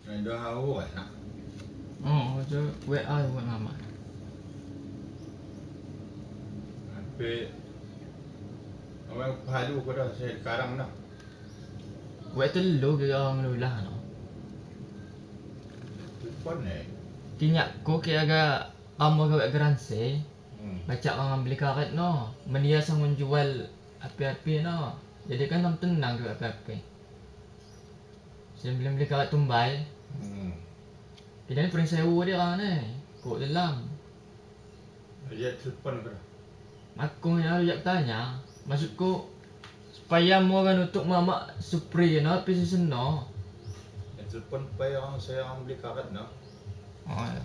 Dah awal nak. Oh, je WA buat mama. Sampai orang Hallo kau dah saya sekarang dah. WA telu ke orang lulah no. Telefon Tinyak ko kaya agak amo gawe garansi. Hmm. Baca orang beli karet no. Media sang menjual api-api no. Jadi kan nam tenang juga api-api. Saya beli karet tumbai. Kita ni pering sewa dia orang ni. Kok dalam. Dia telefon kau dah. Aku yang tanya. Maksudku supaya mau kan untuk mama supri no api season no. Dia telefon supaya saya orang beli karet no. Oh ya.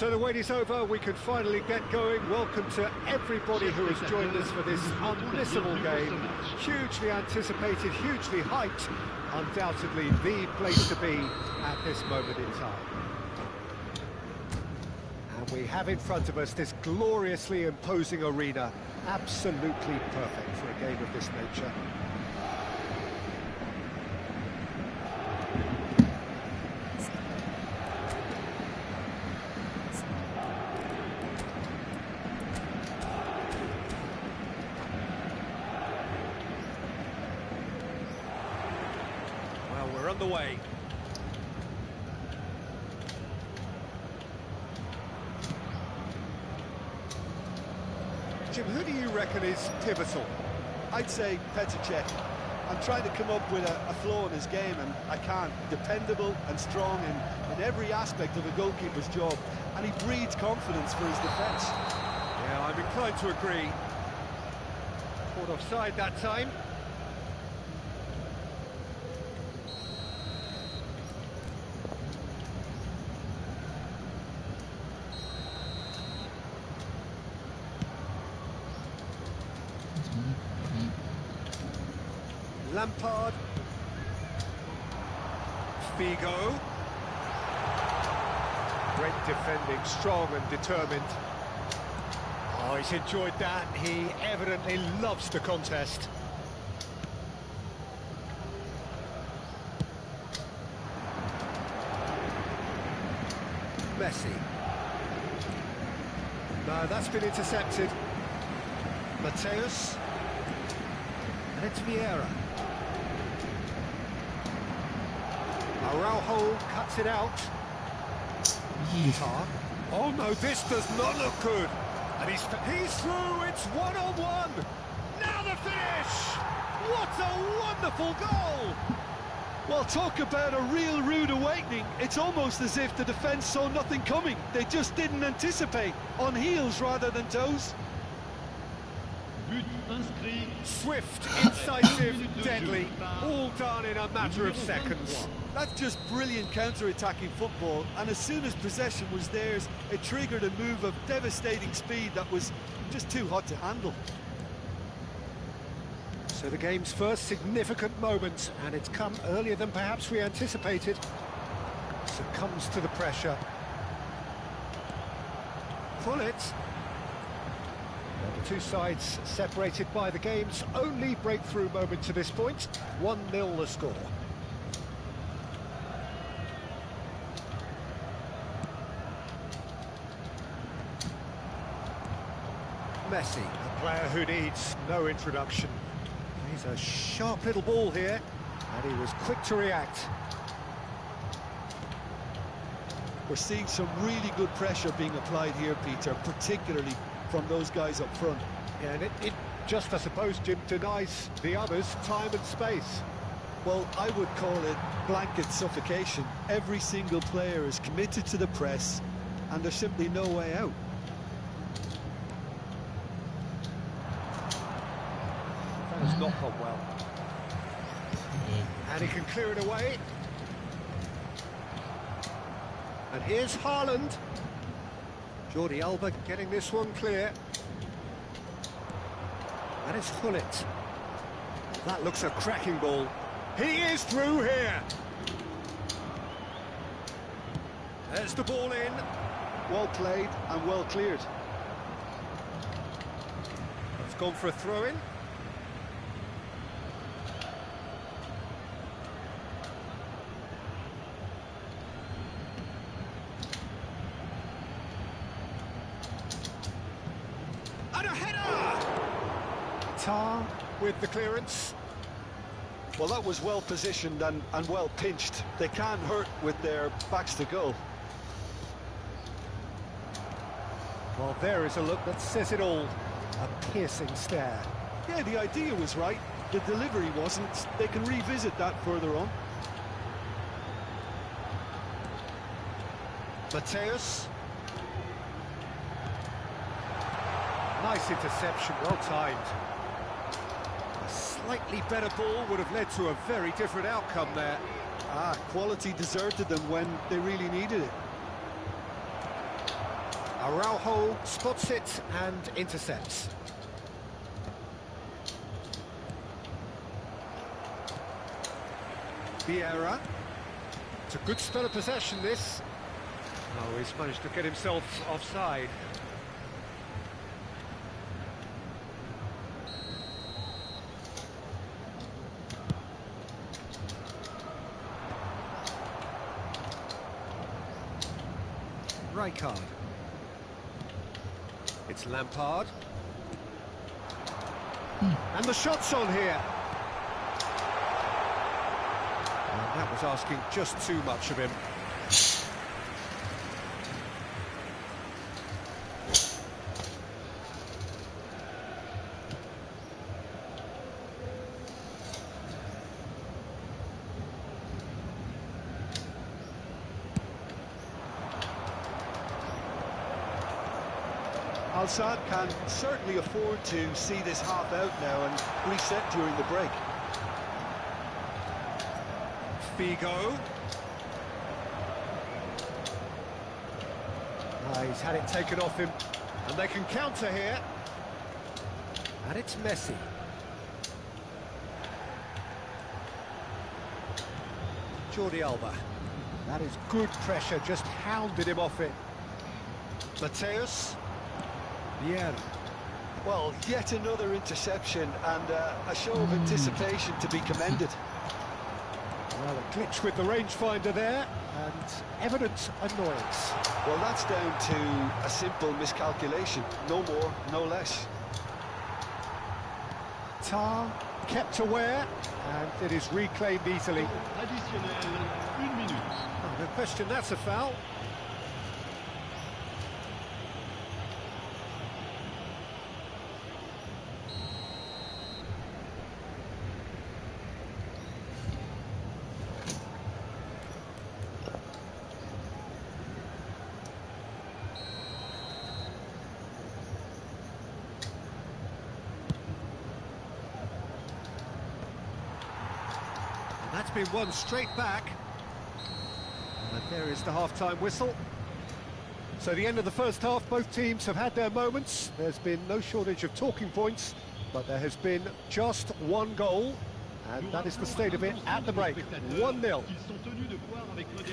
So the wait is over, we can finally get going. Welcome to everybody who has joined us for this unmissable game. Hugely anticipated, hugely hyped. Undoubtedly the place to be at this moment in time. And we have in front of us this gloriously imposing arena. Absolutely perfect for a game of this nature. The way. Jim, who do you reckon is pivotal? I'd say Petr Cech. I'm trying to come up with a flaw in his game, and I can't. Dependable and strong in every aspect of a goalkeeper's job, and he breeds confidence for his defence. Yeah, I'm inclined to agree. Caught offside that time. Lampard. Figo. Great defending, strong and determined. Oh, he's enjoyed that. He evidently loves the contest. Messi. No, that's been intercepted. Mateus. And it's Vieira. Araujo cuts it out. Tar. Oh no, this does not look good. And he's through, it's one-on-one. Now the finish! What a wonderful goal! Well, talk about a real rude awakening. It's almost as if the defence saw nothing coming. They just didn't anticipate. On heels rather than toes. Swift, incisive, deadly, all done in a matter of seconds. That's just brilliant counter-attacking football, and as soon as possession was theirs, it triggered a move of devastating speed that was just too hot to handle. So the game's first significant moment, and it's come earlier than perhaps we anticipated. Succumbs to the pressure. Pull it. The two sides separated by the game's only breakthrough moment to this point. 1-0 the score. Messi, a player who needs no introduction. He's a sharp little ball here, and he was quick to react. We're seeing some really good pressure being applied here, Peter, particularly from those guys up front. Yeah, and it just, I suppose, Jim, denies the others time and space. Well, I would call it blanket suffocation. Every single player is committed to the press, and there's simply no way out. That has not gone well. And he can clear it away. And here's Haaland. Jordi Alba getting this one clear. And it's Gullit. That looks a cracking ball. He is through here. There's the ball in. Well played and well cleared. It's gone for a throw-in. And a header! Tar with the clearance. Well, that was well positioned and well pinched. They can't hurt with their backs to goal. Well, there is a look that says it all. A piercing stare. Yeah, the idea was right. The delivery wasn't. They can revisit that further on. Mateus. Nice interception, well timed. A slightly better ball would have led to a very different outcome there. Quality deserted them when they really needed it. Araujo spots it and intercepts. Vieira. It's a good spell of possession, this. Oh, he's managed to get himself offside. Rijkaard. It's Lampard. And the shot's on here. And that was asking just too much of him. Al-Sadd can certainly afford to see this half out now and reset during the break. Figo. He's had it taken off him, and they can counter here. And it's Messi. Jordi Alba. That is good pressure, just hounded him off it. Mateus. Yeah. Well, yet another interception and a show of anticipation to be commended. Well, a glitch with the rangefinder there, and evident annoyance. Well, that's down to a simple miscalculation. No more, no less. Tar kept aware, and it is reclaimed easily. Oh, no question, that's a foul. That's been won straight back. And there is the half-time whistle. So the end of the first half, both teams have had their moments. There's been no shortage of talking points, but there has been just one goal, and that is the state of it at the break. 1-0.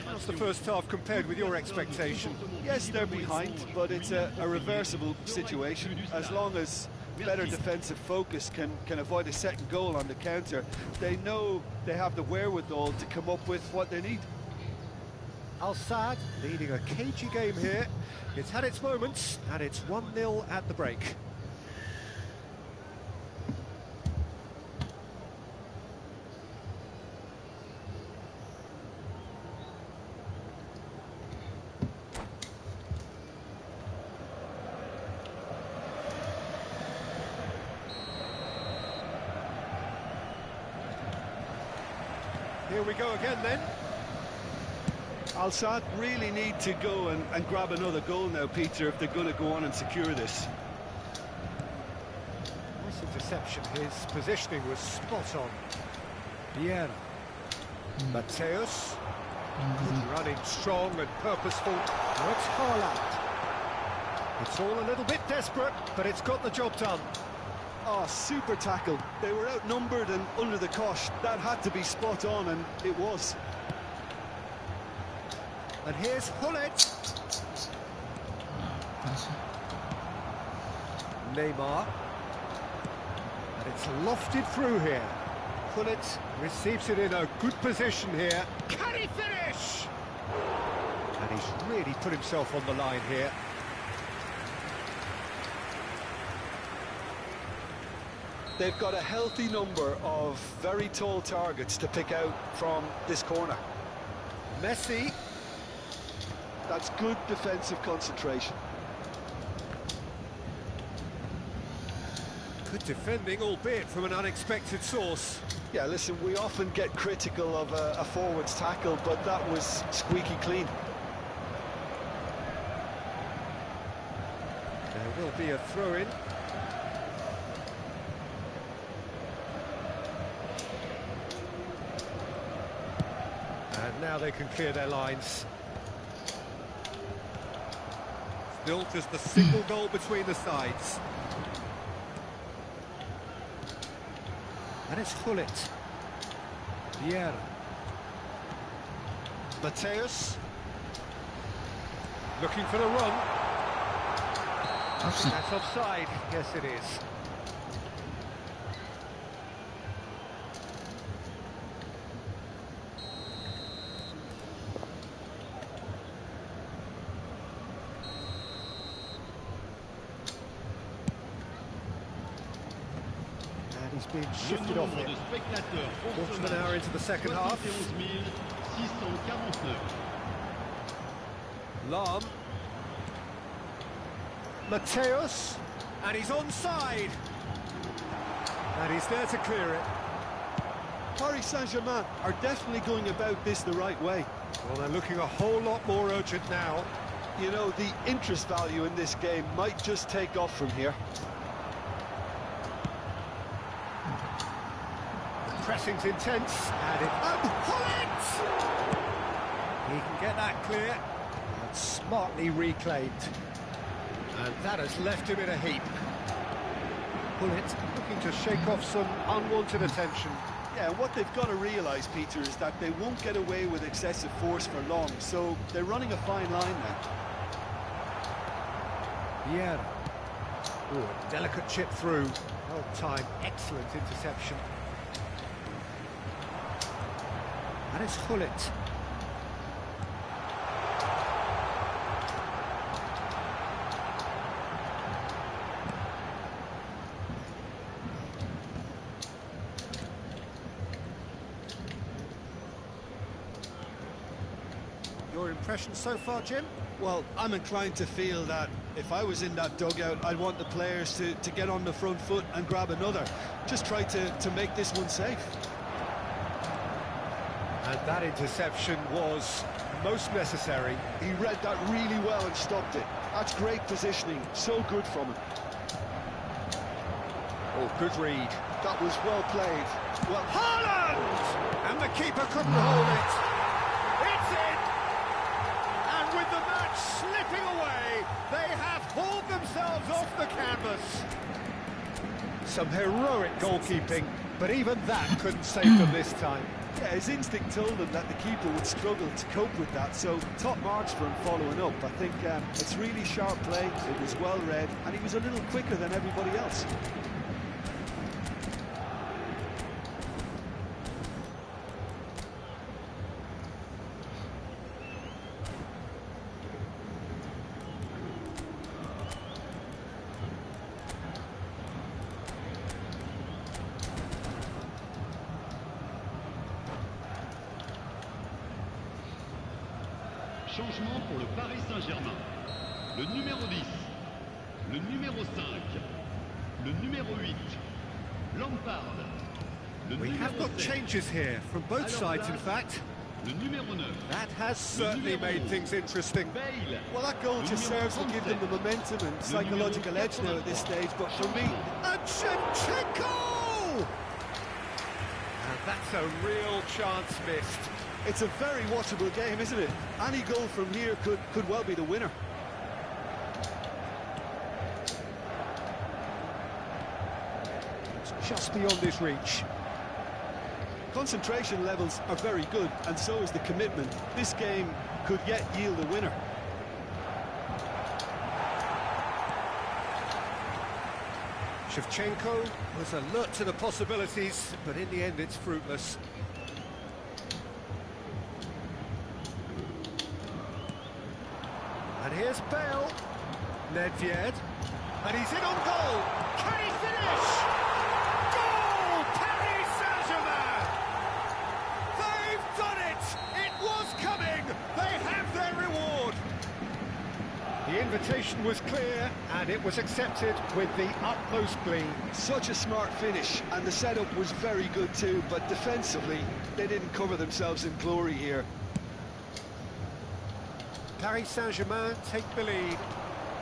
How's the first half compared with your expectation? Yes, they're behind, but it's a reversible situation. As long as better defensive focus can avoid a second goal on the counter, they know they have the wherewithal to come up with what they need. Al-Saad leading a cagey game here. It's had its moments, and it's 1-0 at the break. Here we go again then. Al-Saad really need to go and grab another goal now, Peter, if they're going to go on and secure this. Nice interception. His positioning was spot on. Vieira. Mateus. Running strong and purposeful. Now it's Haaland. It's all a little bit desperate, but it's got the job done. Oh, super tackle. They were outnumbered and under the cosh. That had to be spot on, and it was. And here's Hullet. Neymar. And it's lofted through here. Hullet receives it in a good position here. Can he finish? And he's really put himself on the line here. They've got a healthy number of very tall targets to pick out from this corner. Messi. That's good defensive concentration. Good defending, albeit from an unexpected source. Yeah, listen, we often get critical of a forward's tackle, but that was squeaky clean. There will be a throw-in. And now they can clear their lines. Still just the single goal between the sides. And it's Hullet. Vieira. Mateus. Looking for the run. That's offside. Yes, it is. He's been shifted off it. Quarter of an hour into the second half. Lam. Mateus. And he's onside. And he's there to clear it. Paris Saint-Germain are definitely going about this the right way. Well, they're looking a whole lot more urgent now. You know, the interest value in this game might just take off from here. Pressing's intense, and Hullet! He can get that clear, and smartly reclaimed. And that has left him in a heap. Hullet looking to shake off some unwanted attention. Yeah, and what they've got to realise, Peter, is that they won't get away with excessive force for long, so they're running a fine line now. Vieira. Ooh, a delicate chip through. Well timed, excellent interception. And it's Gullit. Your impression so far, Jim? Well, I'm inclined to feel that if I was in that dugout, I'd want the players to get on the front foot and grab another. Just try to make this one safe. And that interception was most necessary. He read that really well and stopped it. That's great positioning, so good from him. Oh, good read. That was well played. Well, Haaland! And the keeper couldn't hold it. It's in! And with the match slipping away, they have hauled themselves off the canvas. Some heroic goalkeeping, but even that couldn't save them this time. yeah, his instinct told him that the keeper would struggle to cope with that, so top marks for him following up. I think it's really sharp play, it was well read, and he was a little quicker than everybody else. Changement pour le Paris Saint-Germain. Le numéro 10, le numéro 5, le numéro 8, Lampard, le We have numéro got 7, changes here, from both sides in fact. le numéro 9, That has certainly made things interesting. Bale, Well, that goal just serves to give them the momentum and psychological edge now at this stage, but for me, And Shevchenko! And that's a real chance missed. it's a very watchable game, isn't it? Any goal from here could well be the winner. It's just beyond his reach. Concentration levels are very good, and so is the commitment. This game could yet yield a winner. Shevchenko was alert to the possibilities, but in the end it's fruitless. And here's Bale, Nedved, and he's in on goal. Can he finish? Goal! Paris Saint-Germain! They've done it! It was coming! They have their reward! The invitation was clear, and it was accepted with the utmost glee. Such a smart finish, and the setup was very good too, but defensively, they didn't cover themselves in glory here. Paris Saint-Germain take the lead.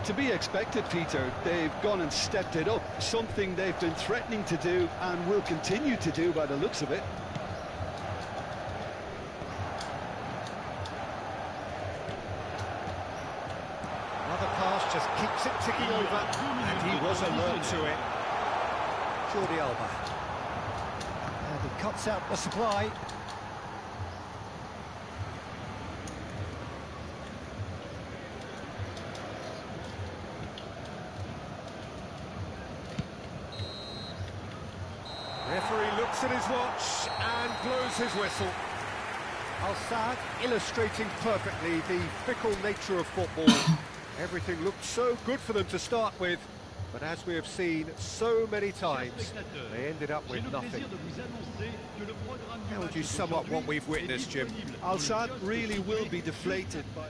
To be expected, Peter. They've gone and stepped it up, something they've been threatening to do and will continue to do by the looks of it. Another pass just keeps it ticking over, and he was alert to it. Jordi Alba. And he cuts out the supply. Referee looks at his watch and blows his whistle. Al-Saad illustrating perfectly the fickle nature of football. Everything looked so good for them to start with, but as we have seen so many times, they ended up with nothing. How would you sum up what we've witnessed, Jim? Al-Saad really will be deflated by...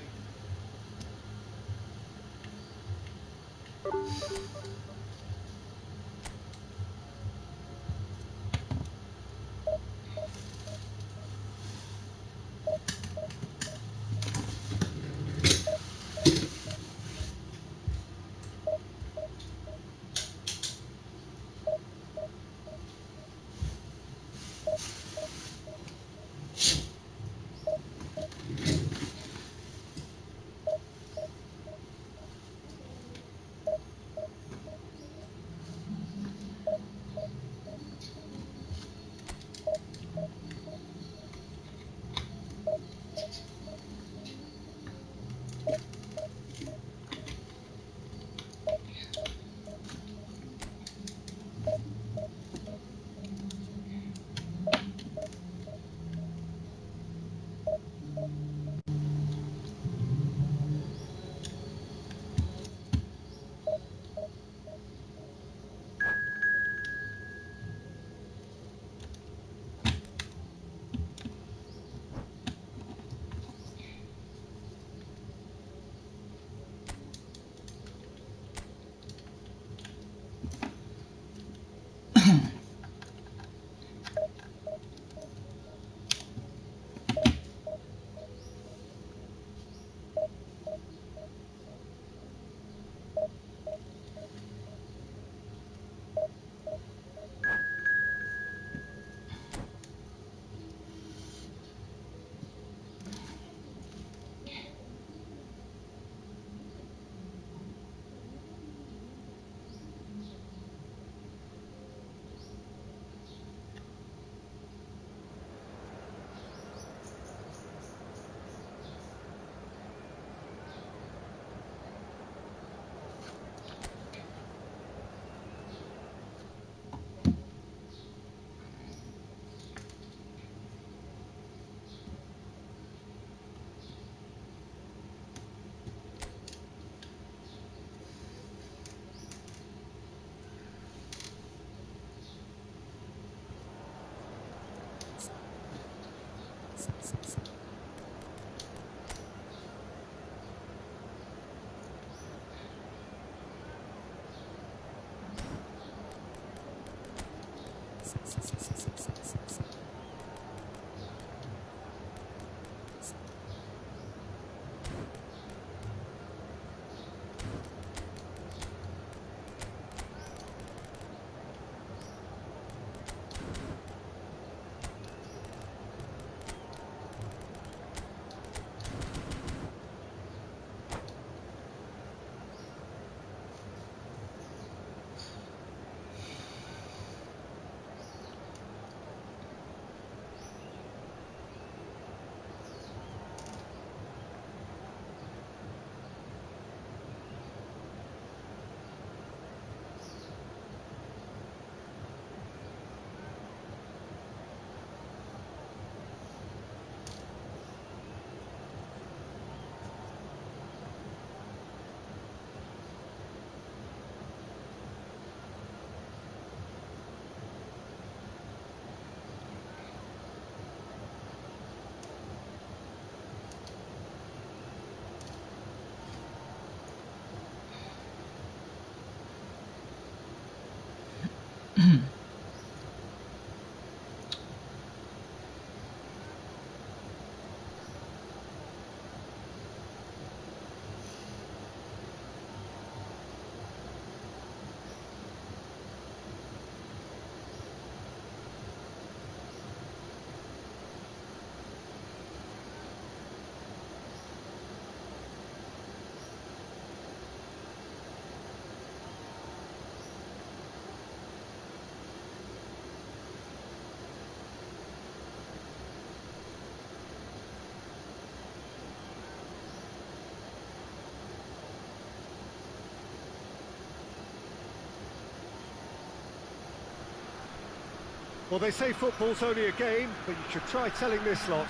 Well, they say football's only a game, but you should try telling this lot.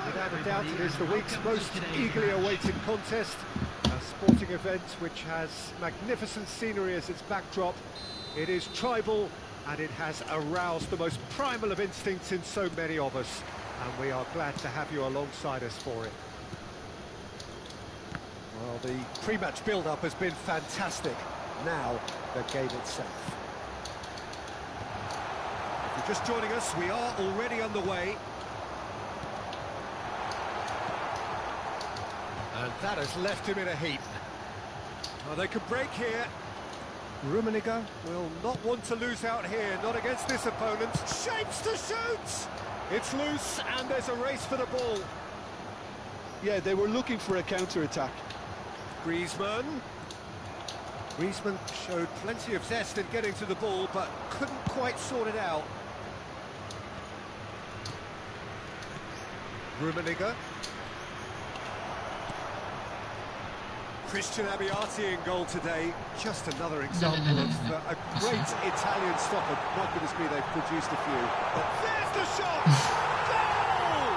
Without a doubt, it is the week's most eagerly awaited contest. A sporting event which has magnificent scenery as its backdrop. It is tribal, and it has aroused the most primal of instincts in so many of us. And we are glad to have you alongside us for it. Well, the pre-match build-up has been fantastic. Now, the game itself. If you're just joining us, we are already underway. And that has left him in a heap. Well, they could break here. Rummenigge will not want to lose out here, not against this opponent. Shapes to shoot! It's loose, and there's a race for the ball. Yeah, they were looking for a counter-attack. Griezmann showed plenty of zest in getting to the ball, but couldn't quite sort it out. Rummenigge. Christian Abbiati in goal today. Just another example of a great Italian stopper. My goodness me, they've produced a few. But there's the shot! Goal!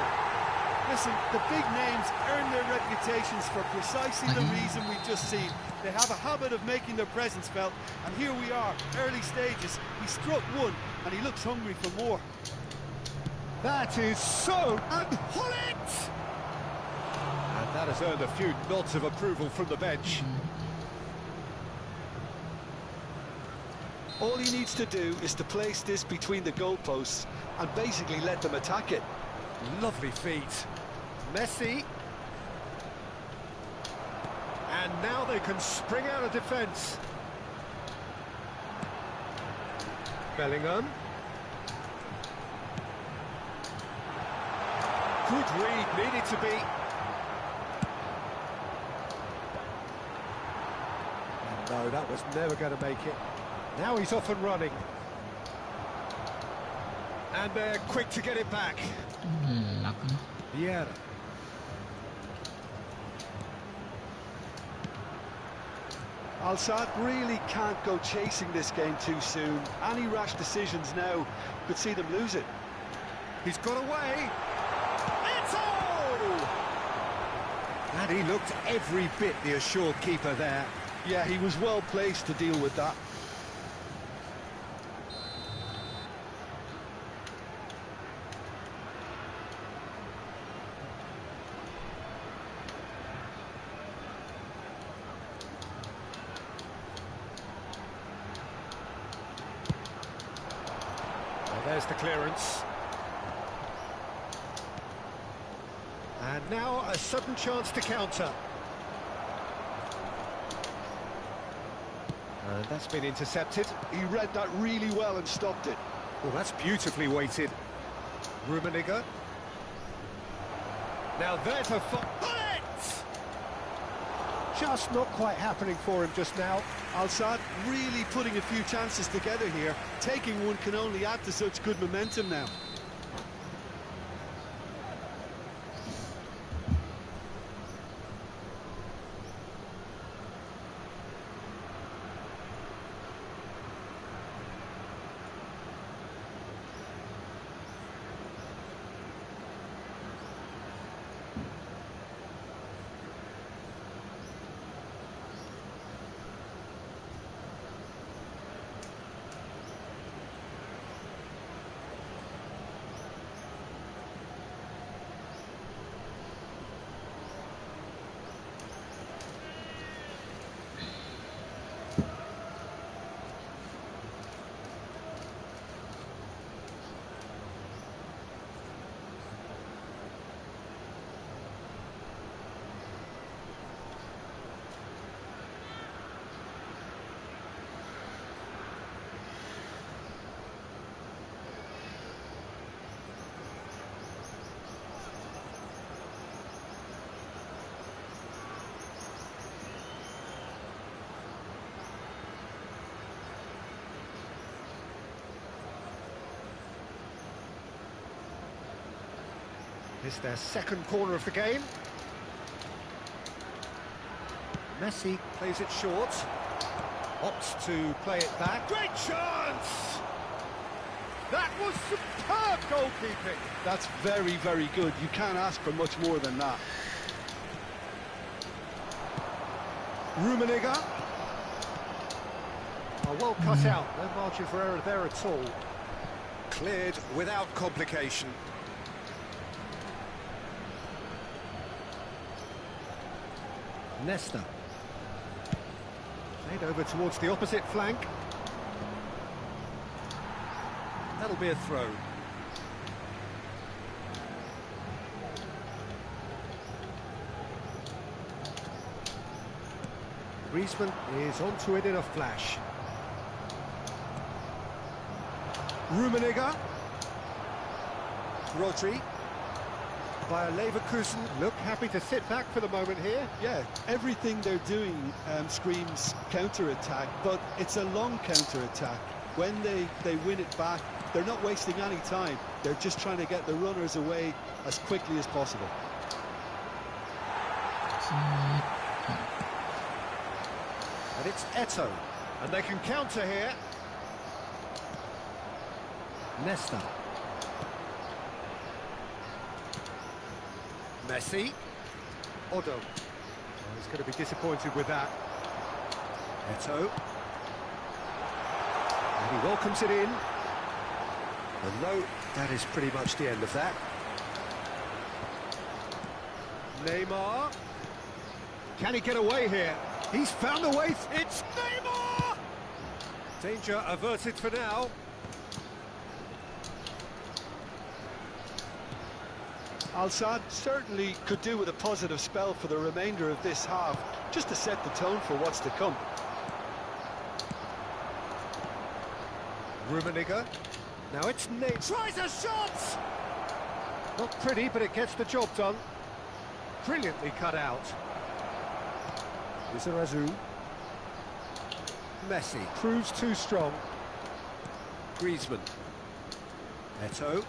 Listen, the big names earn their reputations for precisely the reason we've just seen. They have a habit of making their presence felt, and here we are, early stages. He struck one, and he looks hungry for more. That is so... And Hullet! And that has earned a few nods of approval from the bench. All he needs to do is to place this between the goalposts and basically let them attack it. Lovely feet. Messi. And now they can spring out of defence. Bellingham. Good read, needed to be. No, that was never going to make it. Now he's off and running. And they're quick to get it back. Vieira. Al-Sadd really can't go chasing this game too soon. Any rash decisions now could see them lose it. He's got away. Eto'o! And he looked every bit the assured keeper there. Yeah, he was well placed to deal with that. There's the clearance. And now a sudden chance to counter. And that's been intercepted. He read that really well and stopped it. Well, that's beautifully weighted. Rummenigge. Now there's a bullet! Just not quite happening for him just now. Al-Sadd really putting a few chances together here. Taking one can only add to such good momentum now. It's their second corner of the game. Messi plays it short. Opts to play it back. Great chance! That was superb goalkeeping. That's very, very good. You can't ask for much more than that. Rummenigge. Oh, well cut out. No margin for error there at all. Cleared without complication. Nesta. Played over towards the opposite flank. That'll be a throw. Griezmann is onto it in a flash. Rummenigge. Rodri. By Leverkusen, look happy to sit back for the moment here. Yeah, everything they're doing screams counter-attack, but it's a long counter-attack. When they win it back, they're not wasting any time. They're just trying to get the runners away as quickly as possible. And it's Eto'o, and they can counter here. Nesta. Messi. Odo. Oh, he's going to be disappointed with that. Eto'o. And he welcomes it in. And no, that is pretty much the end of that. Neymar. Can he get away here? He's found a way. It's Neymar! Danger averted for now. Al-Sadd certainly could do with a positive spell for the remainder of this half, just to set the tone for what's to come. Rummenigge. Now it's Nate. Tries a shot! Not pretty, but it gets the job done. Brilliantly cut out. Lizarazu. Messi proves too strong. Griezmann. Eto'o.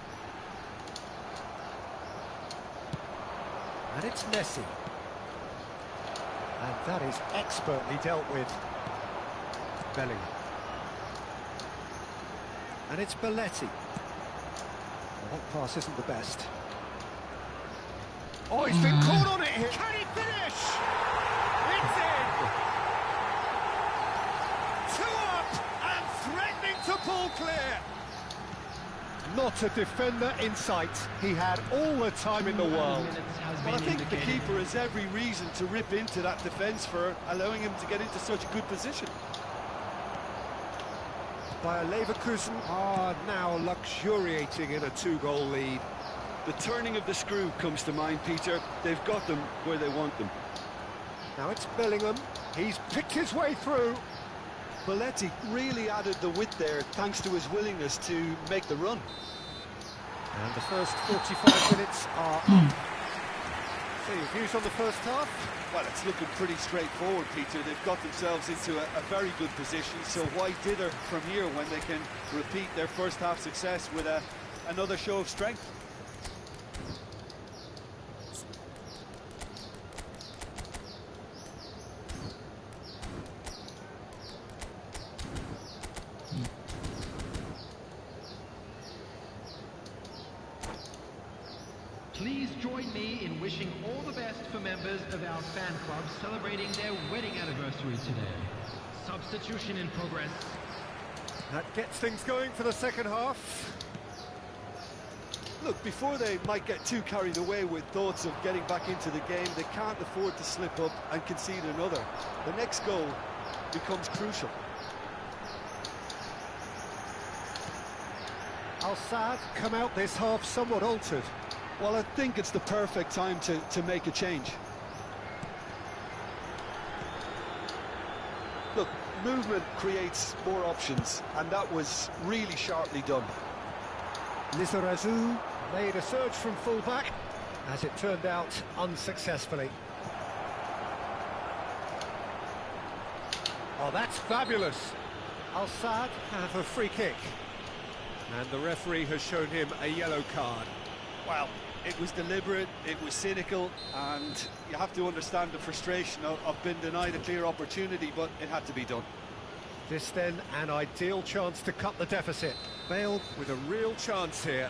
And it's Messi. And that is expertly dealt with. Bellingham. And it's Belletti. Well, that pass isn't the best. Oh, he's been caught on it here. Can he finish? It's in! 2 up and threatening to pull clear. Not a defender in sight. He had all the time in the world. Well, I think the keeper has every reason to rip into that defence for allowing him to get into such a good position. Bayer Leverkusen are now luxuriating in a 2-goal lead. The turning of the screw comes to mind, Peter. They've got them where they want them. Now it's Bellingham. He's picked his way through. Belletti really added the width there thanks to his willingness to make the run. And the first 45 minutes are up. So your views on the first half? Well, it's looking pretty straightforward, Peter. They've got themselves into a very good position, so why dither from here when they can repeat their first half success with another show of strength? Please join me in wishing all the best for members of our fan club celebrating their wedding anniversary today. Substitution in progress. That gets things going for the second half. Look, before they might get too carried away with thoughts of getting back into the game, they can't afford to slip up and concede another. The next goal becomes crucial. Al-Saad come out this half somewhat altered. Well, I think it's the perfect time to make a change. Look, movement creates more options, and that was really sharply done. Lizarazu made a surge from full-back, as it turned out unsuccessfully. Oh, that's fabulous. Al-Saad have a free kick. And the referee has shown him a yellow card. Well, it was deliberate, it was cynical, and you have to understand the frustration of being denied a clear opportunity, but it had to be done. This then an ideal chance to cut the deficit. Bale with a real chance here.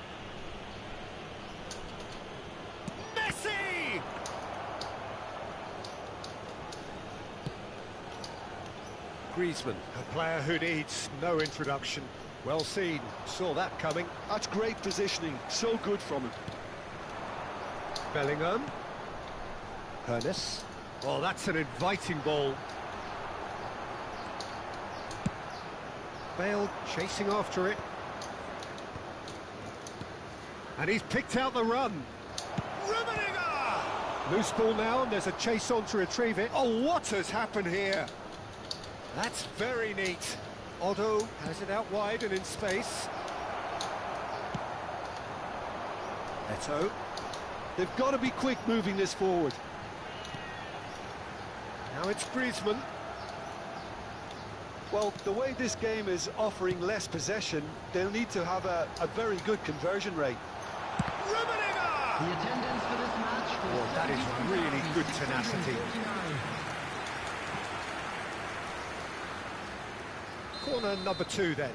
Messi! Griezmann, a player who needs no introduction. Well seen, saw that coming. That's great positioning, so good from him. Bellingham. Karena. Oh, that's an inviting ball. Bale chasing after it. And he's picked out the run. Loose ball now, and there's a chase on to retrieve it. Oh, what has happened here? That's very neat. Otto has it out wide and in space. Eto. They've got to be quick moving this forward. Now it's Griezmann. Well, the way this game is offering less possession, they'll need to have a very good conversion rate. The attendance for this match was Oh, that is really good tenacity. Corner number 2 then.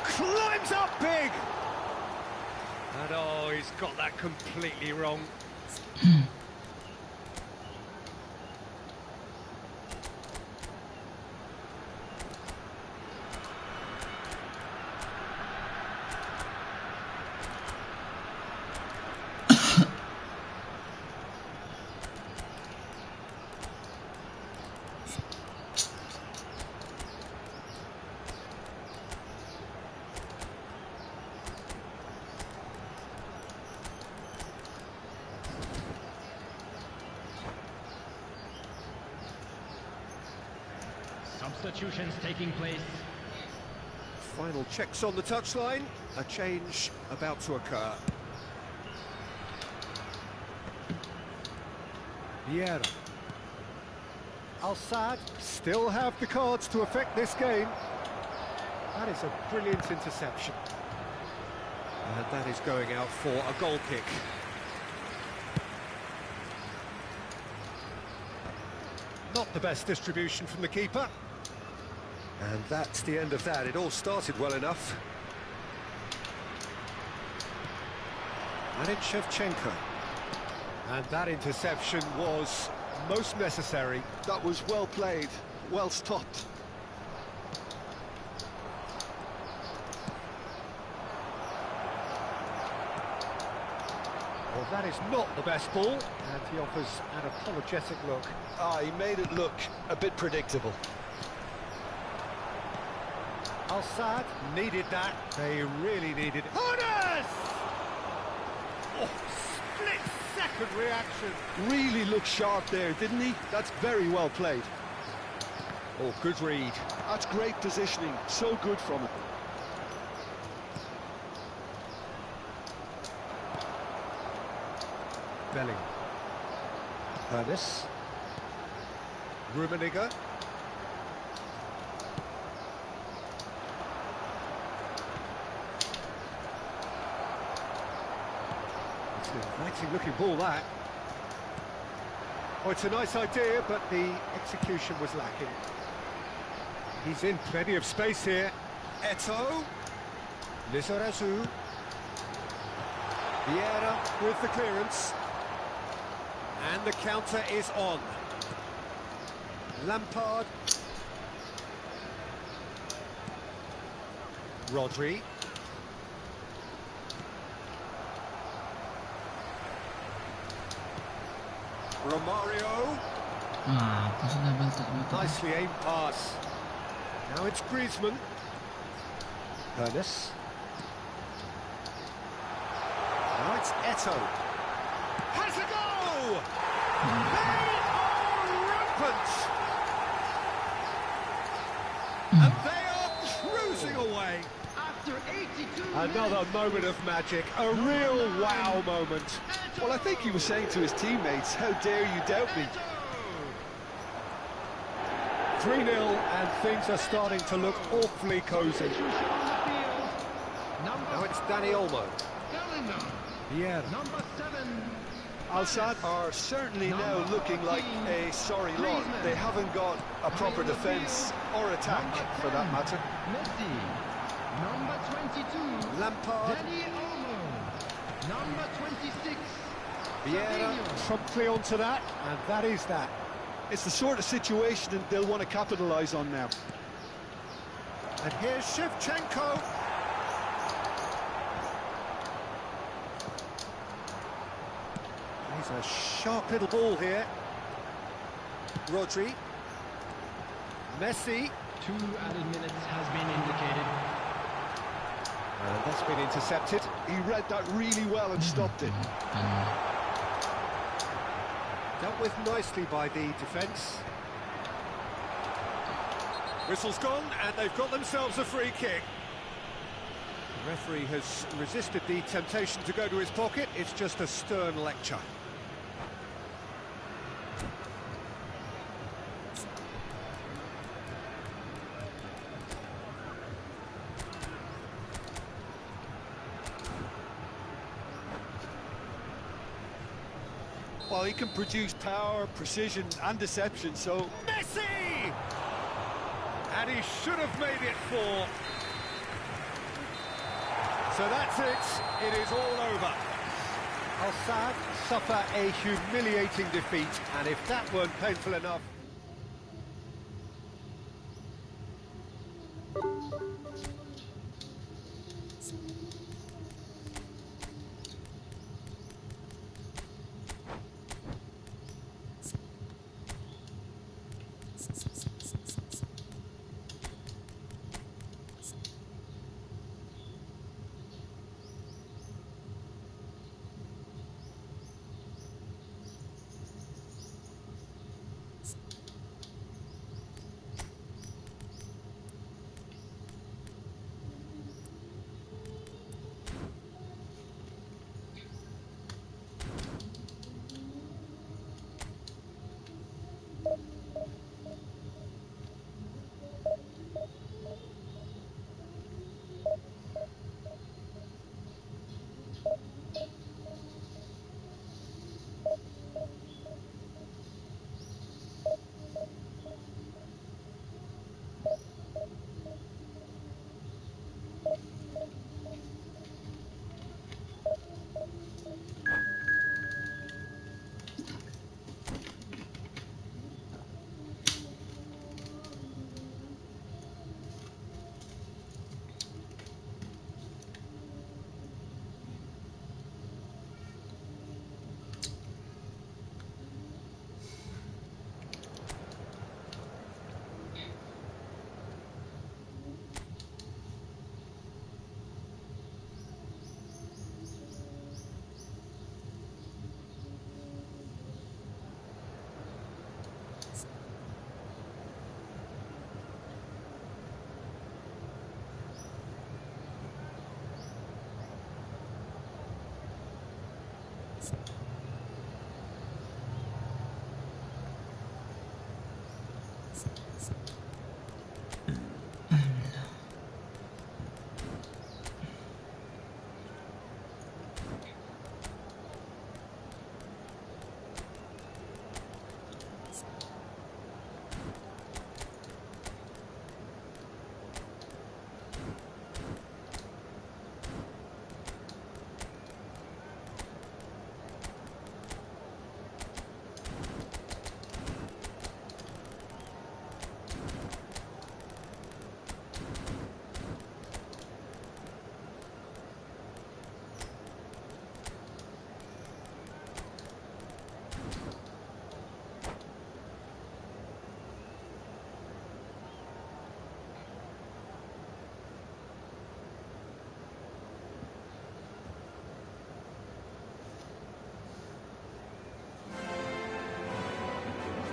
Climbs up big! And oh, he's got that completely wrong. Substitutions taking place. Final checks on the touchline. A change about to occur. Vieira. Al-Saad still have the cards to affect this game. That is a brilliant interception. And that is going out for a goal kick. Not the best distribution from the keeper. And that's the end of that. It all started well enough. Marin Shevchenko. And that interception was most necessary. That was well played, well stopped. Well, that is not the best ball, and he offers an apologetic look. Ah, he made it look a bit predictable. Al-Sadd needed that. They really needed it. Honest! Oh, split-second reaction. Really looked sharp there, didn't he? That's very well played. Oh, good read. That's great positioning. So good from him. Belling. Ernest. Rummenigge. It's an inviting looking ball, that. Oh, it's a nice idea, but the execution was lacking. He's in plenty of space here. Eto'o. Lizarazu. Vieira with the clearance. And the counter is on. Lampard. Rodri. Romario. Pasal double tak. Nicely aimed pass. Now it's Griezmann. Ernest. Now it's Eto'o. Has a go! They are rampant! And they are cruising away. After 82 Another moment of magic, a real wow moment. Well, I think he was saying to his teammates, how dare you doubt me? 3-0 and things are starting to look awfully cosy. Now it's Dani Olmo. Vieira. Number 7. Al-Sadd are certainly now looking like a sorry lot. They haven't got a proper defence or attack, for that matter. Messi. Number 22. Lampard. Dani Olmo. Number 26. Vieira Fabinho. promptly onto that, and that is that. It's the sort of situation that they'll want to capitalise on now. And here's Shevchenko. He's a sharp little ball here. Rodri. Messi. 2 added minutes has been indicated. And that's been intercepted. He read that really well and stopped it. Dealt with nicely by the defence. Whistle's gone, and they've got themselves a free kick. The referee has resisted the temptation to go to his pocket. It's just a stern lecture. Well, he can produce power, precision and deception, so... Messi! And he should have made it 4. So that's it. It is all over. Al-Sadd suffer a humiliating defeat, and if that weren't painful enough...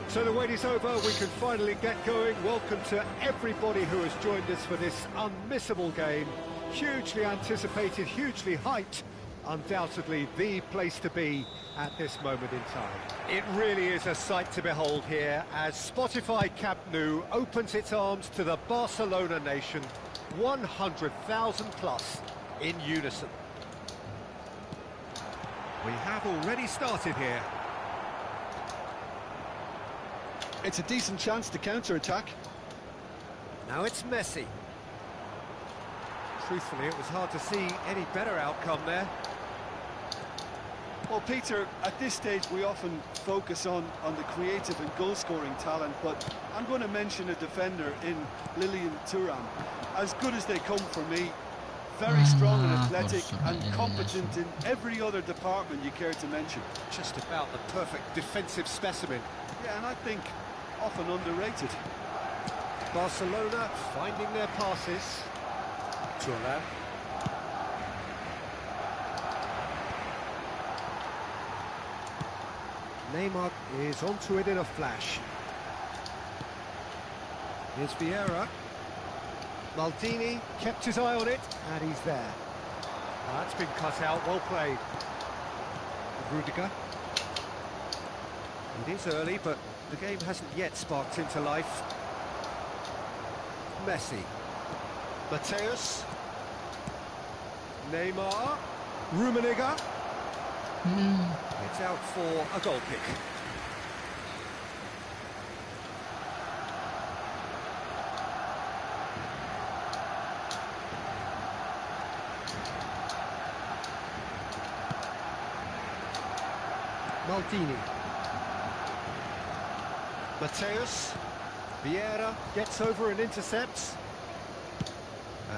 So the wait is over, we can finally get going. Welcome to everybody who has joined us for this unmissable game. Hugely anticipated, hugely hyped. Undoubtedly the place to be at this moment in time. It really is a sight to behold here as Spotify Camp Nou opens its arms to the Barcelona nation. 100,000 plus in unison. We have already started here. It's a decent chance to counter-attack. Now it's Messi. Truthfully, it was hard to see any better outcome there. Well, Peter, at this stage we often focus on the creative and goal-scoring talent, but I'm going to mention a defender in Lilian Thuram. As good as they come for me, very strong and athletic and competent in every other department you care to mention. Just about the perfect defensive specimen. Yeah, and I think often underrated. Barcelona finding their passes. Thuram. Neymar is onto it in a flash. Here's Vieira. Maldini kept his eye on it, and he's there. That's been cut out, well played. Rudiger. It is early, but the game hasn't yet sparked into life. Messi. Mateus. Neymar. Rummenigge. It's out for a goal kick. Maldini. Mateus. Vieira gets over and intercepts.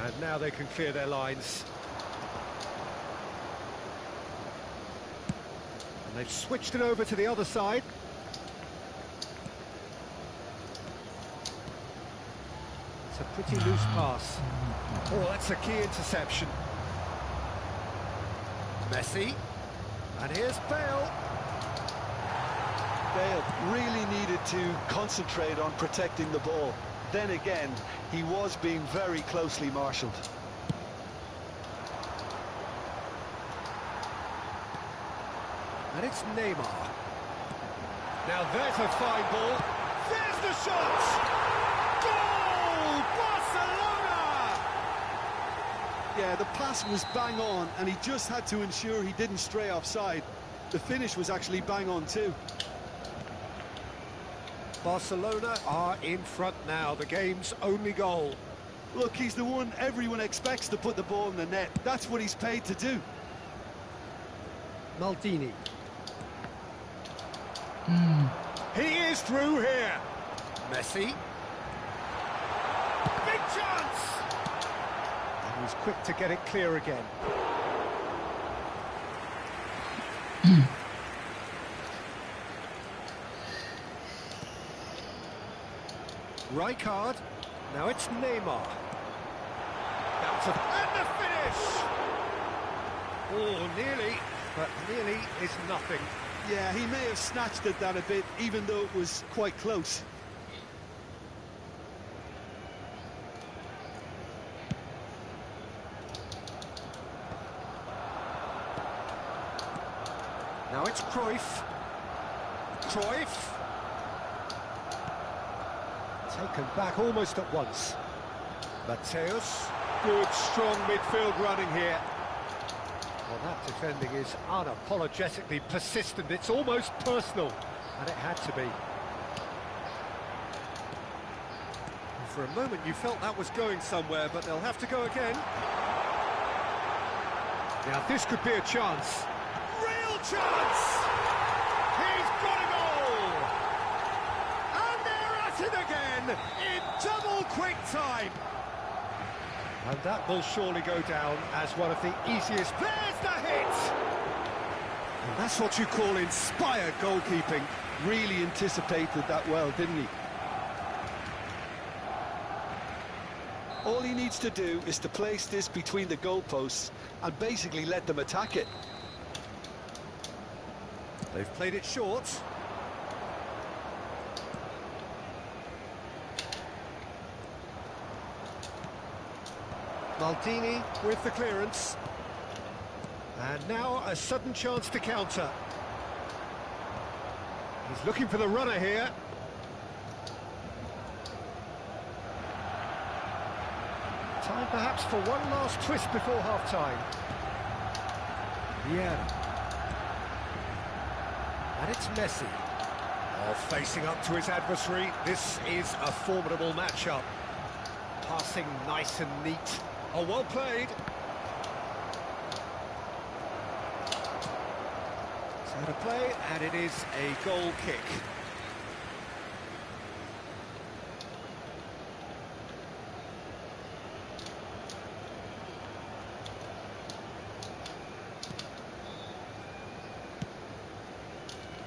And now they can clear their lines. And they've switched it over to the other side. It's a pretty loose pass. Oh, that's a key interception. Messi. And here's Bale. Bale really needed to concentrate on protecting the ball. Then again, he was being very closely marshalled. And it's Neymar. Now there's a fine ball. There's the shot! Goal! Barcelona! Yeah, the pass was bang on, and he just had to ensure he didn't stray offside. The finish was actually bang on too. Barcelona are in front now, the game's only goal. Look, he's the one everyone expects to put the ball in the net. That's what he's paid to do. Maldini. He is through here. Messi. Big chance! And he was quick to get it clear again. Rijkaard. Now it's Neymar. And the finish! Oh, nearly, but nearly is nothing. Yeah, he may have snatched at that a bit, even though it was quite close. Now it's Cruyff. Cruyff. Taken back almost at once. Mateus. Good, strong midfield running here. Well, that defending is unapologetically persistent. It's almost personal, and it had to be. And for a moment, you felt that was going somewhere, but they'll have to go again. Now, this could be a chance. Real chance! He's got a goal! And they're at it again in double quick time. And that will surely go down as one of the easiest. There's the hit! And that's what you call inspired goalkeeping. Really anticipated that well, didn't he? All he needs to do is to place this between the goalposts and basically let them attack it. They've played it short. Maldini with the clearance. And now a sudden chance to counter. He's looking for the runner here. Time perhaps for one last twist before half-time. Yeah. And it's Messi. Oh, facing up to his adversary. This is a formidable matchup. Passing nice and neat. Oh, well played. It's out of play, and it is a goal kick.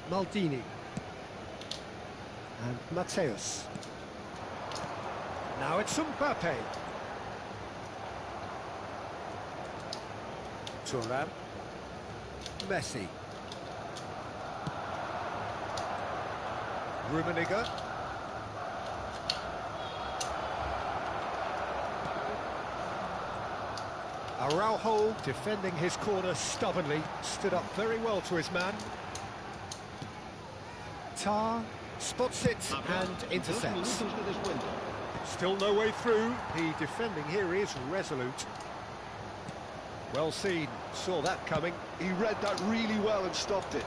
Maldini. And Mateus. Now it's Mbappe. Thuram. Messi. Rummenigge. Araujo defending his corner stubbornly, stood up very well to his man. Tar spots it and intercepts. Still no way through. The defending here is resolute. Well seen, saw that coming. He read that really well and stopped it.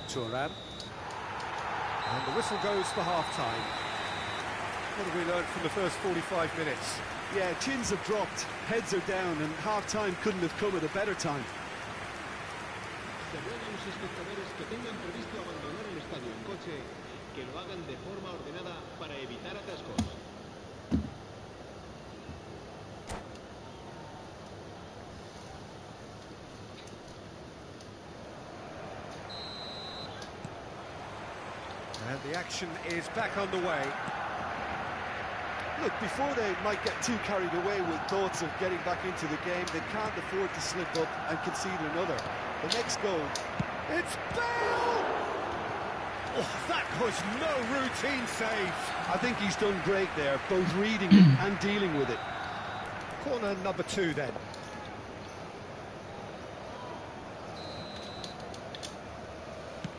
Thuram. And the whistle goes for half-time. What have we learned from the first 45 minutes? Yeah, chins have dropped, heads are down, and half-time couldn't have come at a better time. Se ruega a los espectadores que tengan previsto abandonar el estadio en coche, que lo hagan de forma ordenada para evitar atascos. And the action is back underway. Look, before they might get too carried away with thoughts of getting back into the game, they can't afford to slip up and concede another. The next goal. It's Bale! Oh, that was no routine save. I think he's done great there, both reading it and dealing with it. Corner number 2 then.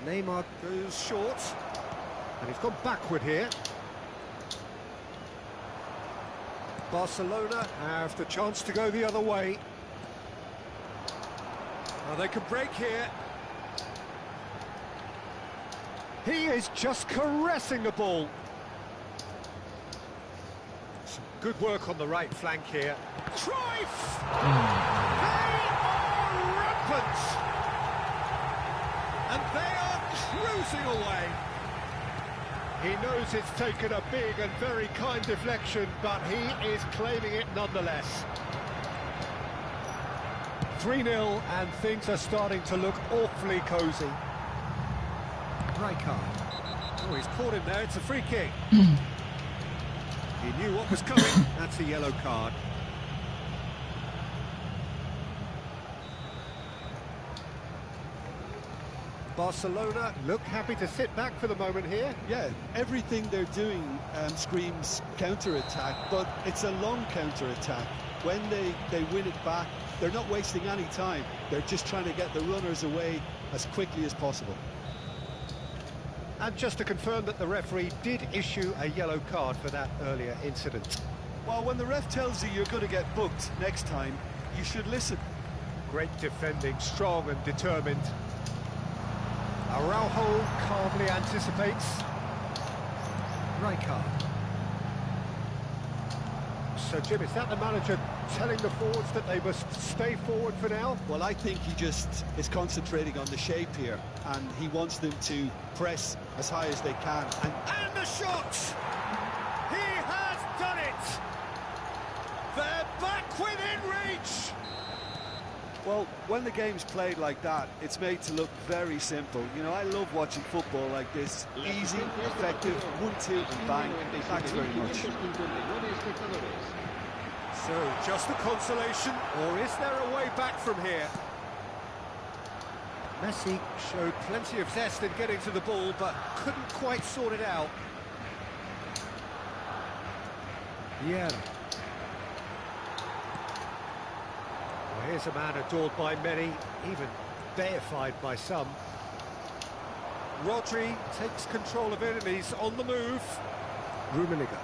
Neymar goes short. And he's gone backward here. Barcelona have the chance to go the other way. Now they can break here. He is just caressing the ball. Some good work on the right flank here. Cruyff! They are rampant! And they are cruising away. He knows it's taken a big and very kind deflection, but he is claiming it nonetheless. 3-0, and things are starting to look awfully cosy. Rijkaard. Oh, he's caught him there, it's a free kick. He knew what was coming, that's a yellow card. Barcelona look happy to sit back for the moment here. Yeah, everything they're doing screams counter-attack, but it's a long counter-attack. When they win it back, they're not wasting any time. They're just trying to get the runners away as quickly as possible. And just to confirm that the referee did issue a yellow card for that earlier incident. Well, when the ref tells you you're going to get booked next time, you should listen. Great defending, strong and determined. Araujo calmly anticipates. Rijkaard. So, Jim, is that the manager telling the forwards that they must stay forward for now? Well, I think he just is concentrating on the shape here, and he wants them to press as high as they can. And the shot! He has done it! They're back within reach! Well, when the game's played like that, it's made to look very simple. You know, I love watching football like this. Easy, effective, 1-2 and bang. Thanks very much. So, just a consolation, or is there a way back from here? Messi showed plenty of zest in getting to the ball, but couldn't quite sort it out. Yeah. Well, here's a man adored by many, even deified by some. Rodri takes control of it and he's on the move. Rummenigge.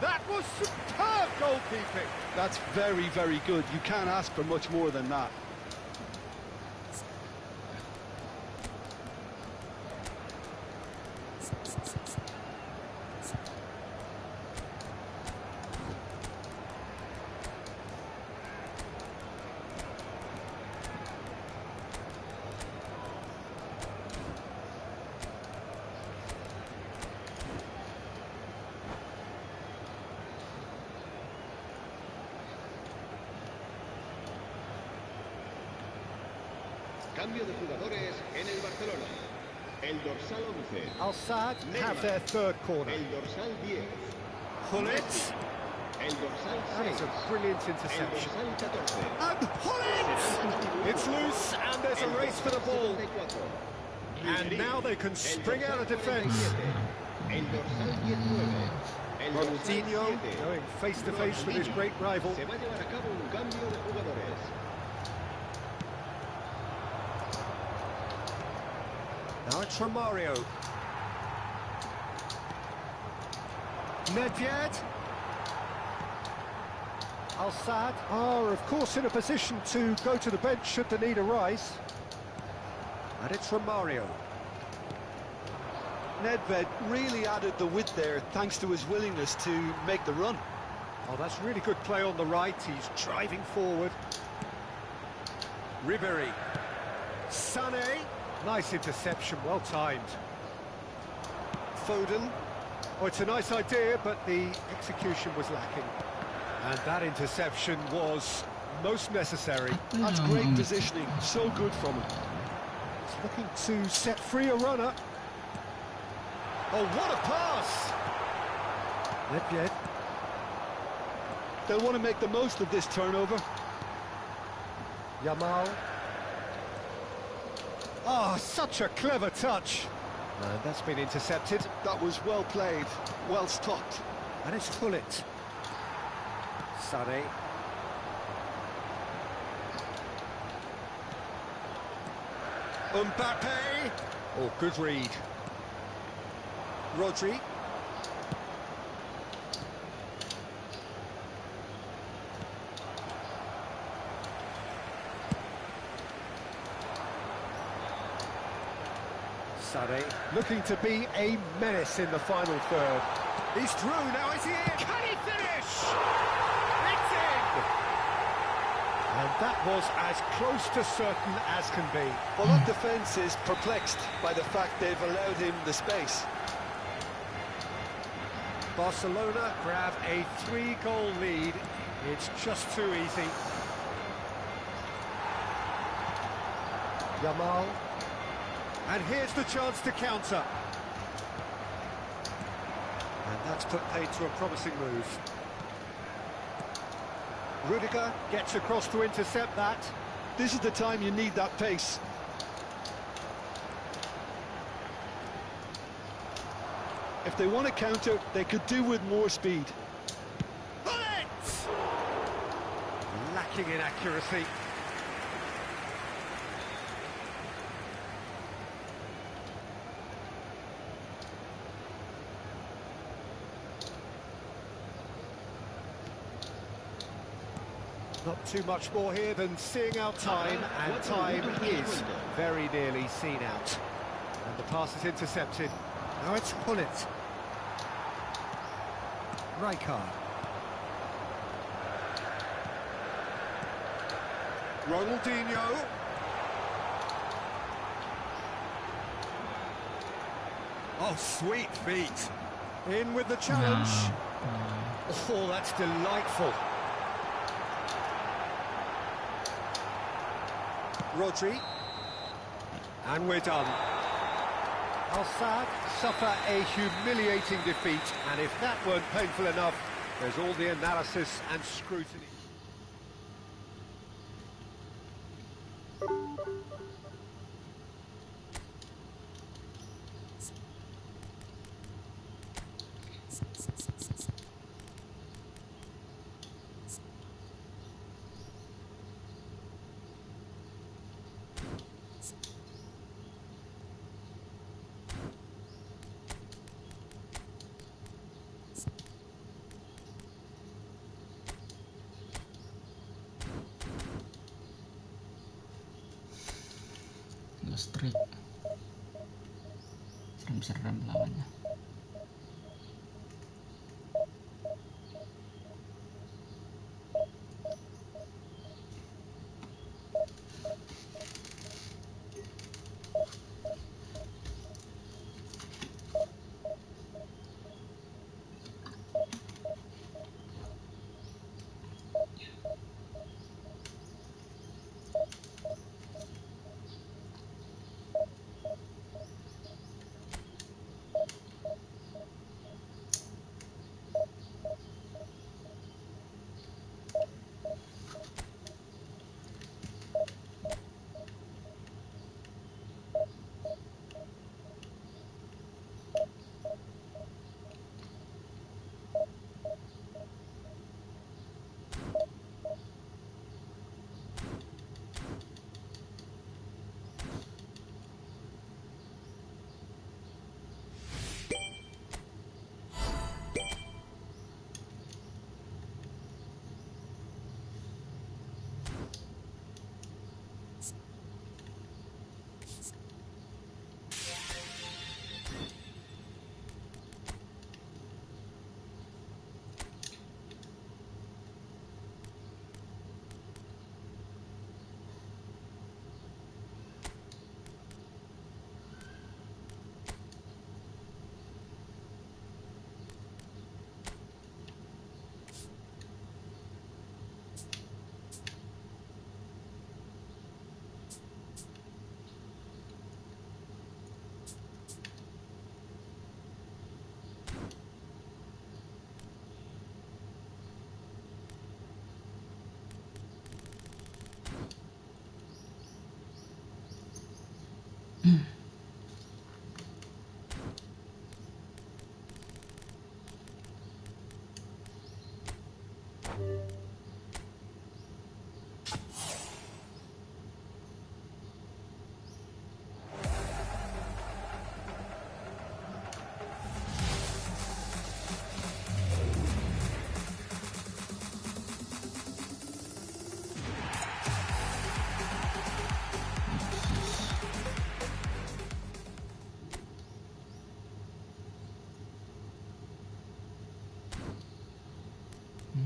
That was superb goalkeeping. That's very, very good. You can't ask for much more than that. Cambio de jugadores en el Barcelona. El dorsal 11. Al-Sadd have their third corner. El dorsal 10. Pullet. El dorsal 6. That is a brilliant interception. El dorsal 14. And Pullet! It's loose and there's a race for the ball. And now they can spring out of defence. El dorsal 19. Ronaldinho going face to face with his great rival. Se va a llevar a cabo un cambio de jugadores. Now it's Romario. Nedved. Al-Sadd are, of course, in a position to go to the bench should the need arise. And it's Romario. Nedved really added the width there thanks to his willingness to make the run. Oh, that's really good play on the right. He's driving forward. Ribéry. Sané. Nice interception, well timed. Foden. Oh, it's a nice idea, but the execution was lacking. And that interception was most necessary. That's great positioning, so good from him. He's looking to set free a runner. Oh, what a pass! Nedved. They'll want to make the most of this turnover. Yamal. Oh, such a clever touch. And that's been intercepted. That was well played, well stopped. And it's Pullet. Sané. Mbappe. Oh, good read. Rodri. Sané looking to be a menace in the final third. He's through, now is he in? Can he finish? It's in! And that was as close to certain as can be. Well, that defence is perplexed by the fact they've allowed him the space. Barcelona grab a 3-goal lead. It's just too easy. Yamal. And here's the chance to counter. And that's put paid to a promising move. Rudiger gets across to intercept that. This is the time you need that pace. If they want to counter, they could do with more speed. Lacking in accuracy. Not too much more here than seeing out time, and time is very nearly seen out. And the pass is intercepted. Now it's Hullet. Rijkaard. Ronaldinho. Oh, sweet feet. In with the challenge. Oh, that's delightful. Rodri. And we're done. Al-Saad suffer a humiliating defeat, and if that weren't painful enough, there's all the analysis and scrutiny. Street serem-serem lawannya.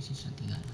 Sisa 3 lagi.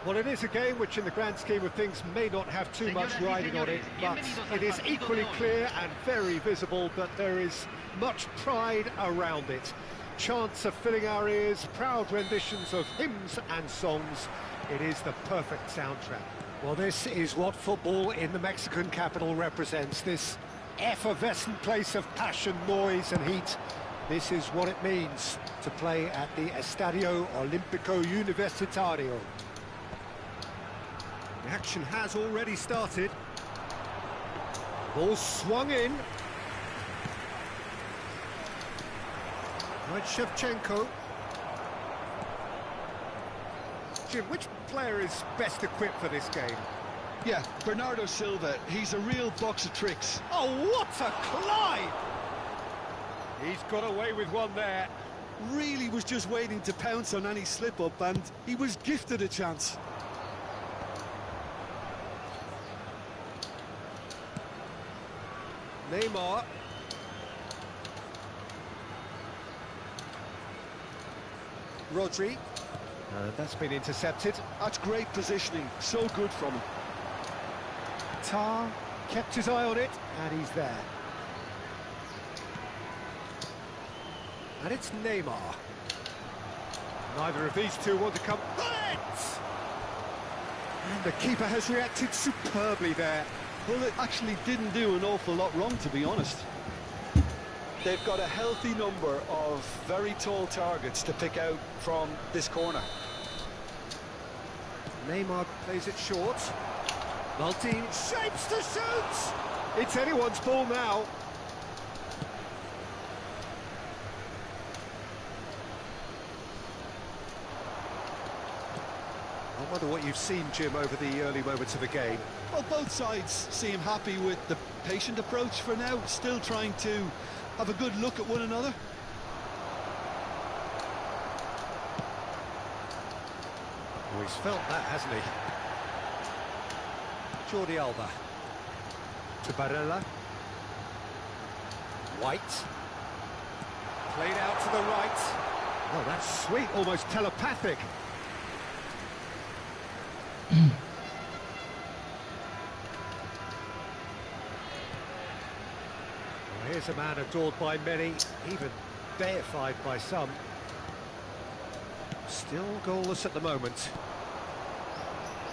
Well, it is a game which, in the grand scheme of things, may not have too much riding on it, but it is equally clear and very visible that there is much pride around it. Chants are filling our ears, proud renditions of hymns and songs. It is the perfect soundtrack. Well, this is what football in the Mexican capital represents, this effervescent place of passion, noise and heat. This is what it means to play at the Estadio Olímpico Universitario. The action has already started. Ball swung in. Right, Shevchenko. Jim, which player is best equipped for this game? Yeah, Bernardo Silva. He's a real box of tricks. Oh, what a climb! He's got away with one there. Really was just waiting to pounce on any slip-up, and he was gifted a chance. Neymar. Rodri. That's been intercepted. That's great positioning. So good from him. Tar kept his eye on it, and he's there. And it's Neymar. Neither of these two want to come. Bullet! And the keeper has reacted superbly there. Well, it actually didn't do an awful lot wrong, to be honest. They've got a healthy number of very tall targets to pick out from this corner. Neymar plays it short. Multi shapes to shoot! It's anyone's ball now. I wonder what you've seen, Jim, over the early moments of the game. Well, both sides seem happy with the patient approach for now, still trying to have a good look at one another. Oh, he's felt that, hasn't he? Jordi Alba. To Barella. White. Played out to the right. Oh, that's sweet, almost telepathic. Well, here's a man adored by many, even deified by some. Still goalless at the moment.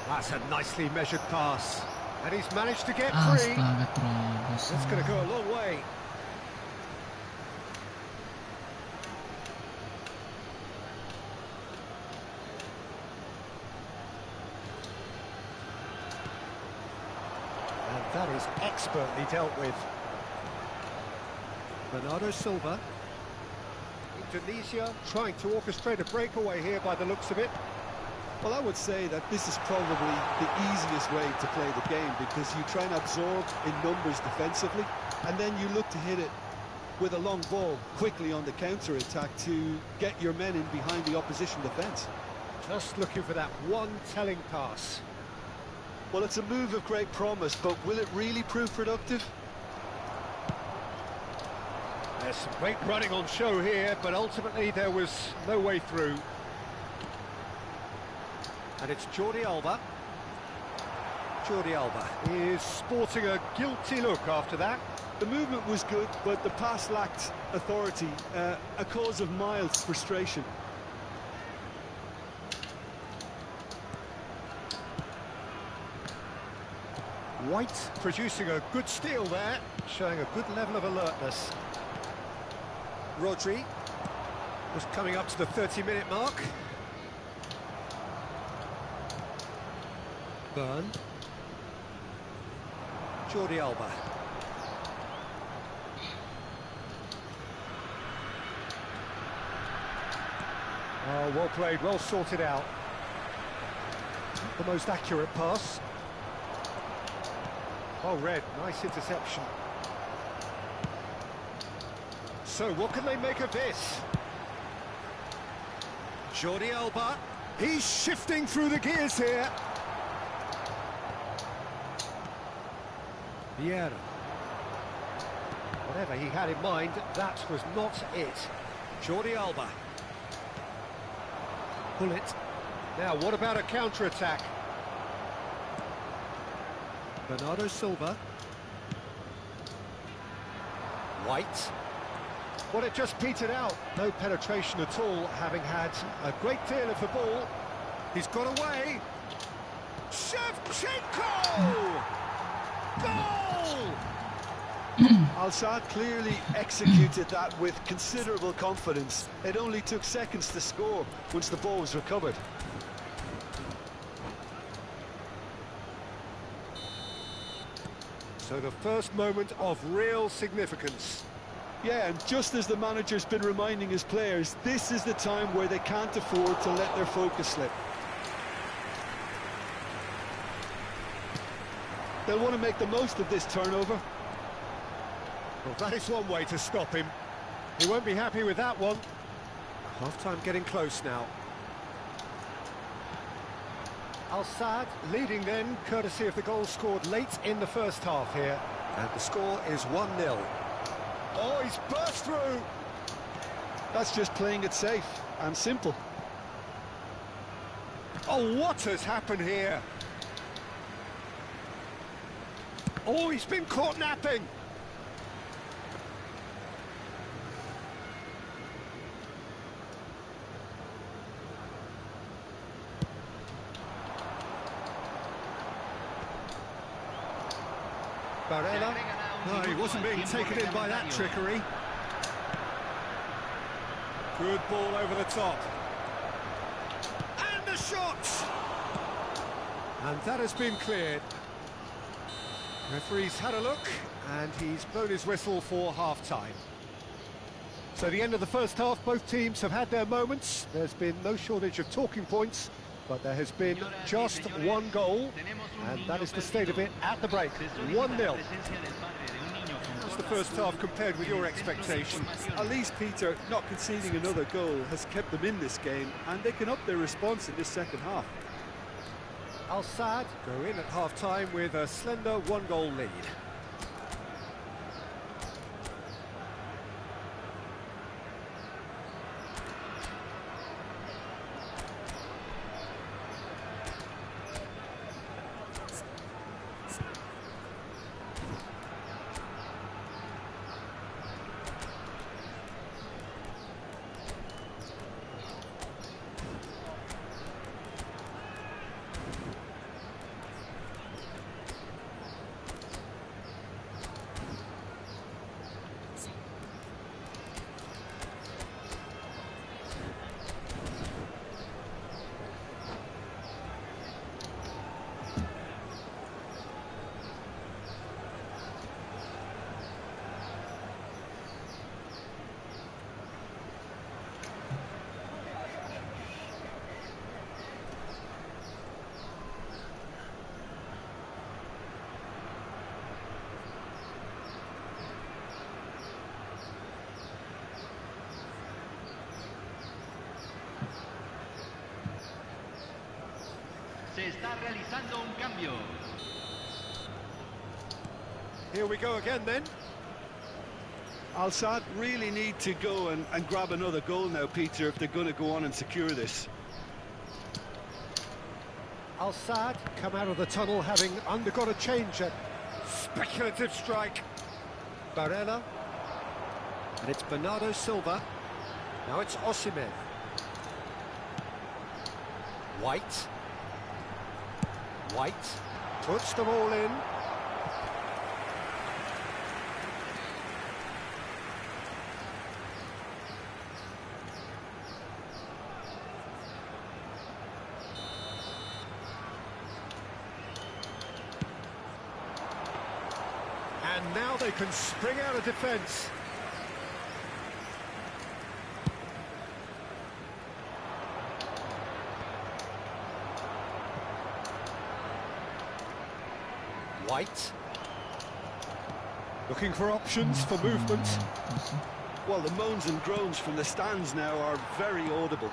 That's a nicely measured pass. And he's managed to get free. That's going to go a long way. And that is expertly dealt with. Bernardo Silva. Indonesia trying to orchestrate a breakaway here by the looks of it. Well, I would say that this is probably the easiest way to play the game, because you try and absorb in numbers defensively, and then you look to hit it with a long ball quickly on the counter-attack to get your men in behind the opposition defence. Just looking for that one telling pass. Well, it's a move of great promise, but will it really prove productive? There's some great running on show here, but ultimately there was no way through. And it's Jordi Alba. Jordi Alba is sporting a guilty look after that. The movement was good, but the pass lacked authority, a cause of mild frustration. White producing a good steal there, showing a good level of alertness. Rodri was coming up to the 30-minute mark. Burn. Jordi Alba. Oh, well played, well sorted out. Not the most accurate pass. Oh, Red, nice interception. So, what can they make of this? Jordi Alba. He's shifting through the gears here. Vieira. Whatever he had in mind, that was not it. Jordi Alba. Bullet. Now, what about a counter-attack? Bernardo Silva. White. Well, it just petered out. No penetration at all, having had a great deal of the ball. He's got away. Shevchenko! Goal! Al-Saad clearly executed that with considerable confidence. It only took seconds to score once the ball was recovered. So the first moment of real significance. Yeah, and just as the manager's been reminding his players, this is the time where they can't afford to let their focus slip. They'll want to make the most of this turnover. Well, that is one way to stop him. He won't be happy with that one. Half-time getting close now. Al-Saad leading then, courtesy of the goal scored late in the first half here. And the score is 1-0. Oh, he's burst through! That's just playing it safe and simple. Oh, what has happened here? Oh, he's been caught napping! Karena. No, he wasn't being taken in by that trickery. Good ball over the top. And the shot! And that has been cleared. Referee's had a look, and he's blown his whistle for half-time. So the end of the first half, both teams have had their moments. There's been no shortage of talking points, but there has been just one goal, and that is the state of it at the break. 1-0. How's the first half compared with your expectations? At least, Peter, not conceding another goal has kept them in this game, and they can up their response in this second half. Al-Saad go in at half-time with a slender one-goal lead. Se está realizando un cambio. Here we go again then. Al-Saad really need to go and grab another goal now, Peter, if they're going to go on and secure this. Al-Saad come out of the tunnel having undergone a change. A speculative strike. Karena. And it's Bernardo Silva. Now it's Osimhen. White. White puts them all in. And now they can spring out of defence. White. Looking for options for movement. Well, the moans and groans from the stands now are very audible.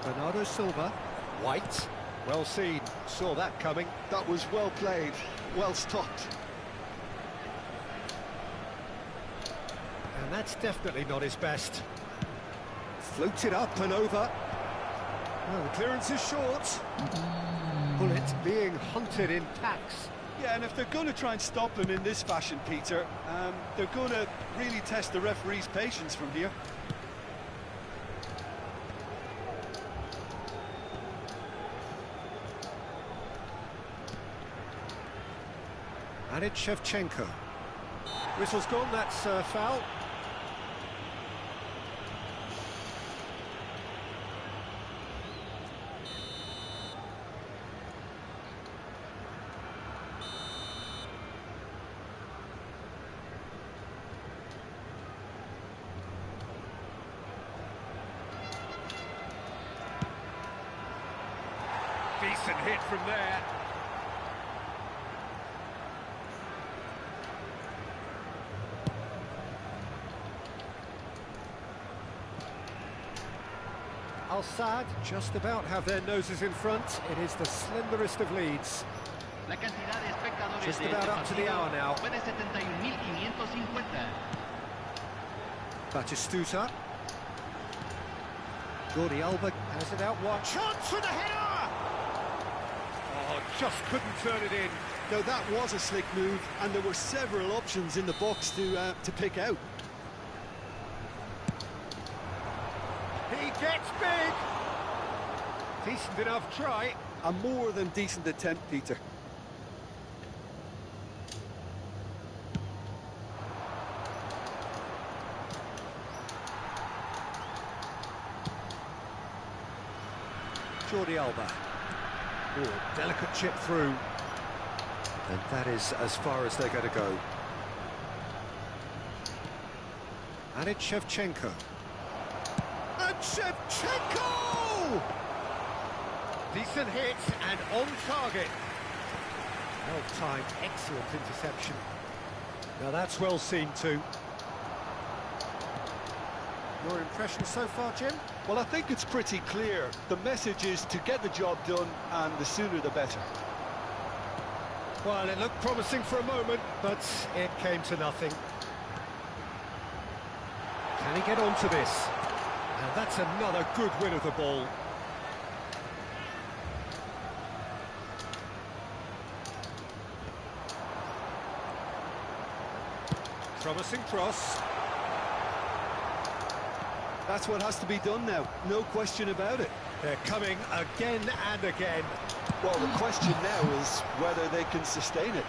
Bernardo Silva. White. Well seen. Saw that coming. That was well played, well stopped. And that's definitely not his best. Floated up and over. Well, the clearance is short. Bullet being hunted in packs. Yeah, and if they're going to try and stop him in this fashion, Peter, they're going to really test the referee's patience from here. And it's Shevchenko. Whistle's gone, that's foul. Decent hit from there. Al-Sadd just about have their noses in front. It is the slenderest of leads. La cantidad de espectadores Just de about este up to the hour now. fue de 71.550. Batistuta. Jordi Alba has it out wide. Chance for the header! Oh, just couldn't turn it in. Now that was a slick move, and there were several options in the box to pick out. He gets big! Decent enough try. A more than decent attempt, Peter. Jordi Alba. Oh, delicate chip through. And that is as far as they're going to go. And it's Shevchenko. And Shevchenko! Decent hit and on target. Well-timed, excellent interception. Now that's well seen too. Your impression so far, Jim? Well, I think it's pretty clear. The message is to get the job done, and the sooner the better. Well, it looked promising for a moment, but it came to nothing. Can he get onto this? And that's another good win of the ball. Promising cross. That's what has to be done now, no question about it. They're coming again and again. Well, the question now is whether they can sustain it.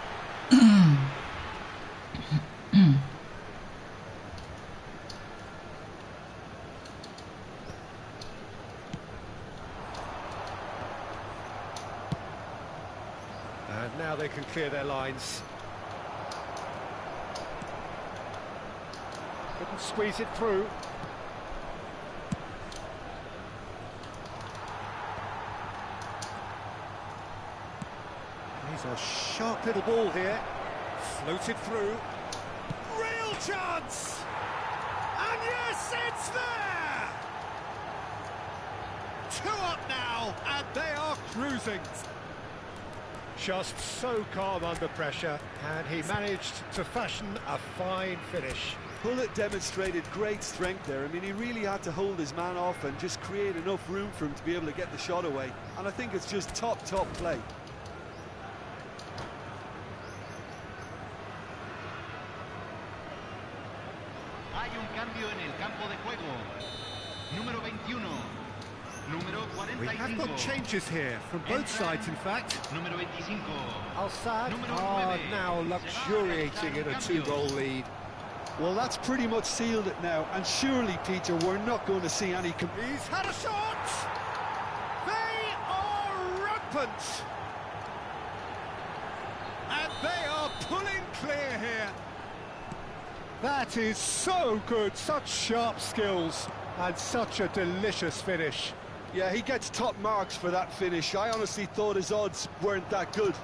And now they can clear their lines. Couldn't squeeze it through. He's a sharp little ball here. Floated through. Real chance! And yes, it's there! 2 up now, and they are cruising. Just so calm under pressure, and he managed to fashion a fine finish. Bullet demonstrated great strength there. I mean, he really had to hold his man off and just create enough room for him to be able to get the shot away. And I think it's just top play. Hay un cambio en el campo de juego. Número 21. Número 45. We have got changes here, from both sides in fact. Número 25. Al-Sadd Número are 9. now luxuriating in a 2-goal lead. Well, that's pretty much sealed it now. And surely, Peter, we're not going to see any... He's had a shot! They are rampant! And they are pulling clear here. That is so good, such sharp skills, and such a delicious finish. Yeah, he gets top marks for that finish. I honestly thought his odds weren't that good.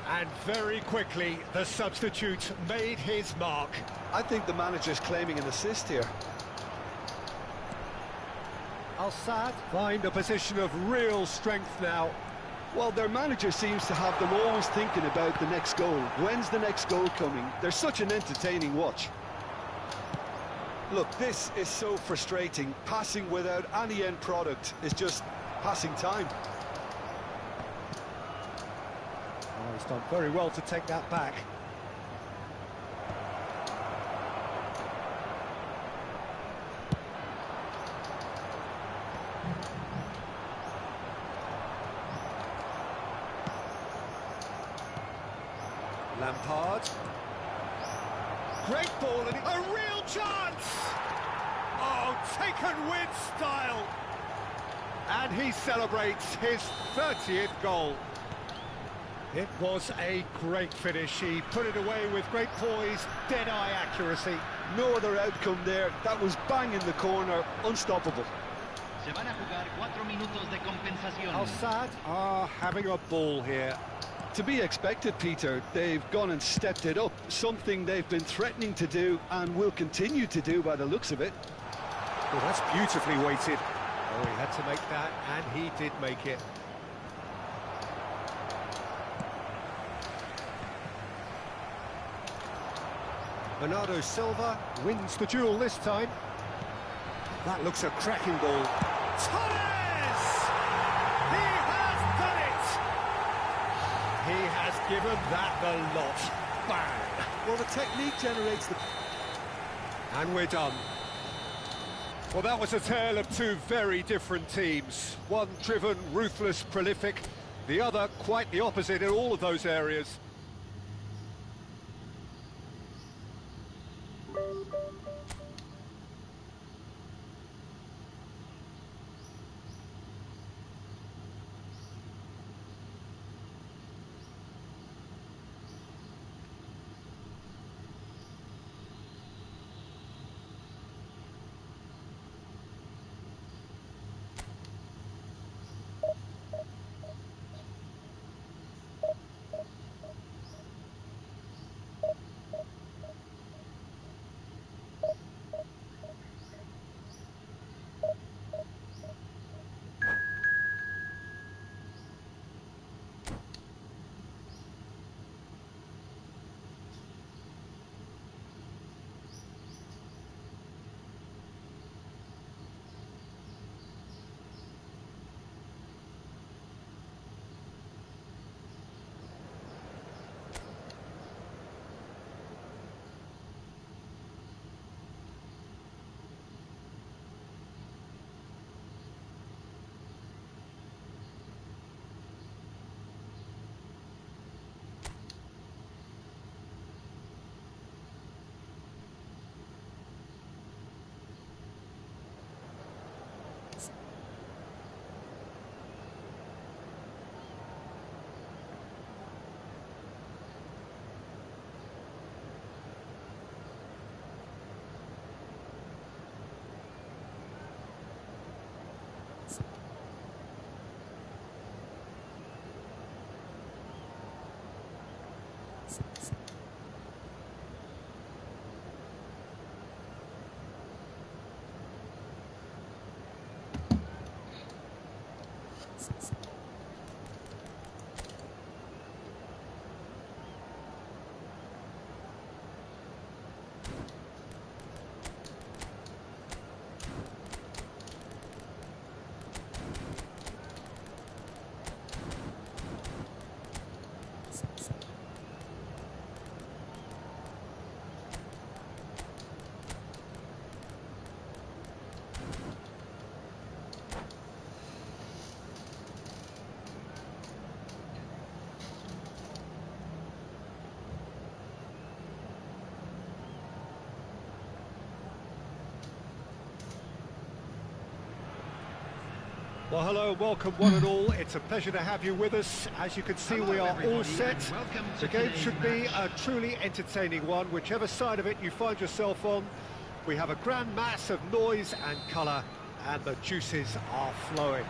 And very quickly, the substitute made his mark. I think the manager's claiming an assist here. Al-Sadd find a position of real strength now. Well, their manager seems to have them always thinking about the next goal. When's the next goal coming? They're such an entertaining watch. Look, this is so frustrating. Passing without any end product is just passing time. Oh, he's done very well to take that back. Lampard. Great ball and a real chance! Oh, taken with style! And he celebrates his 30th goal. It was a great finish. He put it away with great poise, dead-eye accuracy. No other outcome there. That was bang in the corner, unstoppable. Se van a jugar 4 minutos de compensación. Al Sadd are having a ball here. To be expected, Peter. They've gone and stepped it up, something they've been threatening to do and will continue to do by the looks of it. Well, that's beautifully weighted. Oh, he had to make that, and he did make it. Bernardo Silva wins the duel this time. That looks a cracking ball. Torres! He has done it! He has given that the lot. Bang! Well, the technique generates the... And we're done. Well, that was a tale of two very different teams. One driven, ruthless, prolific. The other quite the opposite in all of those areas. Well, hello and welcome one and all. It's a pleasure to have you with us. As you can see, we are all set. The game should be a truly entertaining one, whichever side of it you find yourself on. We have a grand mass of noise and colour, and the juices are flowing.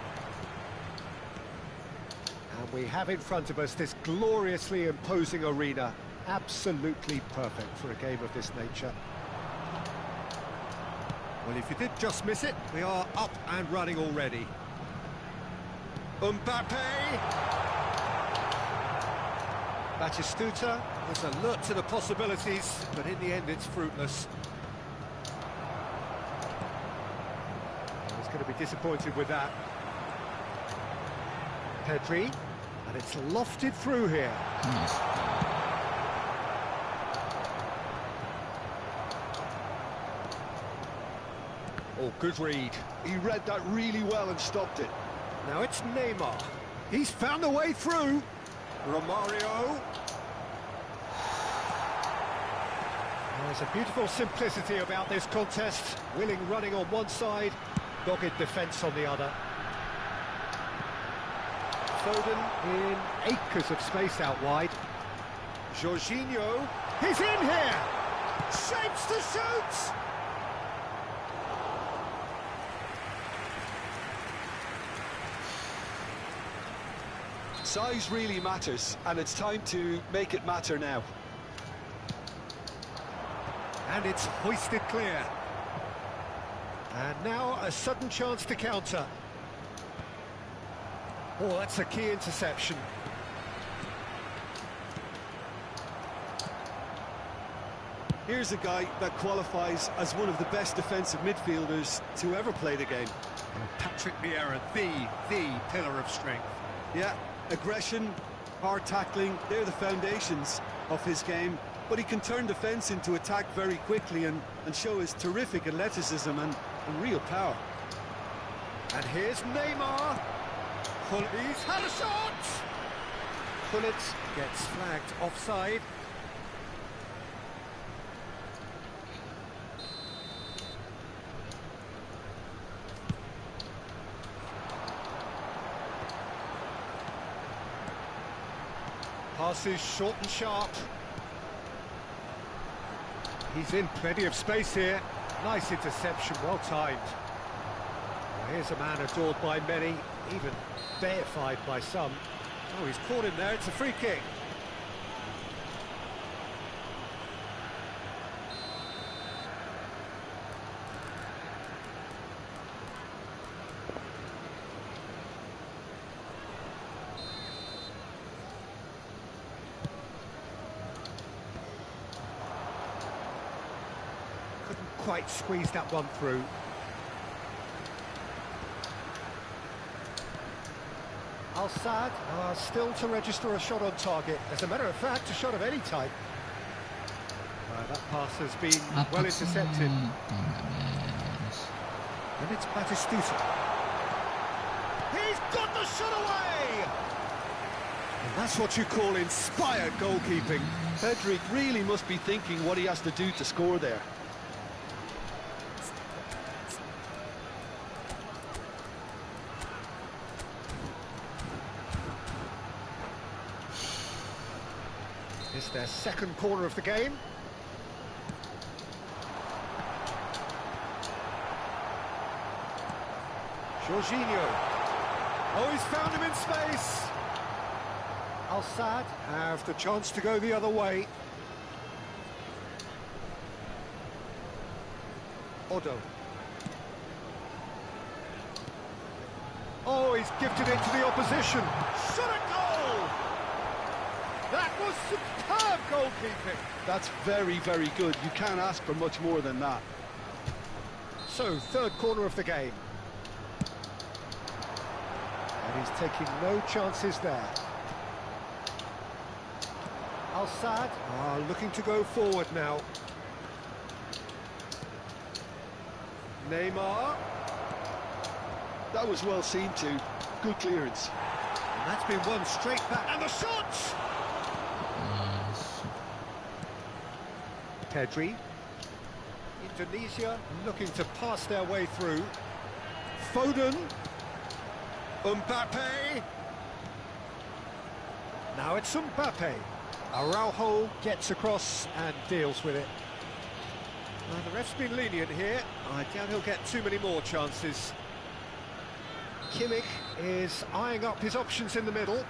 And we have in front of us this gloriously imposing arena, absolutely perfect for a game of this nature. Well, if you did just miss it, we are up and running already. Mbappe! Batistuta was alert to the possibilities, but in the end it's fruitless. going to be disappointed with that. Pedri, and it's lofted through here. Nice. Oh, good read. He read that really well and stopped it. Now it's Neymar. He's found a way through. Romario. There's a beautiful simplicity about this contest. Willing running on one side, dogged defence on the other. Foden in acres of space out wide. Jorginho. He's in here! Shapes to shoot! Size really matters, and it's time to make it matter now. And it's hoisted clear. And now a sudden chance to counter. Oh, that's a key interception. Here's a guy that qualifies as one of the best defensive midfielders to ever play the game. Patrick Vieira, the pillar of strength. Yeah, aggression, hard tackling, they're the foundations of his game. But he can turn defence into attack very quickly and show his terrific athleticism and real power. And here's Neymar. He's had a shot! Bullet gets flagged offside. Passes short and sharp. He's in plenty of space here. Nice interception, well timed. Well, here's a man adored by many, even deified by some. Oh, he's caught him there, it's a free kick. Quite squeezed that one through. Al-Sad are still to register a shot on target. As a matter of fact, a shot of any type. That pass has been well intercepted. And it's Batistuta. He's got the shot away! And that's what you call inspired goalkeeping. Pedri really must be thinking what he has to do to score there. It's their second corner of the game. Jorginho. Oh, he's found him in space. Al-Sad have the chance to go the other way. Odo. Oh, he's gifted it to the opposition. Shot a goal! That was superb goalkeeping. That's very, very good. You can't ask for much more than that. So, third corner of the game. And he's taking no chances there. Al-Sad are looking to go forward now. Neymar. That was well seen too. Good clearance. And that's been won straight back. And the shot! Pedri. Indonesia looking to pass their way through. Foden. Mbappe. Now it's Mbappe. Araujo gets across and deals with it. Well, the ref's been lenient here. I doubt he'll get too many more chances. Kimmich is eyeing up his options in the middle.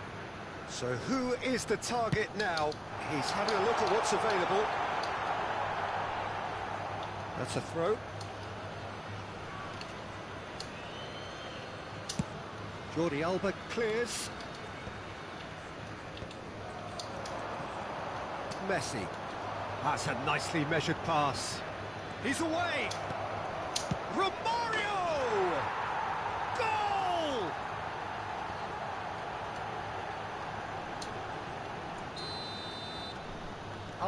So who is the target now? He's having a look at what's available. That's a throw. Jordi Alba clears. Messi. That's a nicely measured pass. He's away. Romario!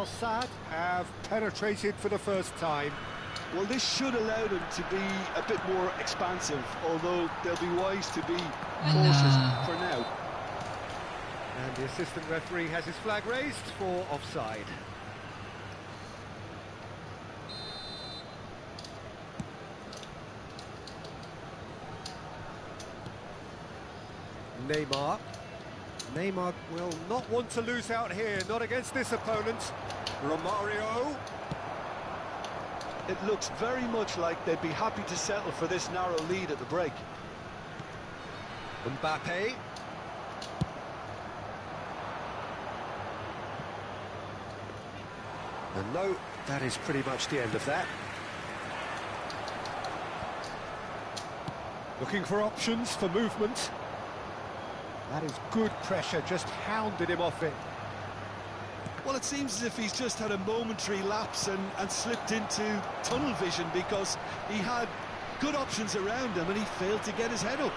Al Sadd have penetrated for the first time. Well, this should allow them to be a bit more expansive, although they'll be wise to be cautious for now. And the assistant referee has his flag raised for offside. Neymar will not want to lose out here, not against this opponent. Romario. It looks very much like they'd be happy to settle for this narrow lead at the break. Mbappe. And no, that is pretty much the end of that. Looking for options for movement. That is good pressure, just hounded him off it. Well, it seems as if he's just had a momentary lapse and slipped into tunnel vision, because he had good options around him and he failed to get his head up.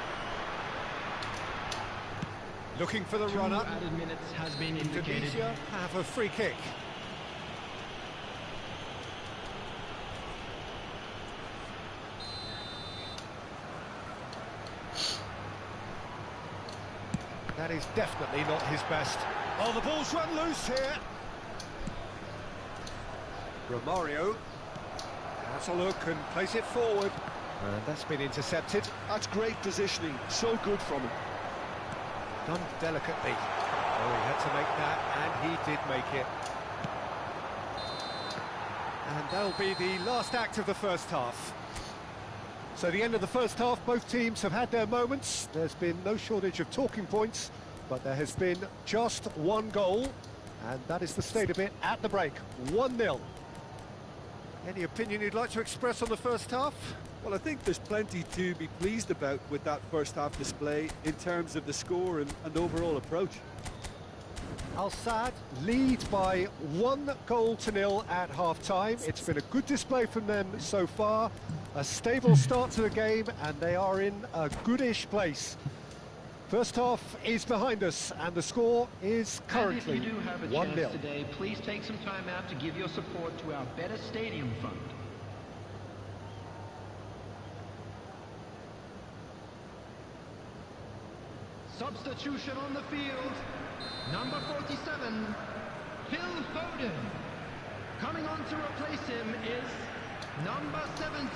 Looking for the runner. Added minutes has been indicated. Bisa have a free kick. That is definitely not his best. Oh, the ball's run loose here. Romario has a look and plays it forward. And that's been intercepted. That's great positioning, so good from him. Done delicately. Oh, he had to make that, and he did make it. And that'll be the last act of the first half. So the end of the first half, both teams have had their moments. There's been no shortage of talking points, but there has been just one goal, and that is the state of it at the break, 1-0. Any opinion you'd like to express on the first half? Well, I think there's plenty to be pleased about with that first half display in terms of the score and overall approach. Al Sadd lead by 1-0 at half-time. It's been a good display from them so far. A stable start to the game, and they are in a goodish place. First half is behind us, and the score is currently 1-0. And if you do have a chance today, please take some time out to give your support to our Better Stadium Fund. Substitution on the field. Number 47, Phil Foden. Coming on to replace him is number 17.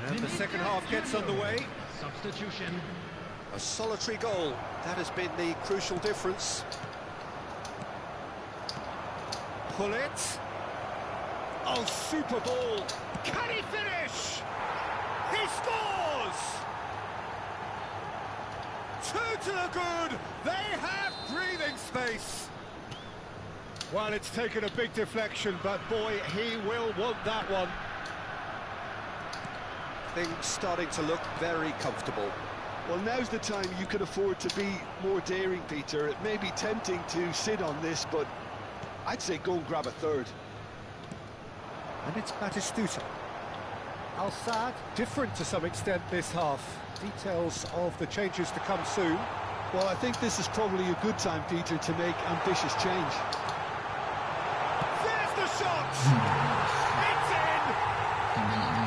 And the second half gets underway. Substitution. A solitary goal. That has been the crucial difference. Pull it. Oh, super ball. Can he finish? He scores! 2 to the good. They have breathing space. Well, it's taken a big deflection, but boy, he will want that one. Things starting to look very comfortable. Well, now's the time you can afford to be more daring, Peter. It may be tempting to sit on this, but I'd say go and grab a third. And it's Batistuta. Al Sadd, different to some extent this half. Details of the changes to come soon. Well, I think this is probably a good time, Peter, to make ambitious change. There's the shot! It's in!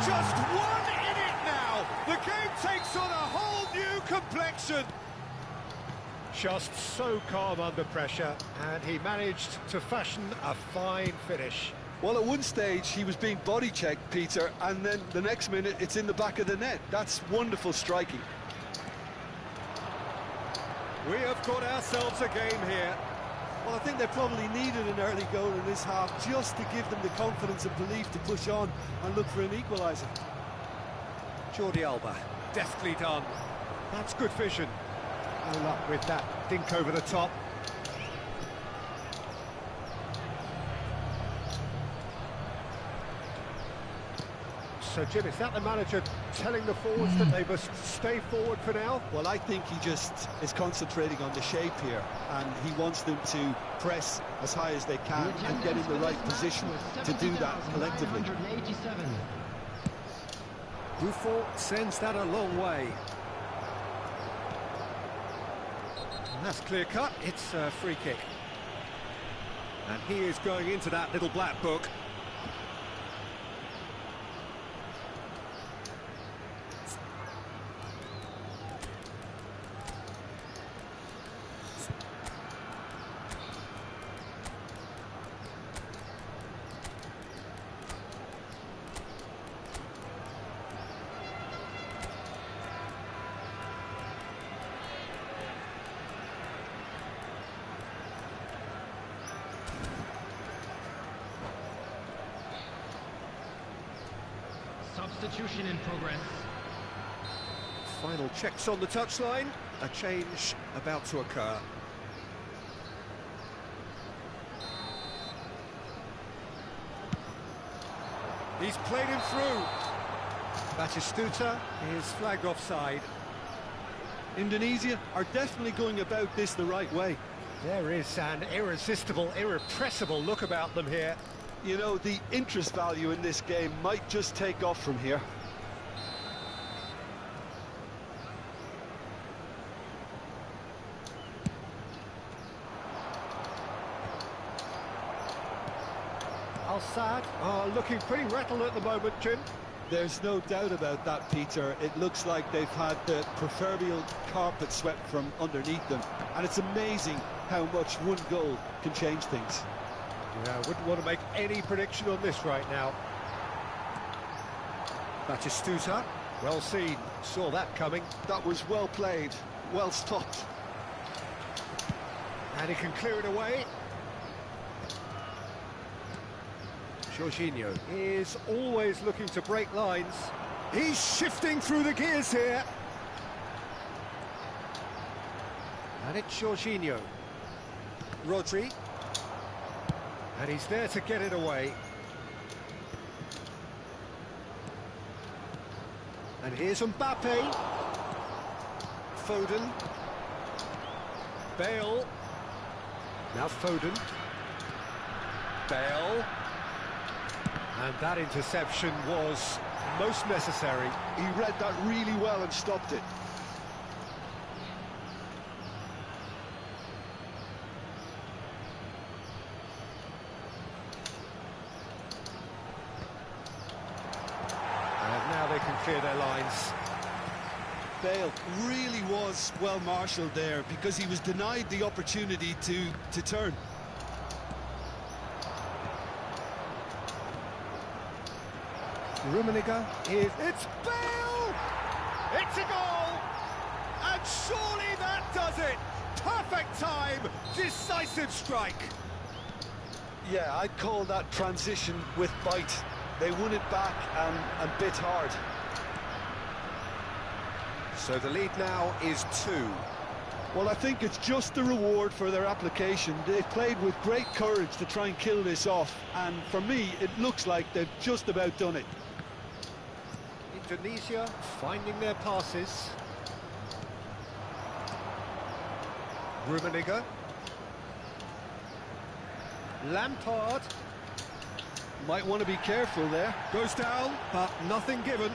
Just one in it now! The game takes on a whole new complexion! Just so calm under pressure, and he managed to fashion a fine finish. Well, at one stage, he was being body-checked, Peter, and then the next minute, it's in the back of the net. That's wonderful striking. We have got ourselves a game here. Well, I think they probably needed an early goal in this half just to give them the confidence and belief to push on and look for an equaliser. Jordi Alba, deftly done. That's good vision. No luck with that dink over the top. So, Jim, is that the manager telling the forwards that they must stay forward for now? Well, I think he just is concentrating on the shape here, and he wants them to press as high as they can and get in the right position to do that collectively. Buffon sends that a long way. And that's clear cut. It's a free kick. And he is going into that little black book. Substitution in progress. Final checks on the touchline. A change about to occur. He's played him through. Batistuta is flagged offside. Indonesia are definitely going about this the right way. There is an irresistible, irrepressible look about them here. You know, the interest value in this game might just take off from here. Al-Saad are looking pretty rattled at the moment, Jim. There's no doubt about that, Peter. It looks like they've had the proverbial carpet swept from underneath them. And it's amazing how much one goal can change things. Yeah, I wouldn't want to make any prediction on this right now. Batistuta, well seen, saw that coming. That was well played, well stopped. And he can clear it away. Jorginho is always looking to break lines. He's shifting through the gears here. And it's Jorginho. Rodri. And he's there to get it away. And here's Mbappe. Foden. Bale. Now Foden. Bale. And that interception was most necessary. He read that really well and stopped it. And now they can clear their lines. Bale really was well marshalled there because he was denied the opportunity to turn. Rummenigge is... It's Bale! It's a goal! And surely that does it! Perfect time! Decisive strike! Yeah, I'd call that transition with bite. They won it back and bit hard. So the lead now is 2. Well, I think it's just the reward for their application. They've played with great courage to try and kill this off, and for me, it looks like they've just about done it. Indonesia finding their passes. Rummenigge. Lampard. Might want to be careful there. Goes down, but nothing given.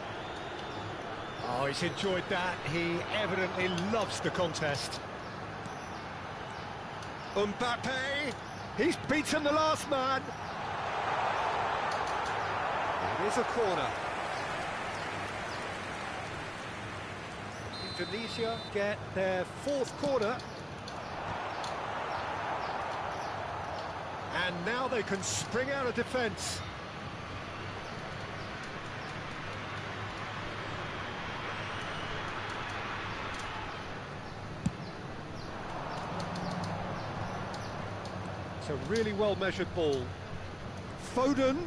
Oh, he's enjoyed that. He evidently loves the contest. Mbappe. He's beaten the last man. It is a corner. Indonesia get their 4th corner. And now they can spring out of defence. It's a really well-measured ball. Foden.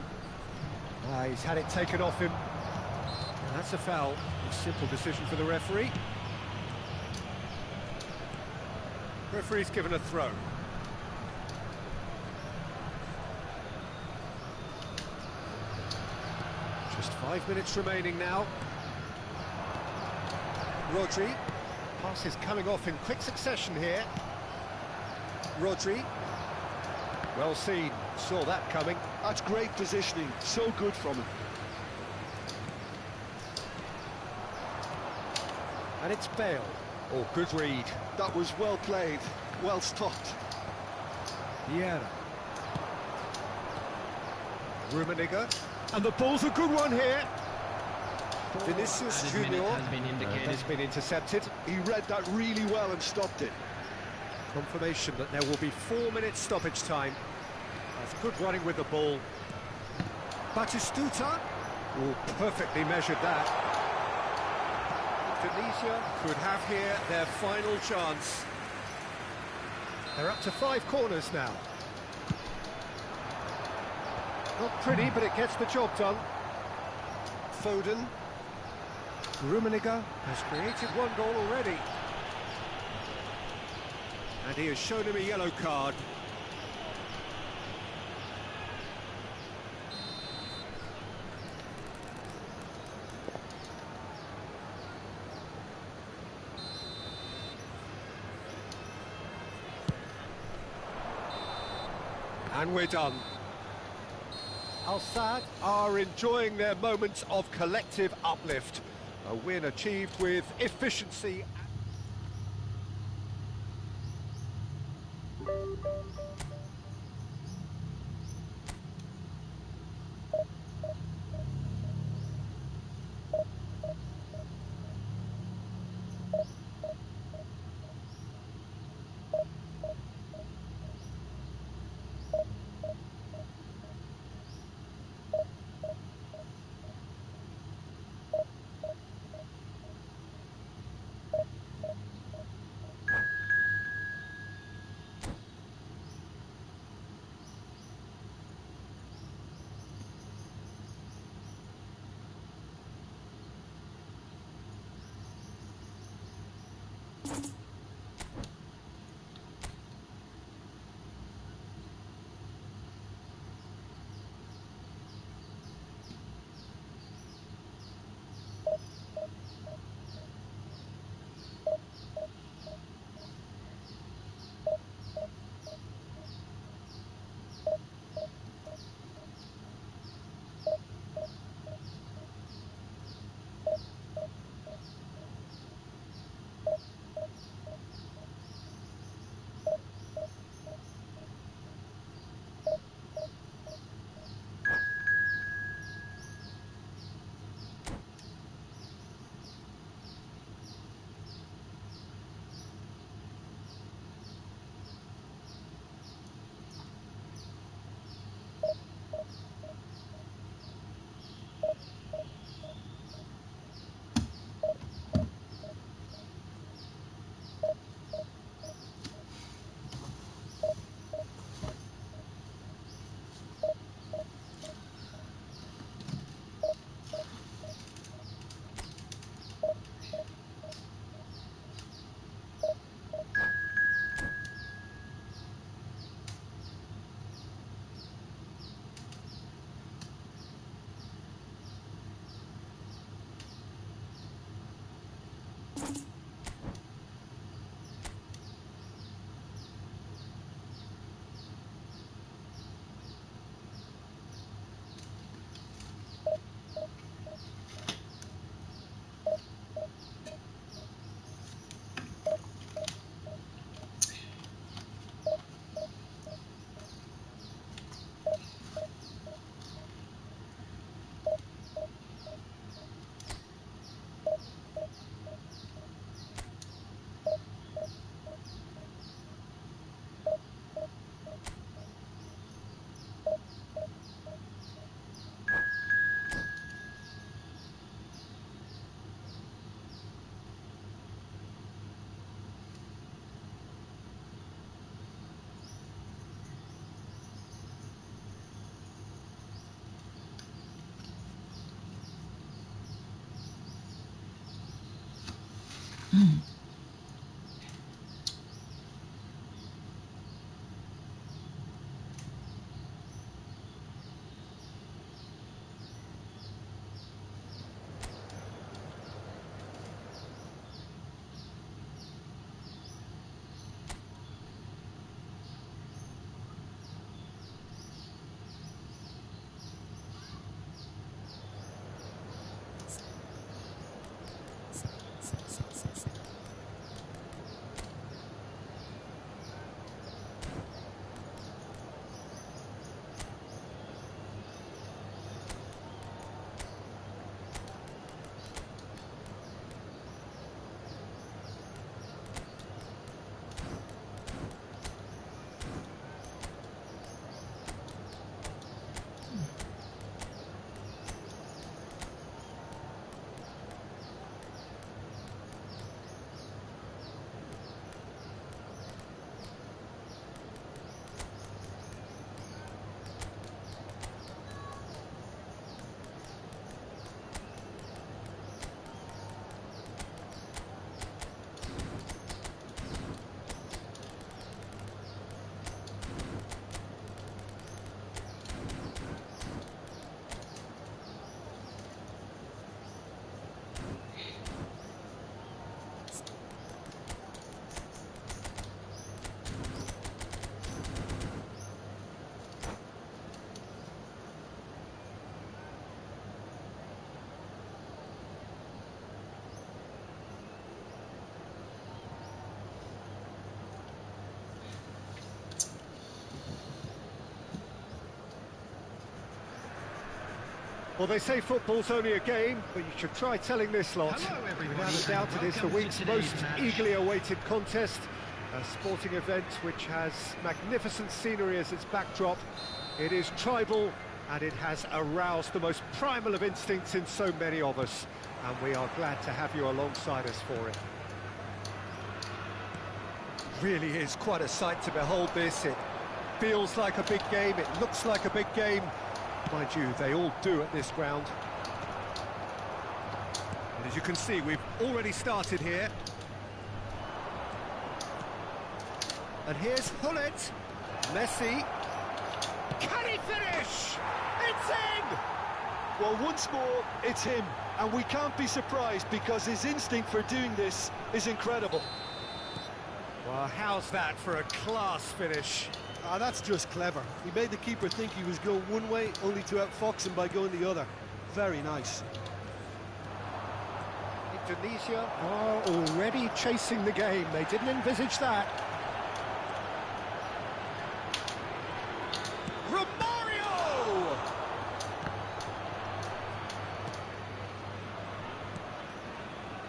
He's had it taken off him. And that's a foul. A simple decision for the referee. Referee's given a throw. Just 5 minutes remaining now. Rodri. Pass is coming off in quick succession here. Rodri. Well seen. Saw that coming. That's great positioning. So good from him. And it's Bale. Oh, good read. That was well played. Well stopped. Vieira. Rummenigge, and the ball's a good one here. Vinicius Added Junior minute has been indicated. has been intercepted. He read that really well and stopped it. Confirmation that there will be 4 minutes stoppage time. That's good running with the ball. Batistuta, oh, perfectly measured that. Tunisia could have here their final chance. They're up to 5 corners now. Not pretty, but it gets the job done. Foden. Rummenigge has created 1 goal already. And he has shown him a yellow card. And we're done. Al Sadd are enjoying their moments of collective uplift. A win achieved with efficiency. Well, they say football's only a game, but you should try telling this lot. Hello, everybody, Without a doubt, it is the welcome to week's today's most match. eagerly awaited contest. A sporting event which has magnificent scenery as its backdrop. It is tribal, and it has aroused the most primal of instincts in so many of us. And we are glad to have you alongside us for it. Really is quite a sight to behold this. It feels like a big game, it looks like a big game. Mind you, they all do at this ground. And as you can see, we've already started here. And here's Hullet. Messi. Can he finish? It's in! Well, once more, it's him. And we can't be surprised because his instinct for doing this is incredible. Well, how's that for a class finish? Ah, that's just clever. He made the keeper think he was going one way, only to outfox him by going the other. Very nice. Indonesia are already chasing the game. They didn't envisage that. Romario!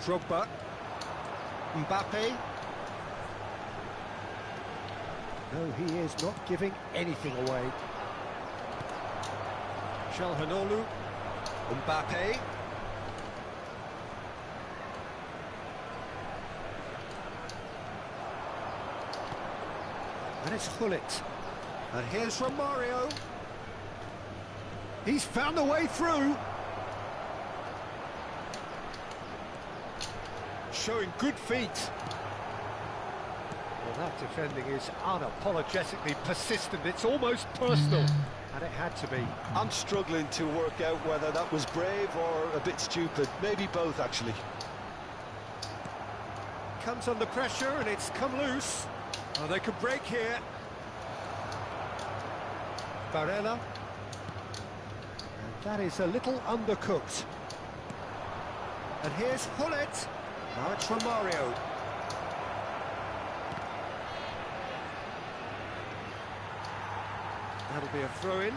Drogba. Mbappe. No, he is not giving anything away. Calhanoglu. Mbappe. And it's Hullet. And here's Romario. He's found a way through. Showing good feet. Well, that defending is unapologetically persistent. It's almost personal. And it had to be. I'm struggling to work out whether that was brave or a bit stupid. Maybe both, actually. Comes under pressure and it's come loose. Oh, they could break here. Karena. And that is a little undercooked. And here's Hullet. Now it's Romario. That'll be a throw-in.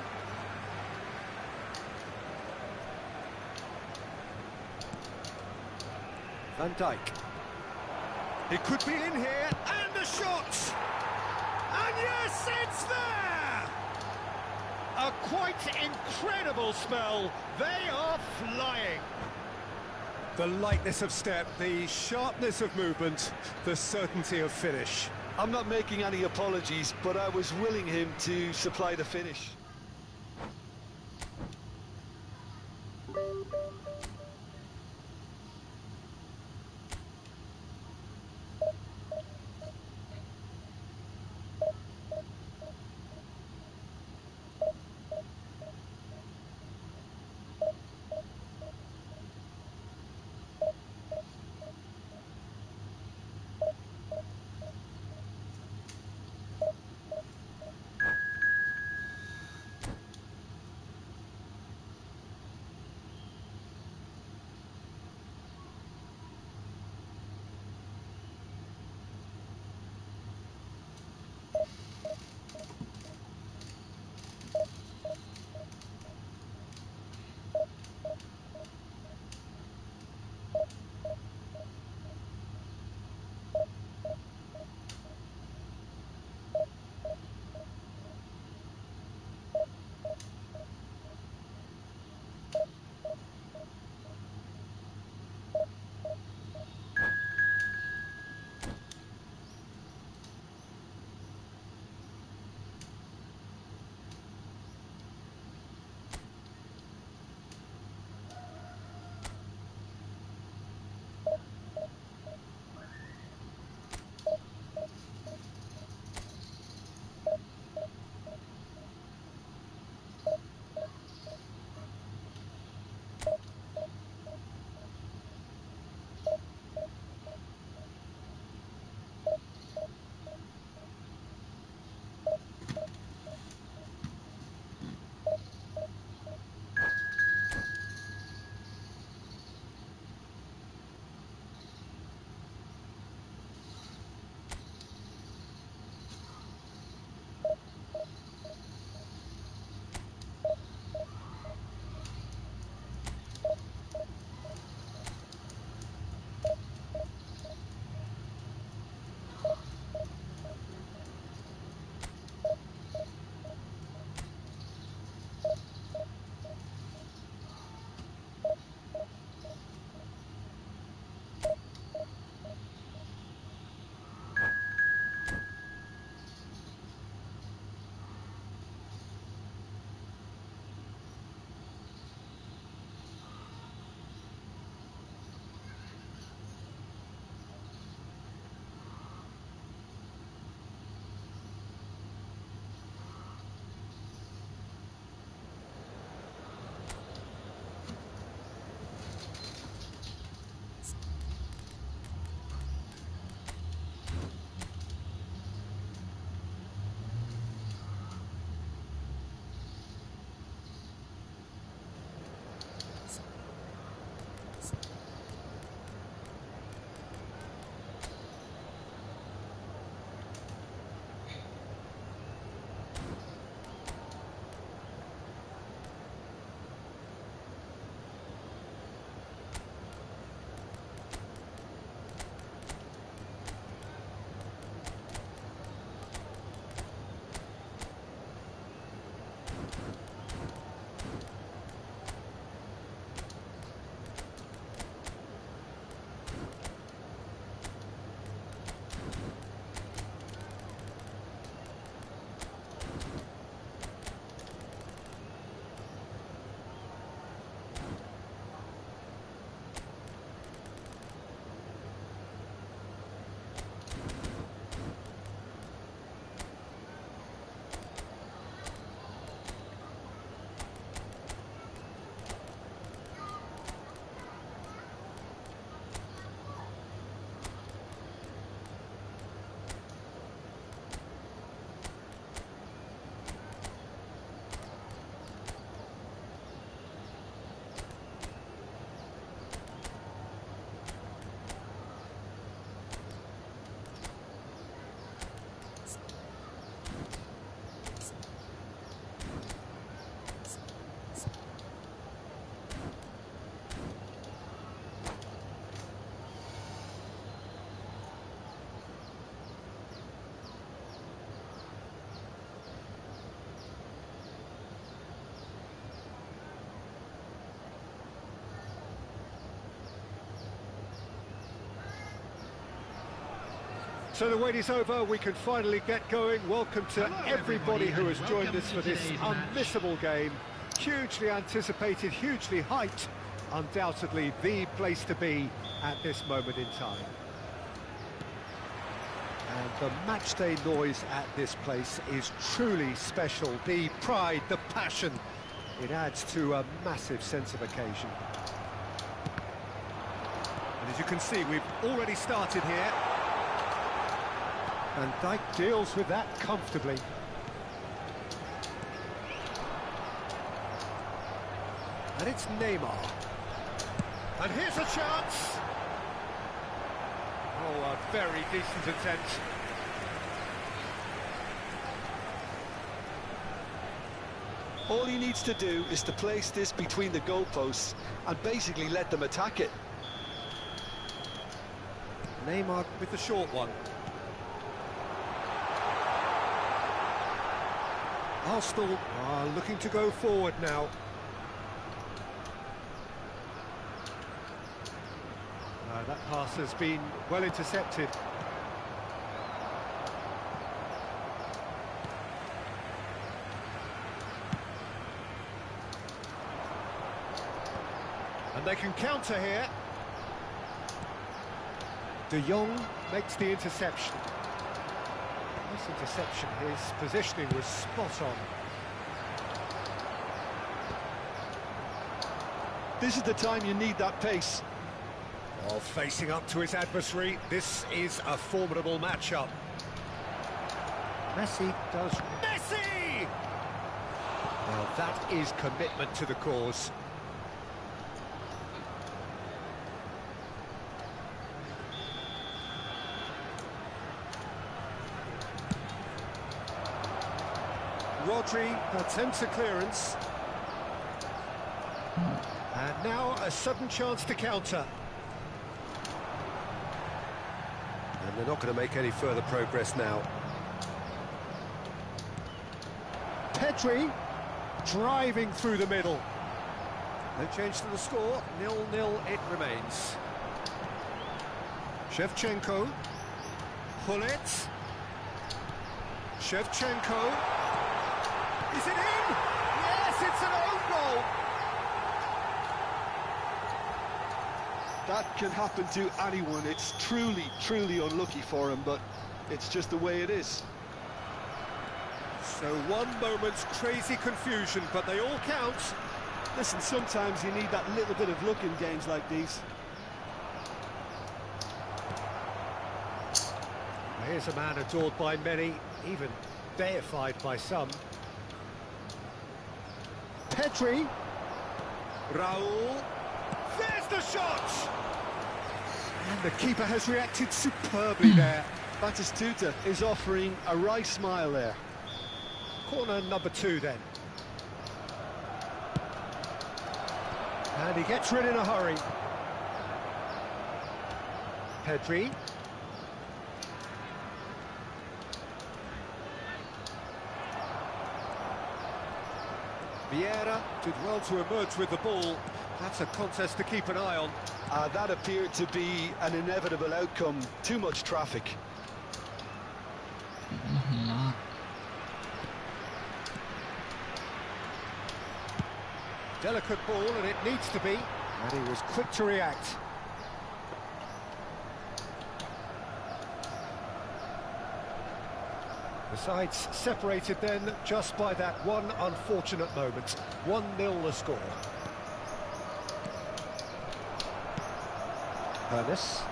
Van Dijk. It could be in here, and the shot! And yes, it's there! A quite incredible spell. They are flying. The lightness of step, the sharpness of movement, the certainty of finish. I'm not making any apologies, but I was willing him to supply the finish. So the wait is over, we can finally get going. Welcome to everybody who has joined us for this unmissable game. Hugely anticipated, hugely hyped. Undoubtedly the place to be at this moment in time. And the matchday noise at this place is truly special. The pride, the passion, it adds to a massive sense of occasion. And as you can see, we've already started here. And Dijk deals with that comfortably. And it's Neymar. And here's a chance. Oh, a very decent attempt. All he needs to do is to place this between the goalposts and basically let them attack it. Neymar with the short one. Arsenal are looking to go forward now. That pass has been well intercepted. And they can counter here. De Jong makes the interception. This interception, his positioning was spot on. This is the time you need that pace. While facing up to his adversary, this is a formidable matchup. Messi does... Messi! Well, that is commitment to the cause. Rodri attempts a clearance. And now a sudden chance to counter. And they're not going to make any further progress now. Pedri driving through the middle. No change to the score, 0-0 it remains. Shevchenko. Hullet. Shevchenko. Is it in? Yes, it's an own goal. That can happen to anyone. It's truly, truly unlucky for him, but it's just the way it is. So one moment's crazy confusion, but they all count. Listen, sometimes you need that little bit of luck in games like these. Here's a man adored by many, even deified by some. Pedri. Raul. There's the shot! And the keeper has reacted superbly there. Batistuta is offering a wry smile there. Corner number 2 then. And he gets rid in a hurry. Pedri. Vieira did well to emerge with the ball. That's a contest to keep an eye on. That appeared to be an inevitable outcome. Too much traffic. Delicate ball, and it needs to be. And he was quick to react. The sides separated then just by that one unfortunate moment. 1-0 the score. Ernest.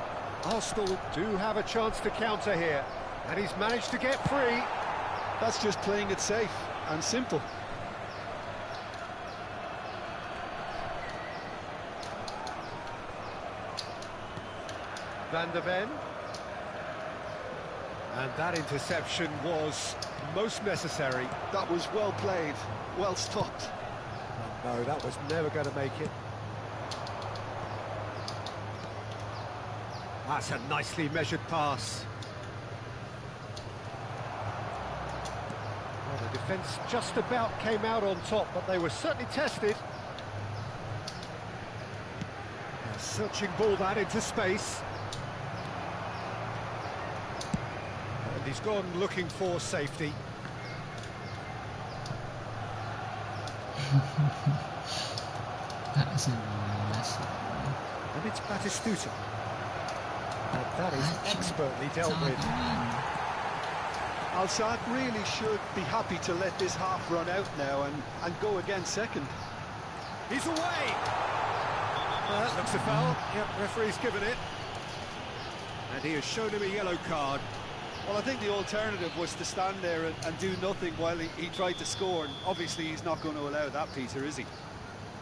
Arsenal do have a chance to counter here, and he's managed to get free. That's just playing it safe and simple. Van der Ven. And that interception was most necessary. That was well played, well stopped. No, that was never going to make it. That's a nicely measured pass. Well, the defence just about came out on top, but they were certainly tested. A searching ball that into space. He's gone looking for safety. Tak sebelas. And it's Batistuta. And that is expertly dealt with. Al-Saad really should be happy to let this half run out now and go again second. He's away! Looks a foul. Yep, referee's given it. And he has shown him a yellow card. Well, I think the alternative was to stand there and do nothing while he tried to score. And obviously, he's not going to allow that, Peter, is he?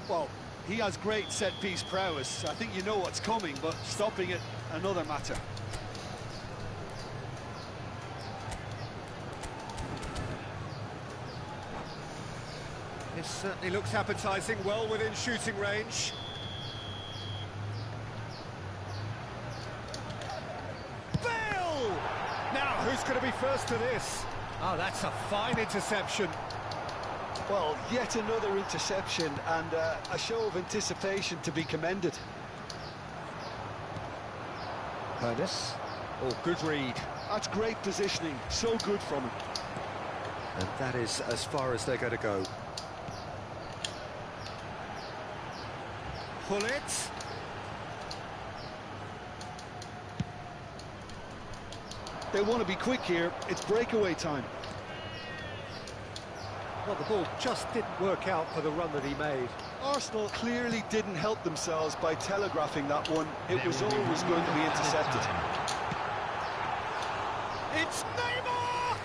Well, he has great set-piece prowess. I think you know what's coming, but stopping it, another matter. This certainly looks appetising, well within shooting range. Bill! Now, who's going to be first to this? Oh, that's a fine interception. Well, yet another interception and a show of anticipation to be commended. Ernest. Oh, good read. That's great positioning, so good from him. And that is as far as they're going to go. Pull it. They want to be quick here. It's breakaway time. Well, the ball just didn't work out for the run that he made. Arsenal clearly didn't help themselves by telegraphing that one. It was always going to be intercepted. It's Neymar!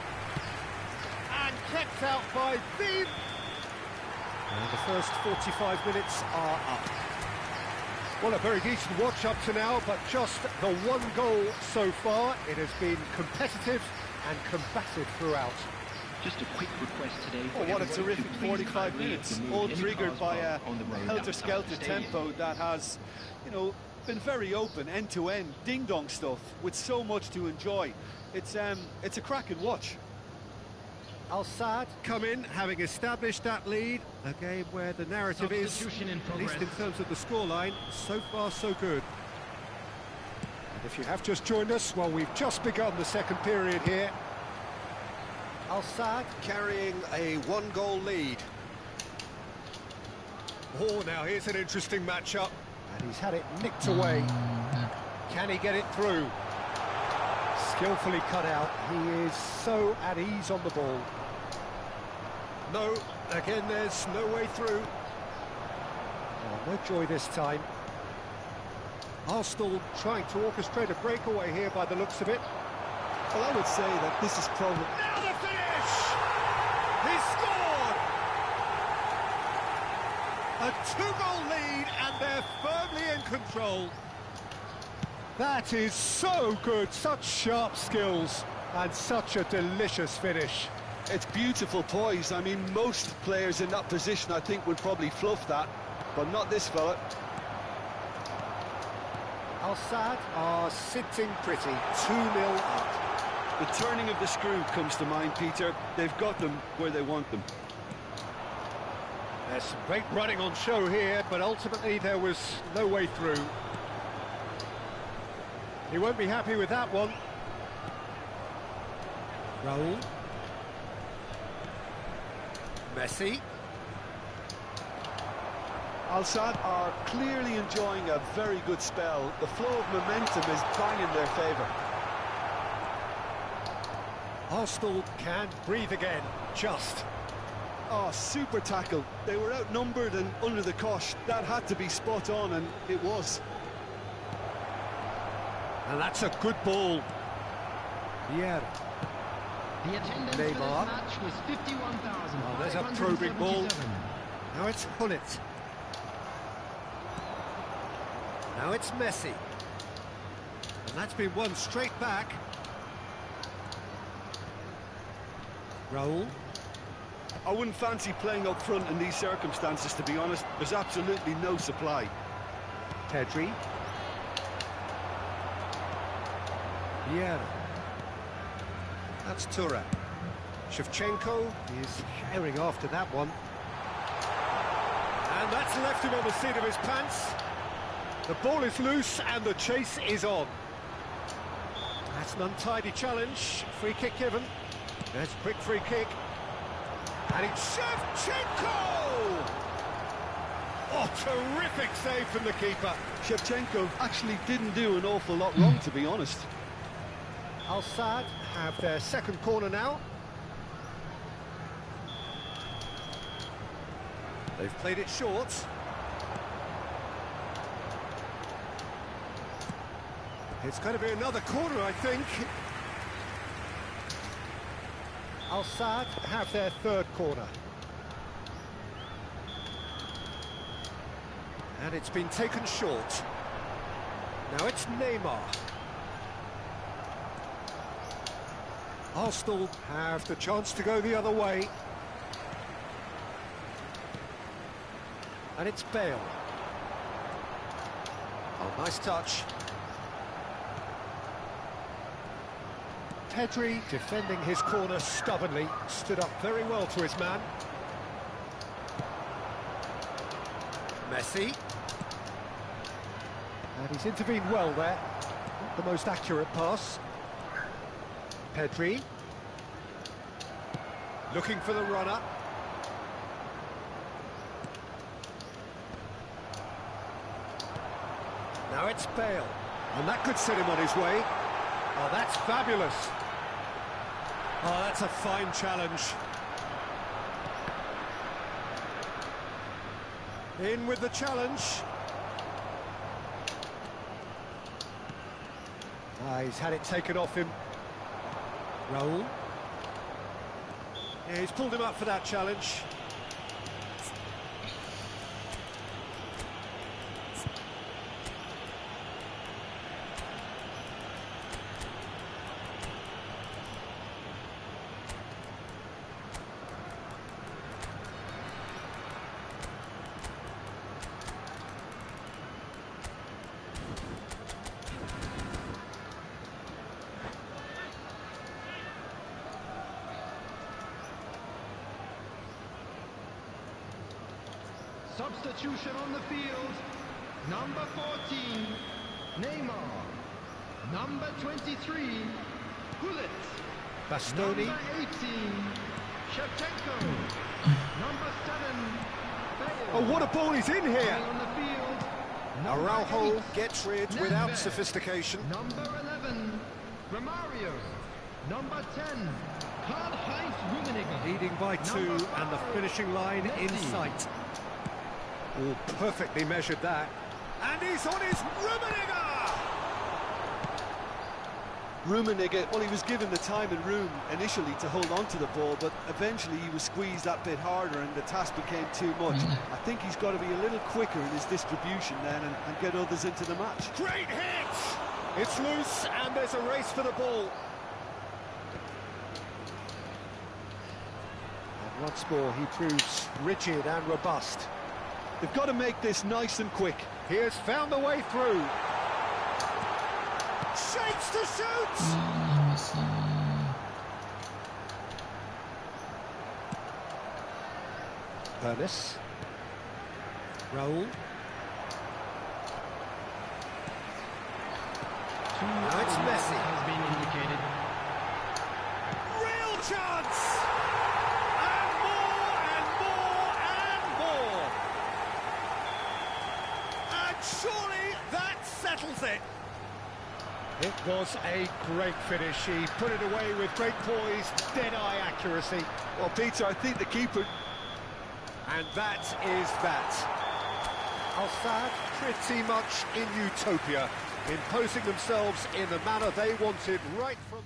And kept out by the... And the first 45 minutes are up. Well, a very decent watch up to now, but just the one goal so far. It has been competitive and combative throughout. Just a quick request today. Oh, what a terrific 45 minutes, all triggered by a helter-skelter tempo that has, you know, been very open, end-to-end, ding-dong stuff, with so much to enjoy. It's a cracking watch. Al-Saad come in, having established that lead. A game where the narrative is, at least in terms of the scoreline, so far so good. And if you have just joined us, well, we've just begun the second period here. Al-Saad carrying a one-goal lead. Oh, now here's an interesting matchup. And he's had it nicked away. Can he get it through? Skillfully cut out. He is so at ease on the ball. No, again, there's no way through. Oh, no joy this time. Arsenal trying to orchestrate a breakaway here by the looks of it. Well, I would say that this is probably... Now the finish! He scored! A two-goal lead, and they're firmly in control. That is so good, such sharp skills, and such a delicious finish. It's beautiful poise. I mean, most players in that position, I think, would probably fluff that, but not this fella. Al-Saad are sitting pretty, 2-0 up. The turning of the screw comes to mind, Peter. They've got them where they want them. There's some great running on show here, but ultimately there was no way through. He won't be happy with that one. Raul. Messi. Al-Saad are clearly enjoying a very good spell. The flow of momentum is bang in their favour. Arsenal can breathe again, just. Oh, super tackle. They were outnumbered and under the cosh. That had to be spot on, and it was. And that's a good ball. Yeah. The attendance for this Neymar. match was 51,000. Oh, there's a probing ball. Now it's Hullet. Now it's Messi. And that's been won straight back. Raul. I wouldn't fancy playing up front in these circumstances, to be honest. There's absolutely no supply. Pedri. Yeah. That's Tura. Shevchenko is herring after that one. And that's left him on the seat of his pants. The ball is loose and the chase is on. That's an untidy challenge. Free kick given. There's a quick free kick. And it's Shevchenko! Oh, terrific save from the keeper. Shevchenko actually didn't do an awful lot wrong, to be honest. Al Sadd have their second corner now. They've played it short. It's going to be another corner, I think. Al Sadd have their third corner. And it's been taken short. Now it's Neymar. Arsenal have the chance to go the other way. And it's Bale. Oh, nice touch. Pedri defending his corner stubbornly, stood up very well to his man. Messi. And he's intervened well there. Not the most accurate pass. Pedri. Looking for the runner. Now it's Bale. And that could set him on his way. Oh, that's fabulous. Oh, that's a fine challenge. In with the challenge. Ah, he's had it taken off him. Raul. Yeah, he's pulled him up for that challenge. Substitution on the field. Number 14, Neymar. Number 23, Gullit. Bastoni. Number 18, Shevchenko. Number 7, Bale. Oh, what a ball he's in here! Coming on the field. Number Araujo 8, gets rid Nedved. without sophistication. Number 11, Romario. Number 10, Karl-Heinz Rummenigge. Leading by 2 Number and the 5, finishing line in Messi. sight. Oh, perfectly measured that. And he's on his Rummenigge! Rummenigge, well, he was given the time and room initially to hold on to the ball, but eventually he was squeezed that bit harder and the task became too much. I think he's got to be a little quicker in his distribution then and get others into the match. Great hit! It's loose and there's a race for the ball. And once more he proves rigid and robust. They've got to make this nice and quick. He has found the way through. Shapes to shoot! Ernest. Raul. Now it's Messi. Has been indicated. Real chance! And more and more and more! And surely that settles it. It was a great finish. He put it away with great poise, dead-eye accuracy. Well, Peter, I think the keeper... And that is that. Al Sadd pretty much in utopia, imposing themselves in the manner they wanted right from...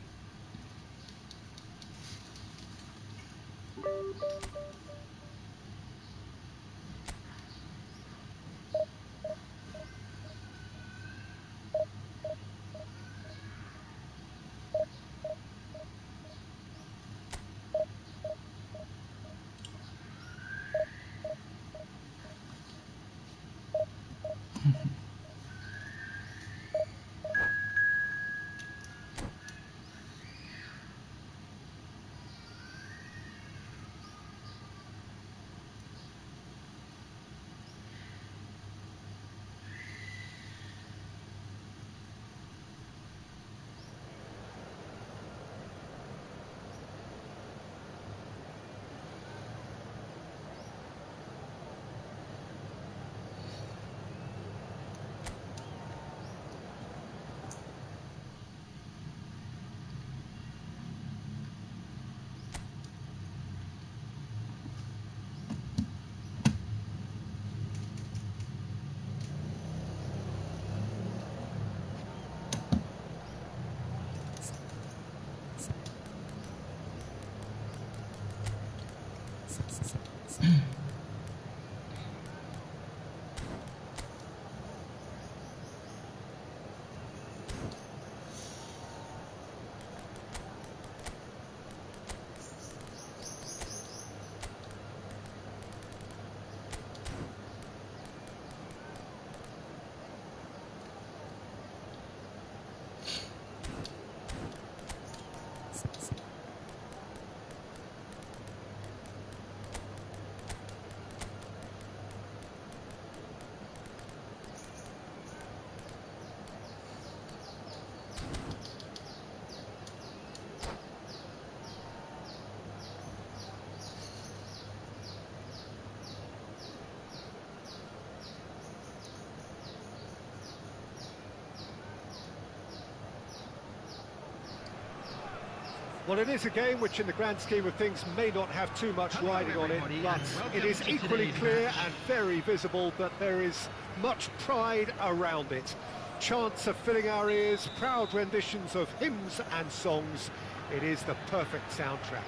Well, it is a game which, in the grand scheme of things, may not have too much riding on it, but it is equally clear and very visible that there is much pride around it. Chants are filling our ears, proud renditions of hymns and songs. It is the perfect soundtrack.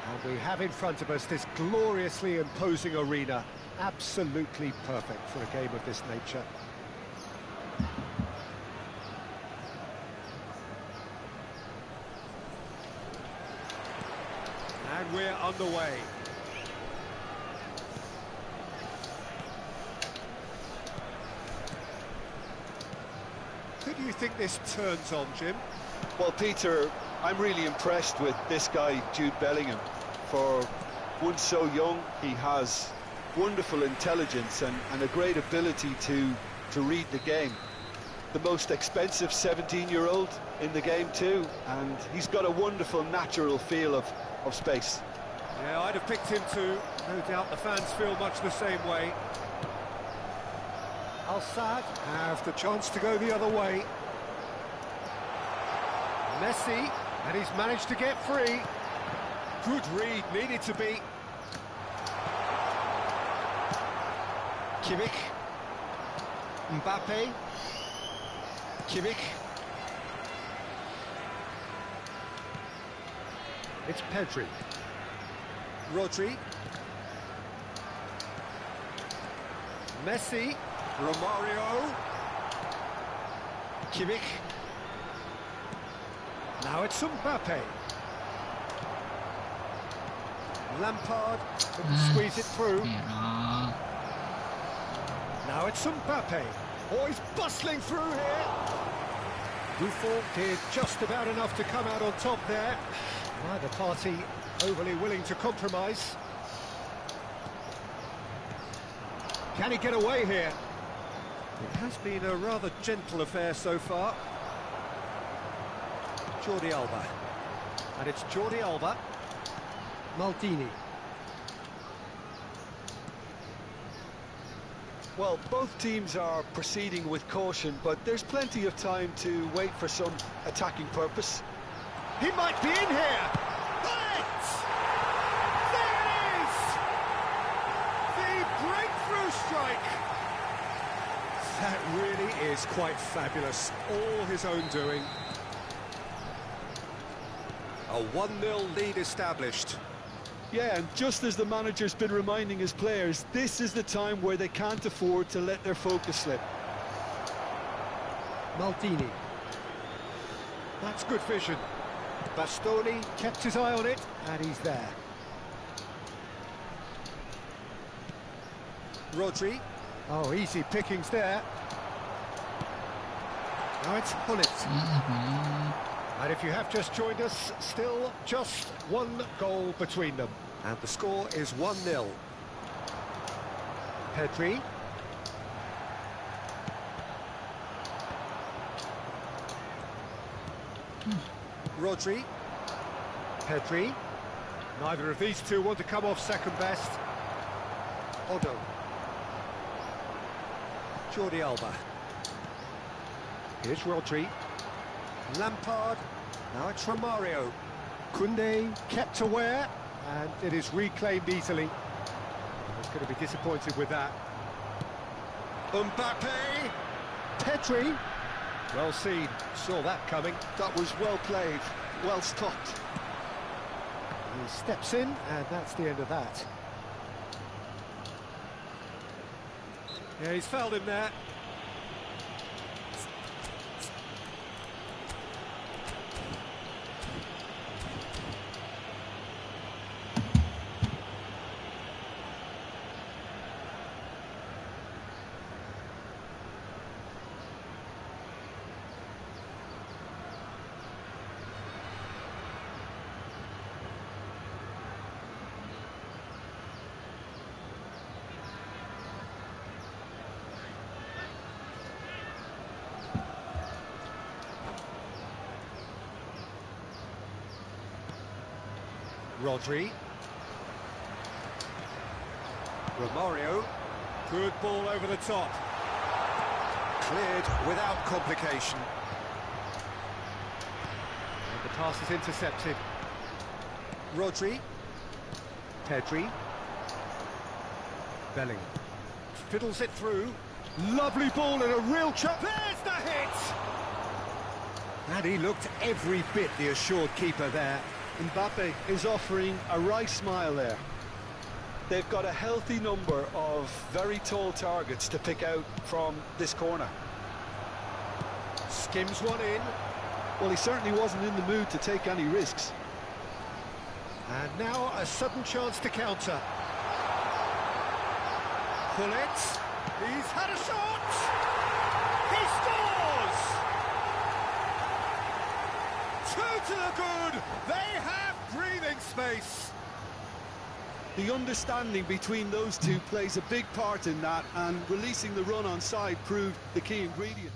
And we have in front of us this gloriously imposing arena, absolutely perfect for a game of this nature. And we're underway. Who do you think this turns on, Jim? Well, Peter, I'm really impressed with this guy, Jude Bellingham. For one so young, he has wonderful intelligence and a great ability to read the game. The most expensive 17-year-old in the game too, and he's got a wonderful natural feel of space. Yeah, I'd have picked him too. No doubt the fans feel much the same way. Al-Saad have the chance to go the other way. Messi, and he's managed to get free. Good read, needed to be. Kimmich. Mbappe. Kimmich. It's Pedri. Rodri. Messi. Romario. Kimmich. Now it's Mbappe. Lampard couldn't squeeze it through. Now it's Mbappe. Oh, he's bustling through here. Buffon did just about enough to come out on top there. Neither party overly willing to compromise. Can he get away here? It has been a rather gentle affair so far. Jordi Alba. And it's Jordi Alba. Maldini. Well, both teams are proceeding with caution, but there's plenty of time to wait for some attacking purpose. He might be in here! But there it is! The breakthrough strike! That really is quite fabulous. All his own doing. A 1-0 lead established. Yeah, and just as the manager's been reminding his players, this is the time where they can't afford to let their focus slip. Maldini. That's good vision. Bastoni kept his eye on it, and he's there. Rodri. Oh, easy pickings there. Now it's Hullet. And if you have just joined us, still just one goal between them. And the score is 1-0. Pedri. Rodri. Pedri. Neither of these two want to come off second best. Odo. Jordi Alba. Here's Rodri. Lampard. Now it's Romario. Koundé kept aware, and it is reclaimed easily. He's going to be disappointed with that. Mbappe. Pedri. Well seen. Saw that coming. That was well played, well stopped. He steps in, and that's the end of that. Yeah, he's fouled him there. Rodri. Romario. Good ball over the top. Cleared without complication. And the pass is intercepted. Rodri. Pedri. Bellingham. Fiddles it through. Lovely ball and a real chance. There's the hit! And he looked every bit the assured keeper there. Mbappe is offering a wry smile there. They've got a healthy number of very tall targets to pick out from this corner. Skims one in. Well, he certainly wasn't in the mood to take any risks. And now a sudden chance to counter. Pullet. He's had a shot! He scores! Two to the good! They have breathing space! The understanding between those two plays a big part in that, and releasing the run on side proved the key ingredient.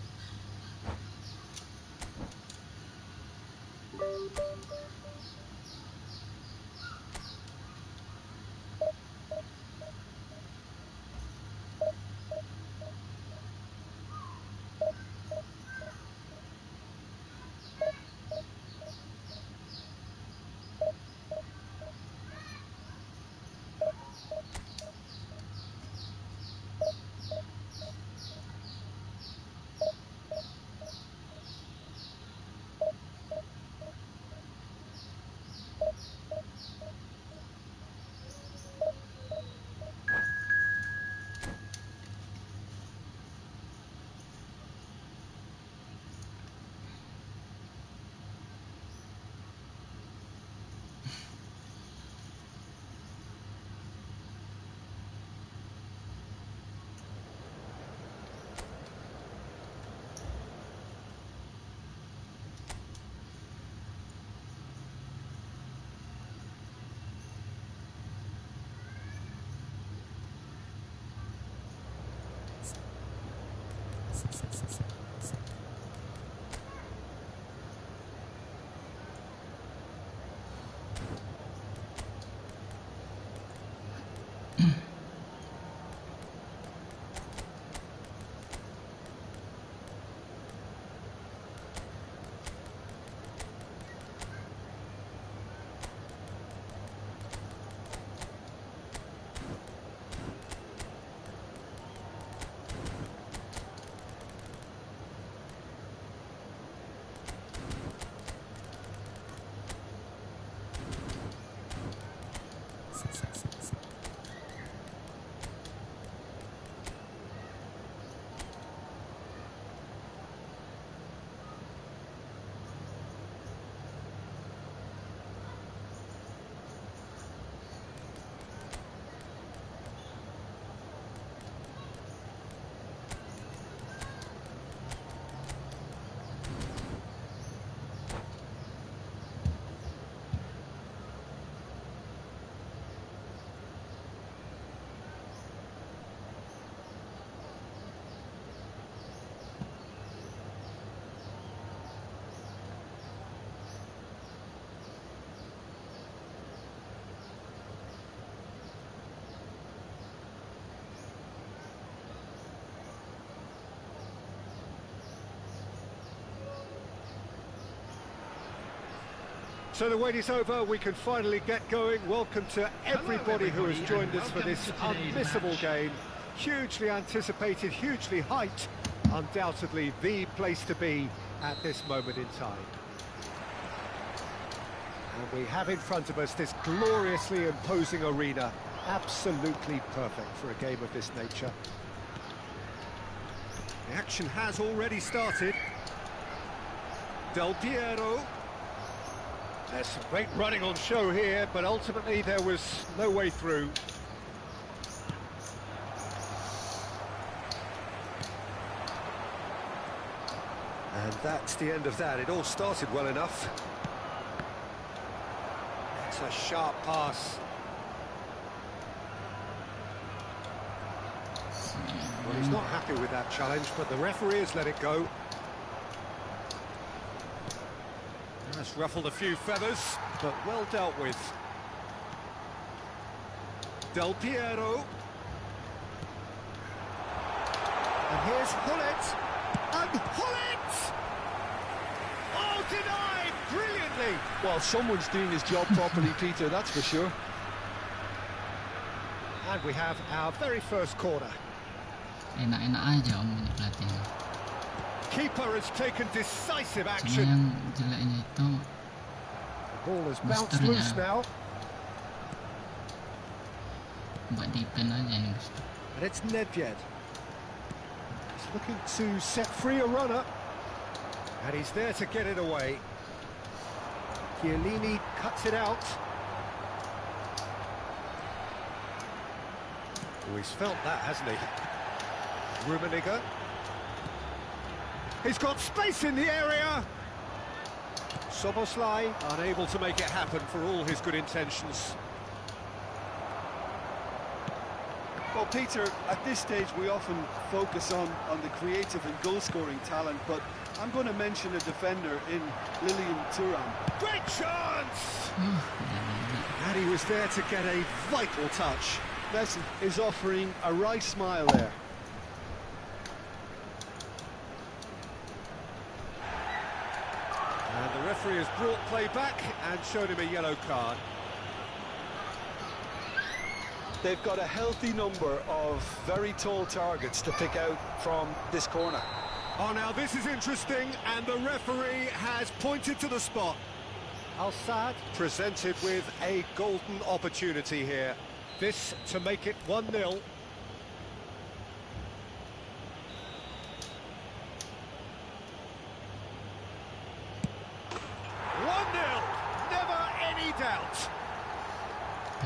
So the wait is over, we can finally get going. Welcome to everybody who has joined us for this unmissable game. Hugely anticipated, hugely hyped. Undoubtedly the place to be at this moment in time. And we have in front of us this gloriously imposing arena. Absolutely perfect for a game of this nature. The action has already started. Del Piero. There's some great running on show here, but ultimately there was no way through. And that's the end of that. It all started well enough. It's a sharp pass. Well, he's not happy with that challenge, but the referee has let it go. That's ruffled a few feathers, but well dealt with. Del Piero. And here's Hullet. And Hullet! Oh, denied brilliantly! Well, someone's doing his job properly, Peter, that's for sure. And we have our very first corner. Enak-enak aja om ini pelatih. Keeper has taken decisive Cuma action. yang jeleknya itu The ball has bounced Busternya. loose now. buat defend aja ini Buster. And it's Nedved. He's looking to set free a runner. And he's there to get it away. Chiellini cuts it out. Oh, he's felt that, hasn't he? Rummenigge. He's got space in the area. Soboslai unable to make it happen for all his good intentions. Well, Peter, at this stage we often focus on the creative and goal-scoring talent, but I'm going to mention a defender in Lilian Thuram. Great chance! And he was there to get a vital touch. Messi is offering a wry smile there. And the referee has brought play back and showed him a yellow card. They've got a healthy number of very tall targets to pick out from this corner. Oh, now this is interesting, and the referee has pointed to the spot. Al-Saad presented with a golden opportunity here. This to make it 1-0. 1-0, never any doubt.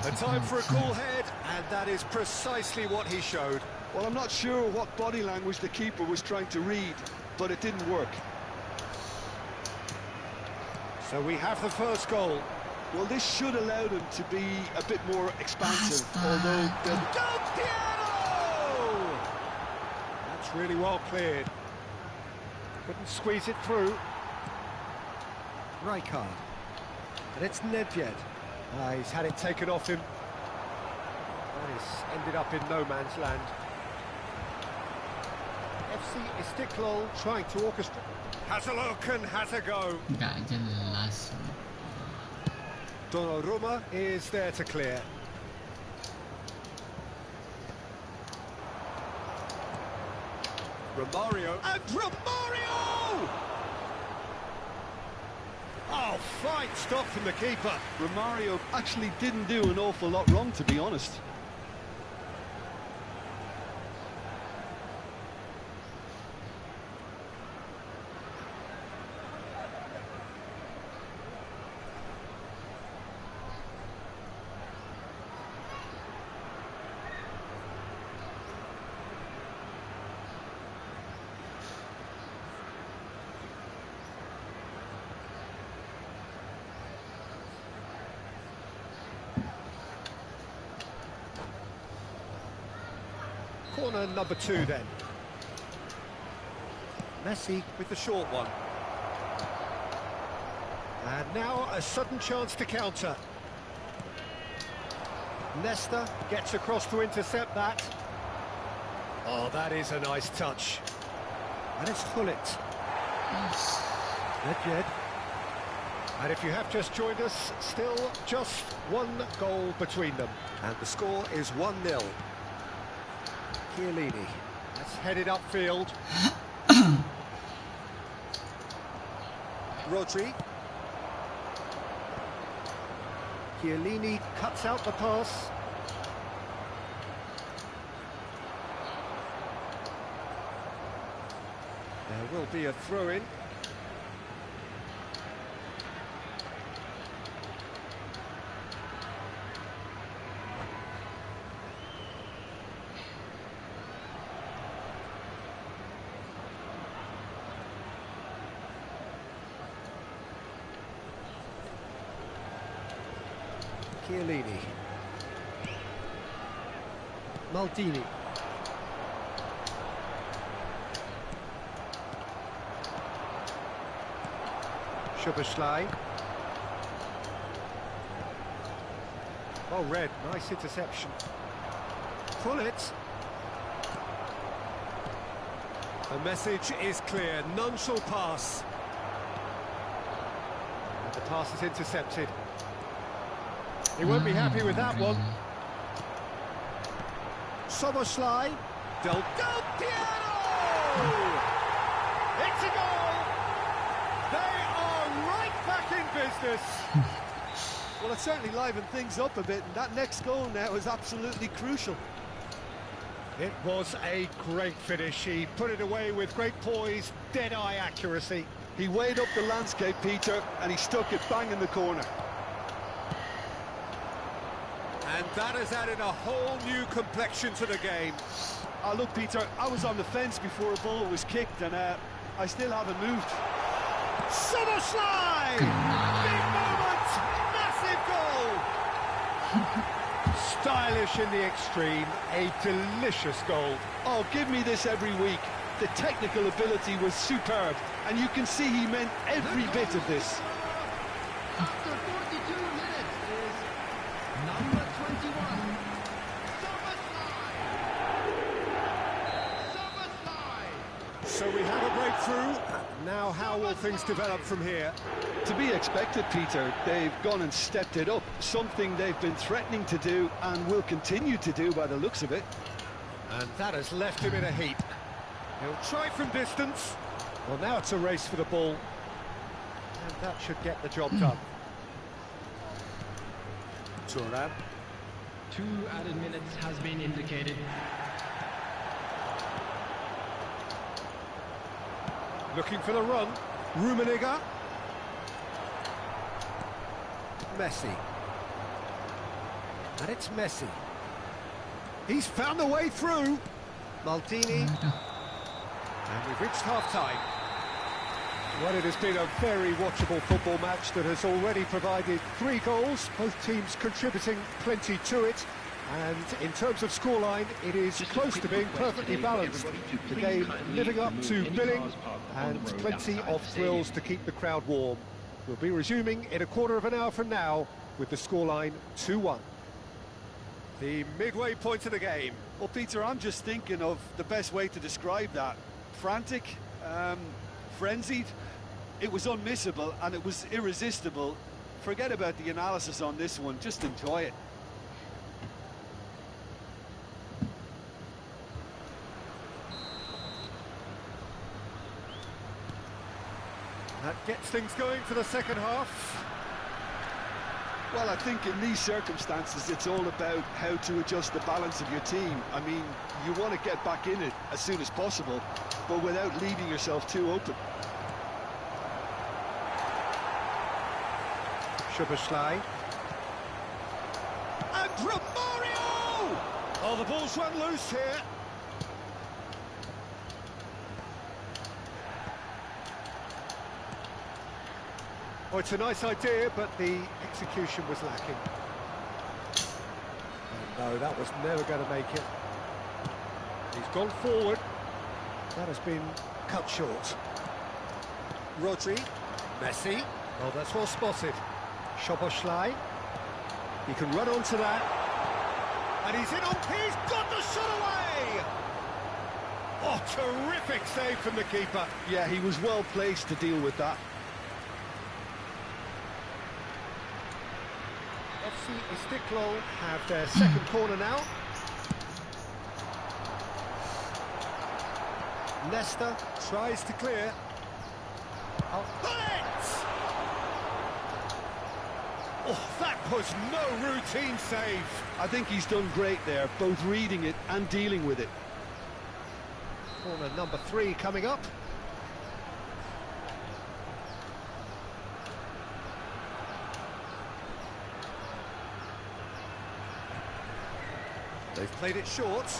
A time for a cool head, and that is precisely what he showed. Well, I'm not sure what body language the keeper was trying to read, but it didn't work. So we have the first goal. Well, this should allow them to be a bit more expansive, although... Del Piero! That's really well cleared. Couldn't squeeze it through. Rijkaard. And it's Nedved. He's had it taken off him. And he's ended up in no man's land. FC Istiklal trying to orchestrate. Has a look and has a go. Nggak jelas. Donnarumma is there to clear. Romario, and Romario! Oh, fine stop from the keeper. Romario actually didn't do an awful lot wrong, to be honest. Corner number 2 then. Messi with the short one. And now a sudden chance to counter. Nesta gets across to intercept that. Oh, that is a nice touch. And it's Hullet. Nedved. And if you have just joined us, still just one goal between them. And the score is 1-0. Chiellini. That's headed upfield. Rodri. Chiellini cuts out the pass. There will be a throw-in. Chiellini. Maldini. Sebelah. Oh, Red, nice interception. Pull it. The message is clear, none shall pass. And the pass is intercepted. He won't be happy with that one. Sebelah. Del Piero! It's a goal! They are right back in business. Well, it certainly livened things up a bit, and that next goal now is absolutely crucial. It was a great finish. He put it away with great poise, dead-eye accuracy. He weighed up the landscape, Peter, and he stuck it bang in the corner. And that has added a whole new complexion to the game. Look, Peter, I was on the fence before a ball was kicked, and I still haven't moved. Sebelah! Big moment! Massive goal! Stylish in the extreme, a delicious goal. Oh, give me this every week. The technical ability was superb, and you can see he meant every bit of this. After 42 minutes is number 21, Sebelah. So we have a breakthrough. Now how will things develop from here? To be expected, Peter. They've gone and stepped it up, something they've been threatening to do and will continue to do by the looks of it. And that has left him in a heap. He'll try from distance. Well, now it's a race for the ball. And that should get the job done. Turan. 2 added minutes has been indicated. Looking for the run. Rummenigge. Messi. And it's Messi. He's found the way through. Maldini. And we've reached half-time. Well, it has been a very watchable football match that has already provided 3 goals, both teams contributing plenty to it. And in terms of scoreline, it is close to being perfectly balanced. The game living up to billing and plenty of thrills to keep the crowd warm. We'll be resuming in a quarter of an hour from now with the scoreline 2-1. The midway point of the game. Well, Peter, I'm just thinking of the best way to describe that. Frantic, frenzied. It was unmissable and it was irresistible. Forget about the analysis on this one, just enjoy it. That gets things going for the second half. Well, I think in these circumstances, it's all about how to adjust the balance of your team. I mean, you want to get back in it as soon as possible, but without leaving yourself too open. Sebelah. And Romario! Oh, the ball's run loose here. Oh, it's a nice idea, but the execution was lacking. Oh, no, that was never going to make it. He's gone forward. That has been cut short. Rodri. Messi. Oh, that's well spotted. Sebelah. He can run onto that. And he's in on... He's got the shot away! Oh, terrific save from the keeper. Yeah, he was well placed to deal with that. FC Istiklal have their second corner now. Leicester tries to clear. Oh, it! Oh, that was no routine save. I think he's done great there, both reading it and dealing with it. Corner number 3 coming up. They've played it short.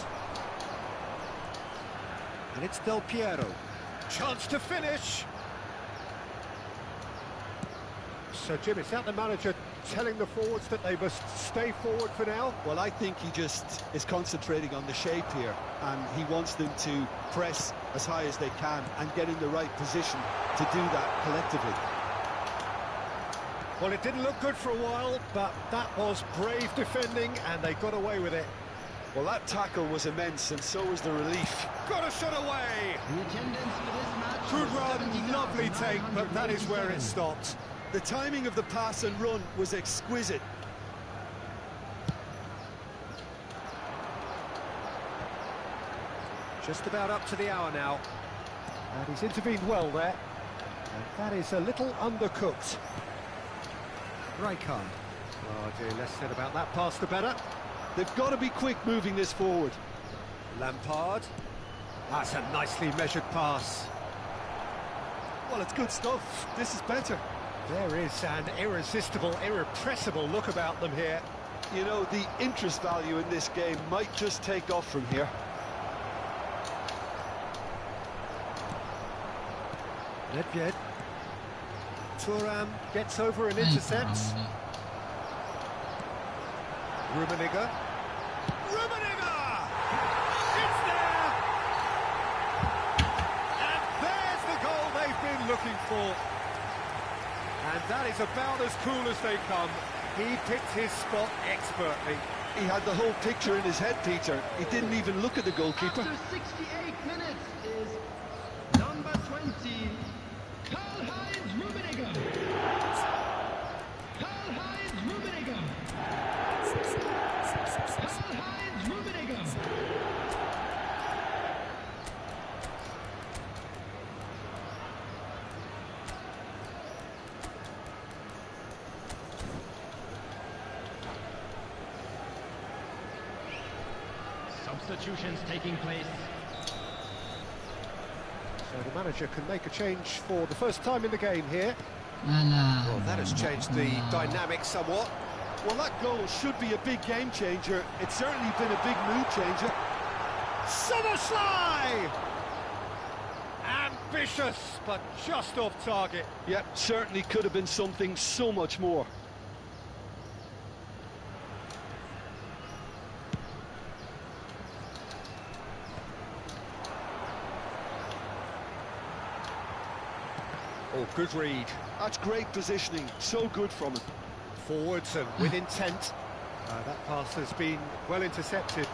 And it's Del Piero. Chance to finish. So, Jim, is that the manager telling the forwards that they must stay forward for now? Well, I think he just is concentrating on the shape here, and he wants them to press as high as they can and get in the right position to do that collectively. Well, it didn't look good for a while, but that was brave defending, and they got away with it. Well, that tackle was immense, and so was the relief. Got a shot away! The attendance for this match Good was run, lovely take, but that is where it 70,987. stopped. The timing of the pass and run was exquisite. Just about up to the hour now. And he's intervened well there. And that is a little undercooked. Raikkonen. Oh dear, less said about that pass the better. They've got to be quick moving this forward. Lampard. That's a nicely measured pass. Well, it's good stuff. This is better. There is an irresistible, irrepressible look about them here. You know, the interest value in this game might just take off from here. Nedved. Thuram gets over and intercepts. Rummenigge. Rummenigge! It's there! And there's the goal they've been looking for. And that is about as cool as they come. He picked his spot expertly. He had the whole picture in his head, Peter. He didn't even look at the goalkeeper. After 68 minutes is number 20, Karl-Heinz Rummenigge. Karl-Heinz Rummenigge. Karl-Heinz Rummenigge. Substitutions taking place. So the manager can make a change for the first time in the game here. Alah. Well, that has changed the dynamic somewhat. Well, that goal should be a big game changer. It's certainly been a big mood changer. Summerslide! Ambitious, but just off target. Yep, certainly could have been something so much more. Oh, good read. That's great positioning. So good from him. Forwards and with intent. That pass has been well intercepted.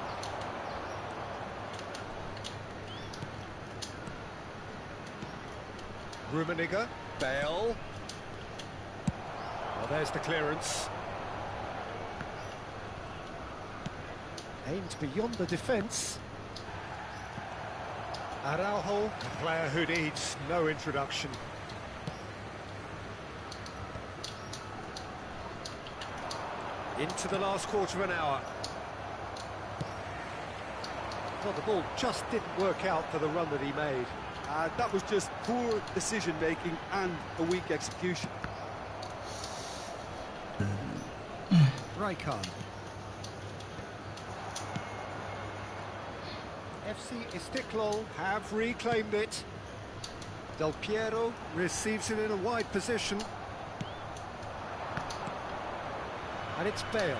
Rummenigge, Bale. Well, there's the clearance. Aimed beyond the defence. Araujo, a player who needs no introduction. Into the last quarter of an hour. Well, the ball just didn't work out for the run that he made. That was just poor decision-making and a weak execution. Raikkonen. FC Istiklal have reclaimed it. Del Piero receives it in a wide position. And it's Bale.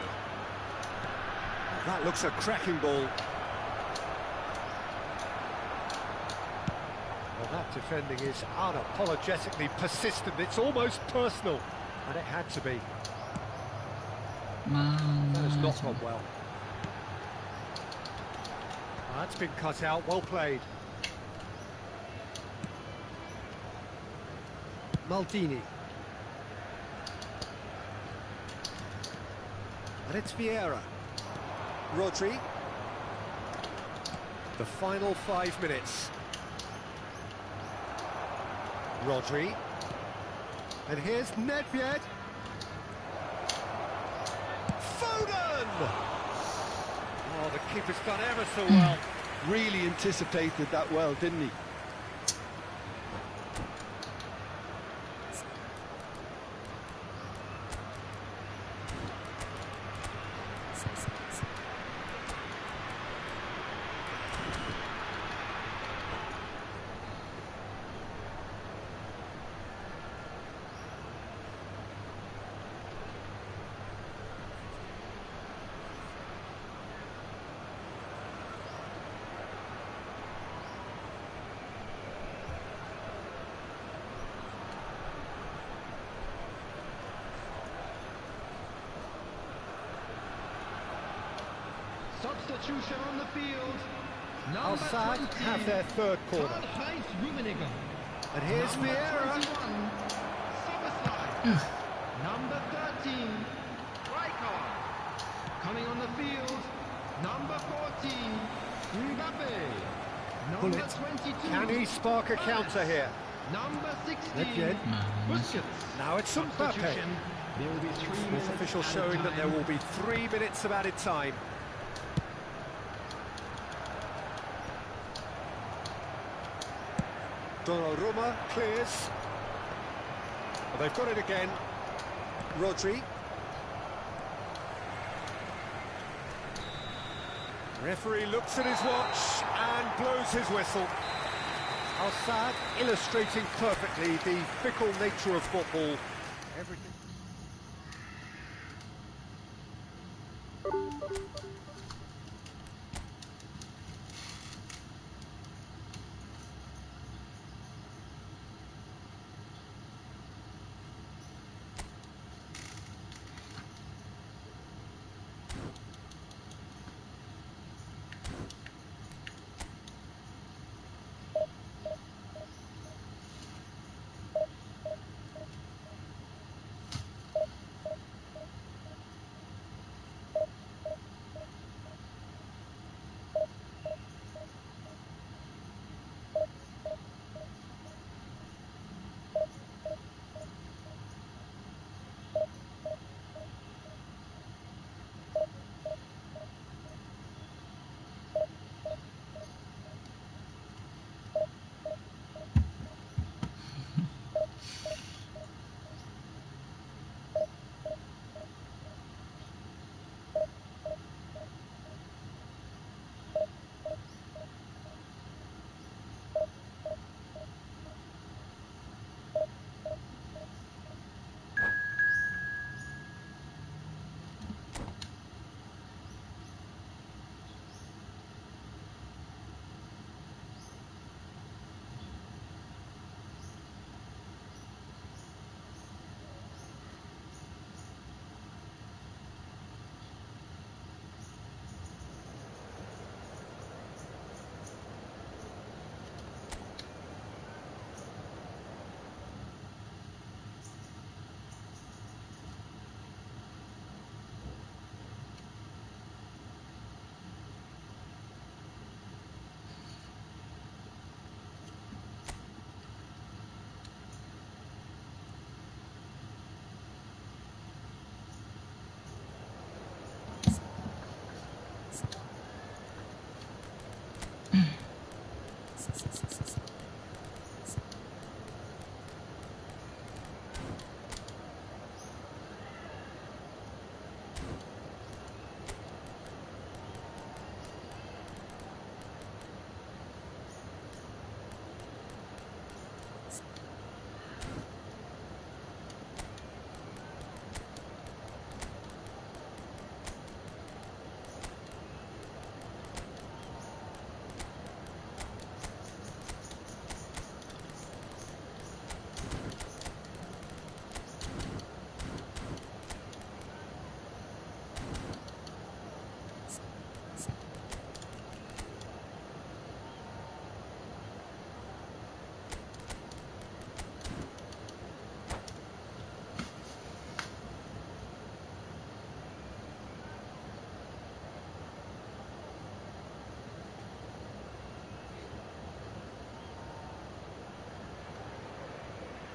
That looks a cracking ball. Well, that defending is unapologetically persistent. It's almost personal. And it had to be. That has not gone well. That's been cut out. Well played. Maldini. And it's Vieira. Rodri. The final 5 minutes. Rodri. And here's Nedved. Foden! Oh, the keeper's done ever so well. Really anticipated that well, didn't he? Substitution on the field. Al Number Sadd 20. have their third corner. Karl-Heinz Rummenigge. And here's Number Vieira. 21. Sebelah. Number 13. Rijkaard. Coming on the field. Number 14. Mbappe. Number Bullet. 22. Can he spark a counter here? Number 16. Legend. Busquets. Now it's Mbappe. Substitution. There will be 3 This minutes official added showing that there time. will be 3 minutes of added time. Donnarumma clears. Well, they've got it again. Rodri. Referee looks at his watch and blows his whistle. Al Sadd illustrating perfectly the fickle nature of football. Everything.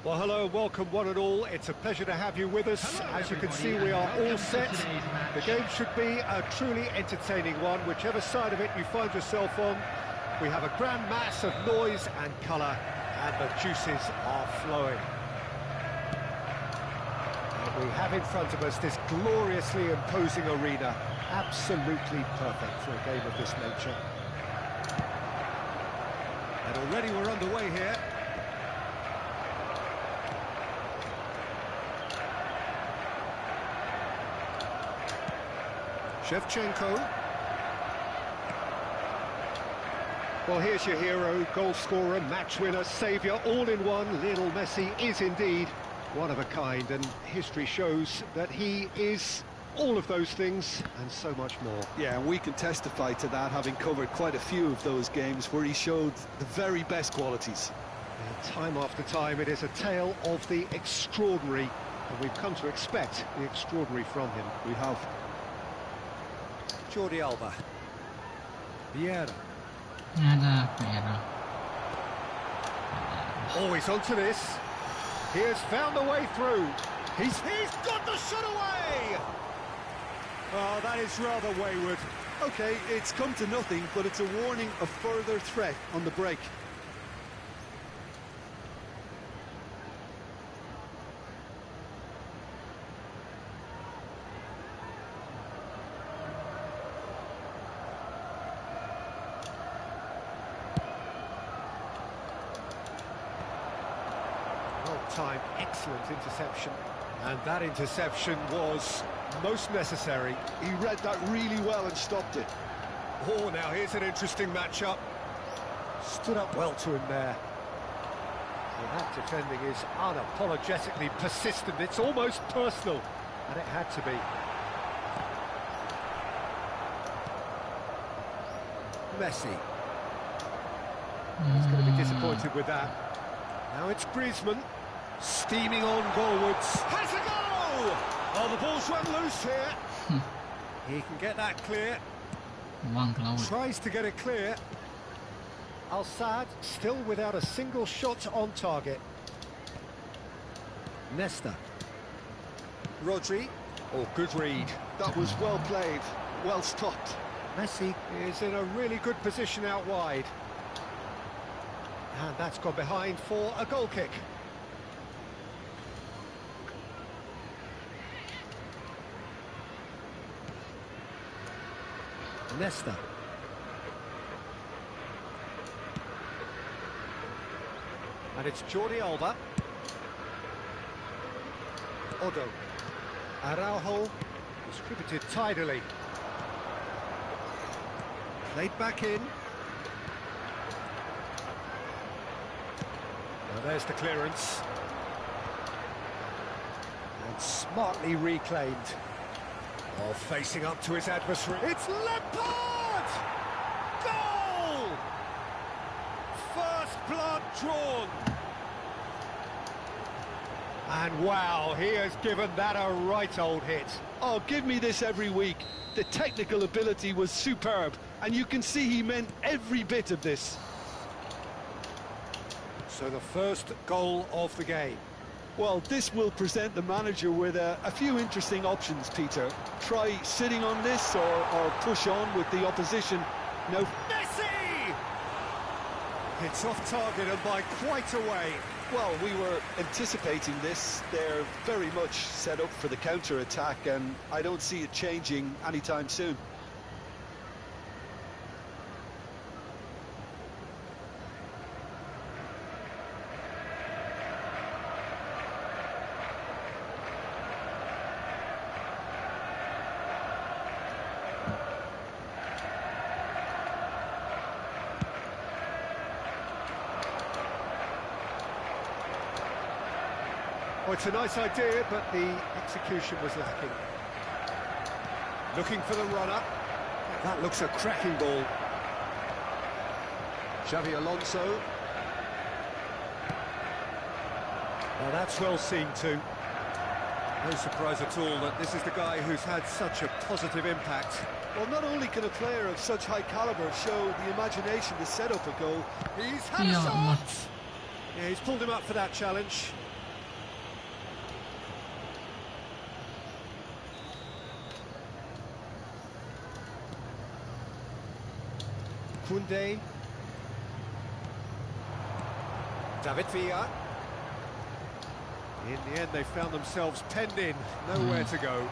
Well, hello and welcome one and all. It's a pleasure to have you with us. Hello, As you can see, everybody, we are and all welcome to set. today's match. The game should be a truly entertaining one, whichever side of it you find yourself on. We have a grand mass of noise and colour, and the juices are flowing. And we have in front of us this gloriously imposing arena, absolutely perfect for a game of this nature. And already we're underway here. Shevchenko. Well, here's your hero, goal scorer, match winner, saviour, all in one. Lionel Messi is indeed one of a kind, and history shows that he is all of those things and so much more. Yeah, and we can testify to that, having covered quite a few of those games where he showed the very best qualities. And time after time, it is a tale of the extraordinary, and we've come to expect the extraordinary from him. We have. Jordi Alba. Vieira. Ada Karena. Always onto this. He has found a way through. He's got the shot away! Oh, that is rather wayward. Okay, it's come to nothing, but it's a warning of further threat on the break. Time, excellent interception, and that interception was most necessary. He read that really well and stopped it. Oh, now here's an interesting matchup. Stood up well to him there. Well, that defending is unapologetically persistent. It's almost personal, and it had to be. Messi. He's going to be disappointed with that. Now it's Griezmann. Steaming on goalwards. Has a goal! Oh, the ball's run loose here. He can get that clear. Buang ke laut. Tries to get it clear. Al-Saad still without a single shot on target. Nesta. Rodri. Oh, good read. That was well played, well stopped. Messi is in a really good position out wide. And that's gone behind for a goal kick. Nesta. And it's Jordi Alba. Odo. Araujo distributed tidily. Played back in. Now there's the clearance. And smartly reclaimed. Oh, facing up to his adversary. It's Lampard! Goal! First blood drawn. And wow, he has given that a right old hit. Oh, give me this every week. The technical ability was superb, and you can see he meant every bit of this. So the first goal of the game. Well, this will present the manager with a few interesting options, Peter. Try sitting on this or push on with the opposition. No. Messi! It's off target and by quite a way. Well, we were anticipating this. They're very much set up for the counter-attack, and I don't see it changing anytime soon. Oh, it's a nice idea, but the execution was lacking. Looking for the runner. That looks a cracking ball. Xavi Alonso. Well, that's well seen too. No surprise at all that this is the guy who's had such a positive impact. Well, not only can a player of such high caliber show the imagination to set up a goal, he's had a Yeah, shot! Yeah, he's pulled him up for that challenge. Koundé. David Villa. In the end, they found themselves penned in, nowhere to go.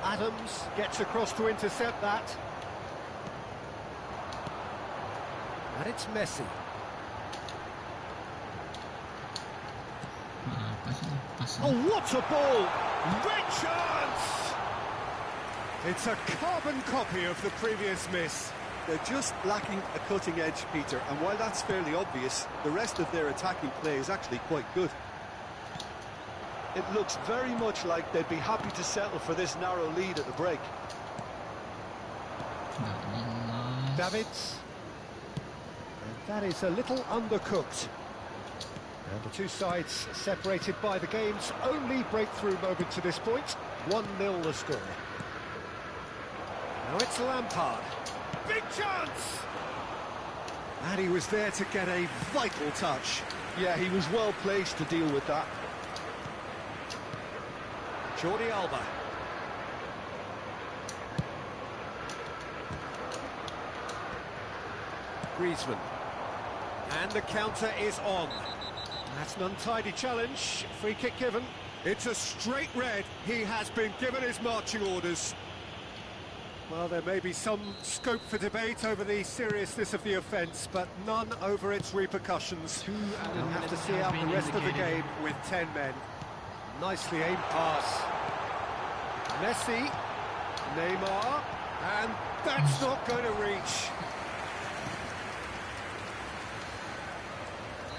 Adams gets across to intercept that. And it's Messi. Oh, what a ball! Great chance! It's a carbon copy of the previous miss. They're just lacking a cutting edge, Peter, and while that's fairly obvious, the rest of their attacking play is actually quite good. It looks very much like they'd be happy to settle for this narrow lead at the break. Davids. And that is a little undercooked. And the two sides separated by the game's only breakthrough moment to this point. 1-0 the score. Now it's Lampard. Big chance! And he was there to get a vital touch. Yeah, he was well placed to deal with that. Jordi Alba. Griezmann. And the counter is on. That's an untidy challenge. Free kick given. It's a straight red. He has been given his marching orders. Well, there may be some scope for debate over the seriousness of the offence, but none over its repercussions. We'll have to see out the rest of the game with 10 men. Nicely aimed pass. Messi, Neymar, and that's not going to reach.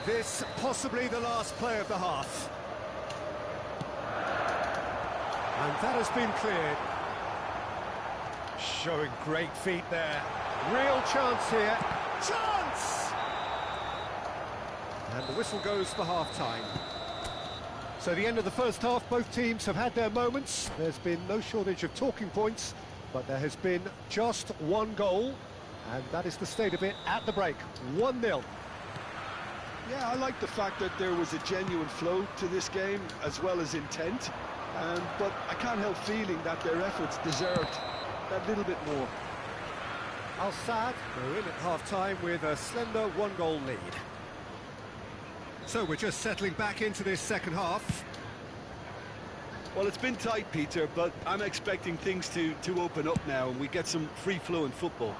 This possibly the last play of the half. And that has been cleared. Showing great feet there. Real chance here. Chance! And the whistle goes for half-time. So the end of the first half, both teams have had their moments. There's been no shortage of talking points, but there has been just one goal, and that is the state of it at the break. 1-0. Yeah, I like the fact that there was a genuine flow to this game, as well as intent. But I can't help feeling that their efforts deserved that little bit more. Al-Sadd are in at half-time with a slender one-goal lead. So we're just settling back into this second half. Well, it's been tight, Peter, but I'm expecting things to open up now and we get some free-flowing football.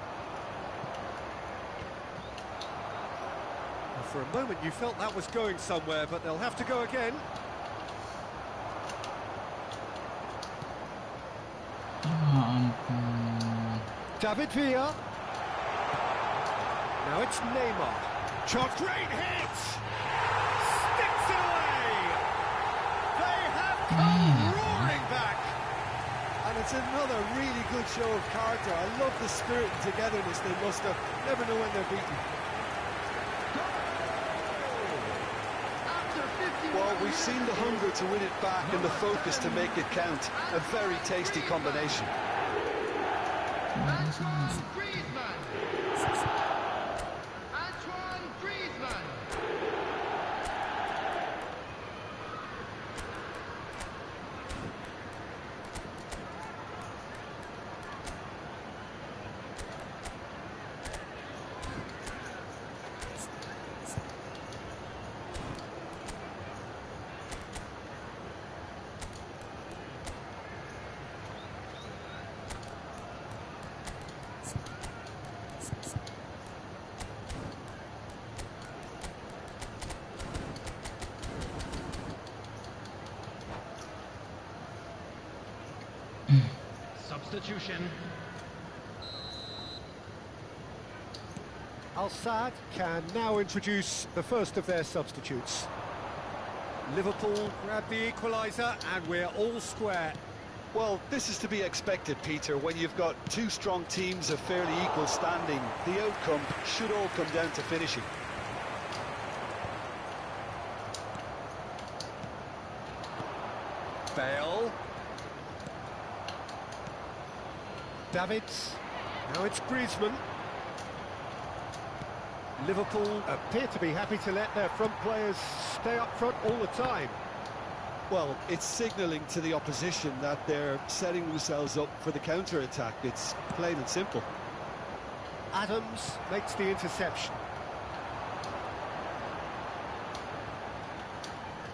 Well, for a moment you felt that was going somewhere, but they'll have to go again. David Villa. Now it's Neymar. Shot, great hit! Sticks it away! They have come roaring back! And it's another really good show of character. I love the spirit and togetherness they must have. Never know when they're beaten. Well, we've seen the hunger to win it back and the focus to make it count. A very tasty combination. Antoine Griezmann. Antoine Griezmann. Substitution. Al-Sadd can now introduce the first of their substitutes. Liverpool grab the equaliser and we're all square. Well, this is to be expected, Peter, when you've got two strong teams of fairly equal standing. The outcome should all come down to finishing. Bale. Davids. Now it's Griezmann. Liverpool appear to be happy to let their front players stay up front all the time. Well, it's signalling to the opposition that they're setting themselves up for the counter-attack. It's plain and simple. Adams makes the interception.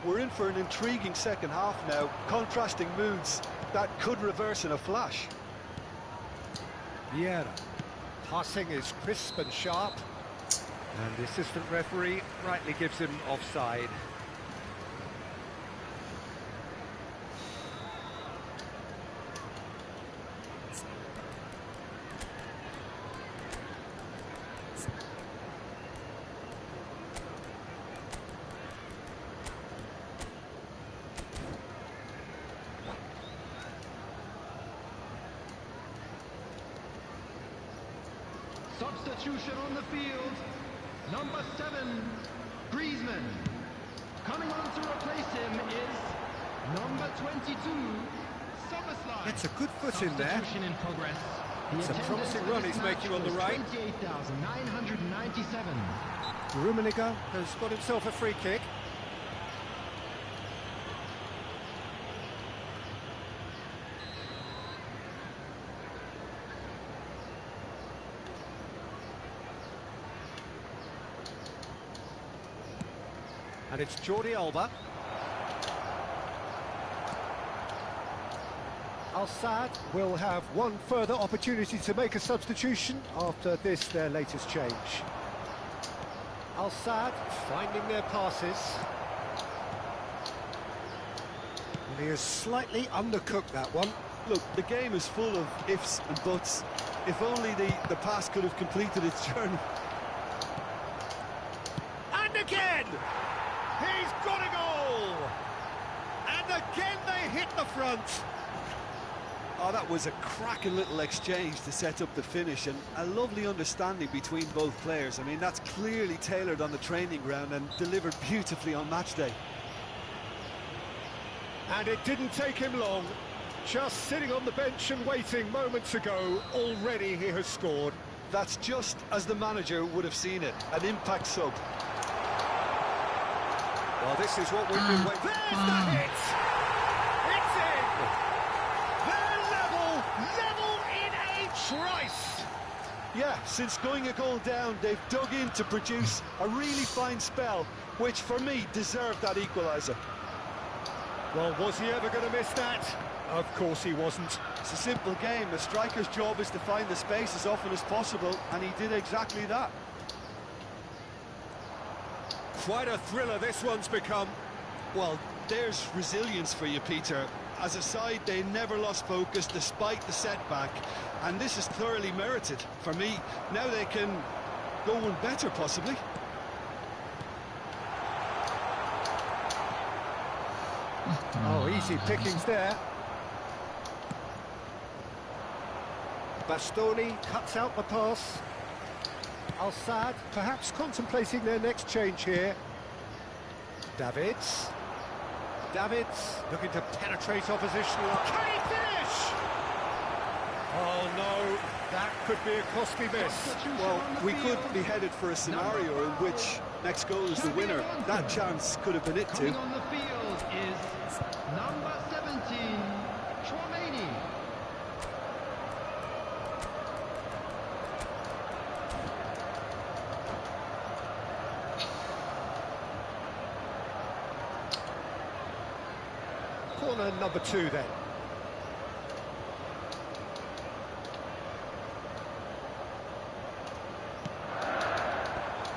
We're in for an intriguing second half now, contrasting moods that could reverse in a flash. Vieira. Passing is crisp and sharp. And the assistant referee rightly gives him offside. Substitution on the field. Number 7, Griezmann. Coming on to replace him is number 22, Sebelah. It's a good foot in there. Substitution in progress. It's a promising run he's making on the right. 28,997. Rummenigge has got himself a free kick. And it's Jordi Alba. Al-Sadd will have one further opportunity to make a substitution after this, their latest change. Al-Sadd finding their passes. And he has slightly undercooked that one. Look, the game is full of ifs and buts. If only the pass could have completed its journey. And again! He's got a goal! And again they hit the front. Oh, that was a cracking little exchange to set up the finish, and a lovely understanding between both players. I mean, that's clearly tailored on the training ground and delivered beautifully on match day. And it didn't take him long. Just sitting on the bench and waiting moments ago, already he has scored. That's just as the manager would have seen it, an impact sub. Well, this is what we've been waiting for. There's the hit! It's in! They're level in a trice! Yeah, since going a goal down, they've dug in to produce a really fine spell, which for me deserved that equaliser. Well, was he ever going to miss that? Of course he wasn't. It's a simple game. A striker's job is to find the space as often as possible, and he did exactly that. Quite a thriller this one's become. Well, there's resilience for you, Peter. As a side, they never lost focus despite the setback, and this is thoroughly merited. For me, now they can go one better, possibly. Oh, easy pickings there. Bastoni cuts out the pass. Al-Sadd perhaps contemplating their next change here. Davids looking to penetrate opposition. Can he finish? Oh no, that could be a costly miss. Well, we could be headed for a scenario in which next goal is the winner. That chance could have been it too. Coming on the field is number 17, Chouameni. Corner number 2 then.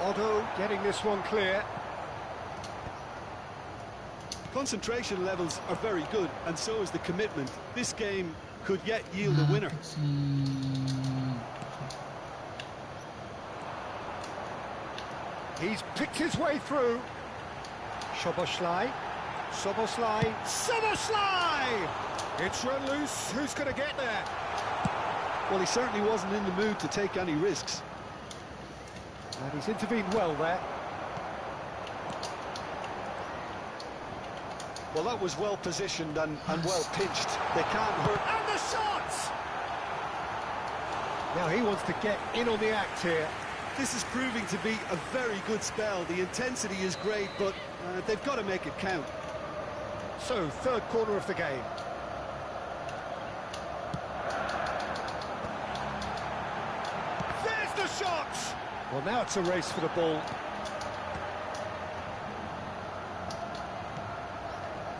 Otto getting this one clear. Concentration levels are very good, and so is the commitment. This game could yet yield a winner. He's picked his way through. Szoboszlai. It's run loose. Who's going to get there? Well, he certainly wasn't in the mood to take any risks. And he's intervened well there. Well, that was well positioned and well pitched. They can't hurt. And the shot! Now he wants to get in on the act here. This is proving to be a very good spell. The intensity is great, but they've got to make it count. So, third corner of the game. There's the shot! Well, now it's a race for the ball.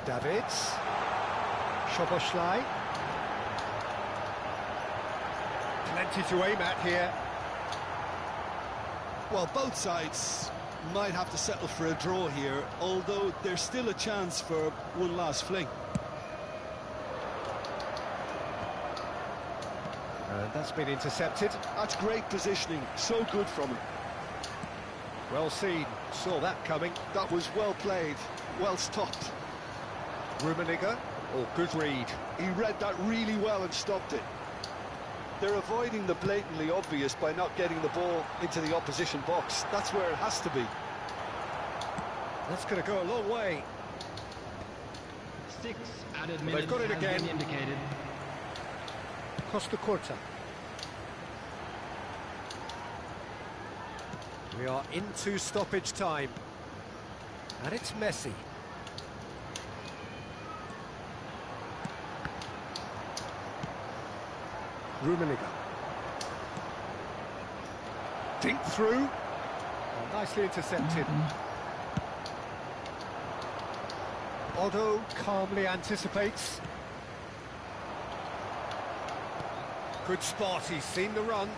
Davids. Szoboszlai. Plenty to aim at here. Well, both sides might have to settle for a draw here, although there's still a chance for one last fling. And that's been intercepted. That's great positioning, so good from him. Well seen, saw that coming. That was well played, well stopped. Rummenigge, oh, good read. He read that really well and stopped it. They're avoiding the blatantly obvious by not getting the ball into the opposition box. That's where it has to be. That's going to go a long way. 6 added They've minutes got it has again. been indicated. Costa Curta. We are into stoppage time. And it's Messi. Rummenigge. Dink through. Oh, nicely intercepted. Otto calmly anticipates. Good spot, he's seen the run.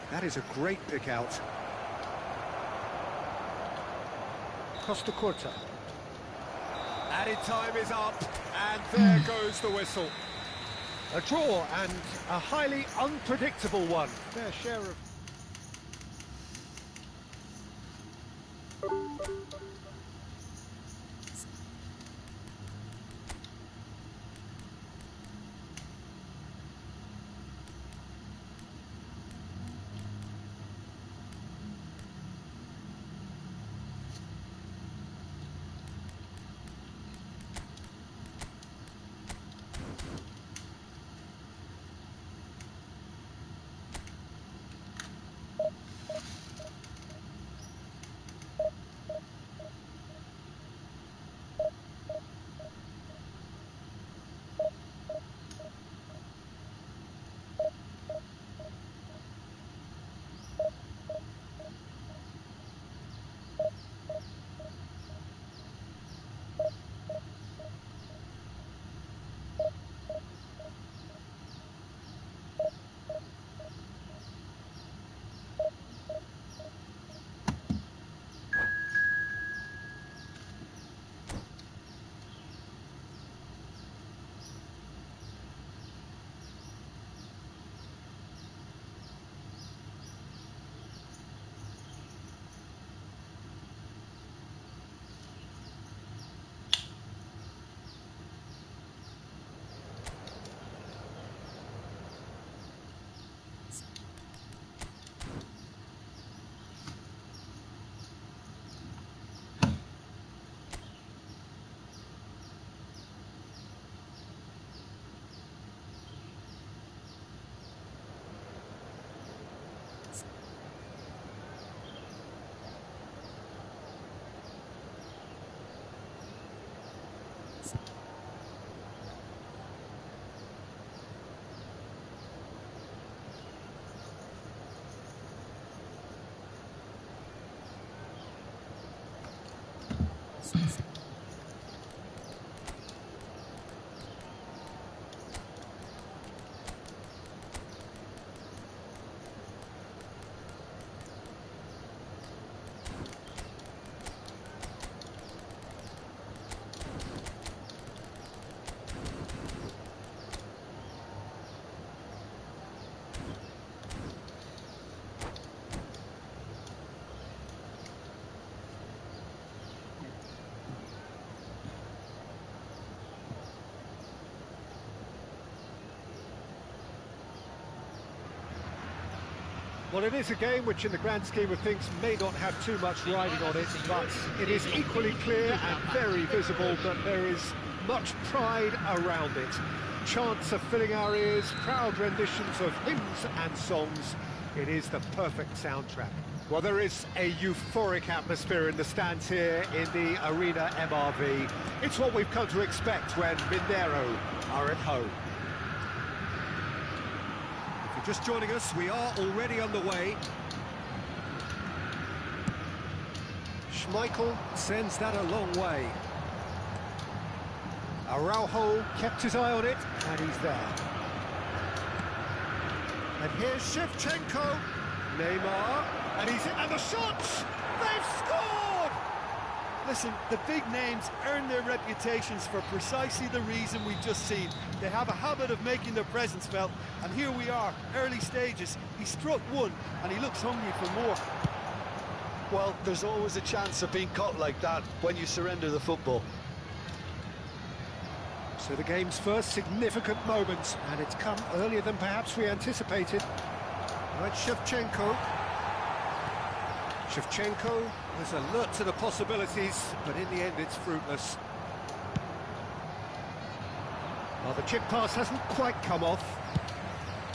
That is a great pick out. Costa Curta. Added time is up, and there goes the whistle. A draw, and a highly unpredictable one. Fair share of... Well, it is a game which in the grand scheme of things may not have too much riding on it, but it is equally clear and very visible that there is much pride around it. Chants are filling our ears, proud renditions of hymns and songs. It is the perfect soundtrack. Well, there is a euphoric atmosphere in the stands here in the Arena MRV. It's what we've come to expect when Mineiro are at home. If you're just joining us, we are already on the way. Schmeichel sends that a long way. Araujo kept his eye on it, and he's there. And here's Shevchenko, Neymar, and he's in, and the shots! They've scored! Listen, the big names earn their reputations for precisely the reason we've just seen. They have a habit of making their presence felt, and here we are, early stages. He struck one, and he looks hungry for more. Well, there's always a chance of being caught like that when you surrender the football. So the game's first significant moment, and it's come earlier than perhaps we anticipated. Right, Shevchenko. Shevchenko was alert to the possibilities, but in the end it's fruitless. Well, the chip pass hasn't quite come off.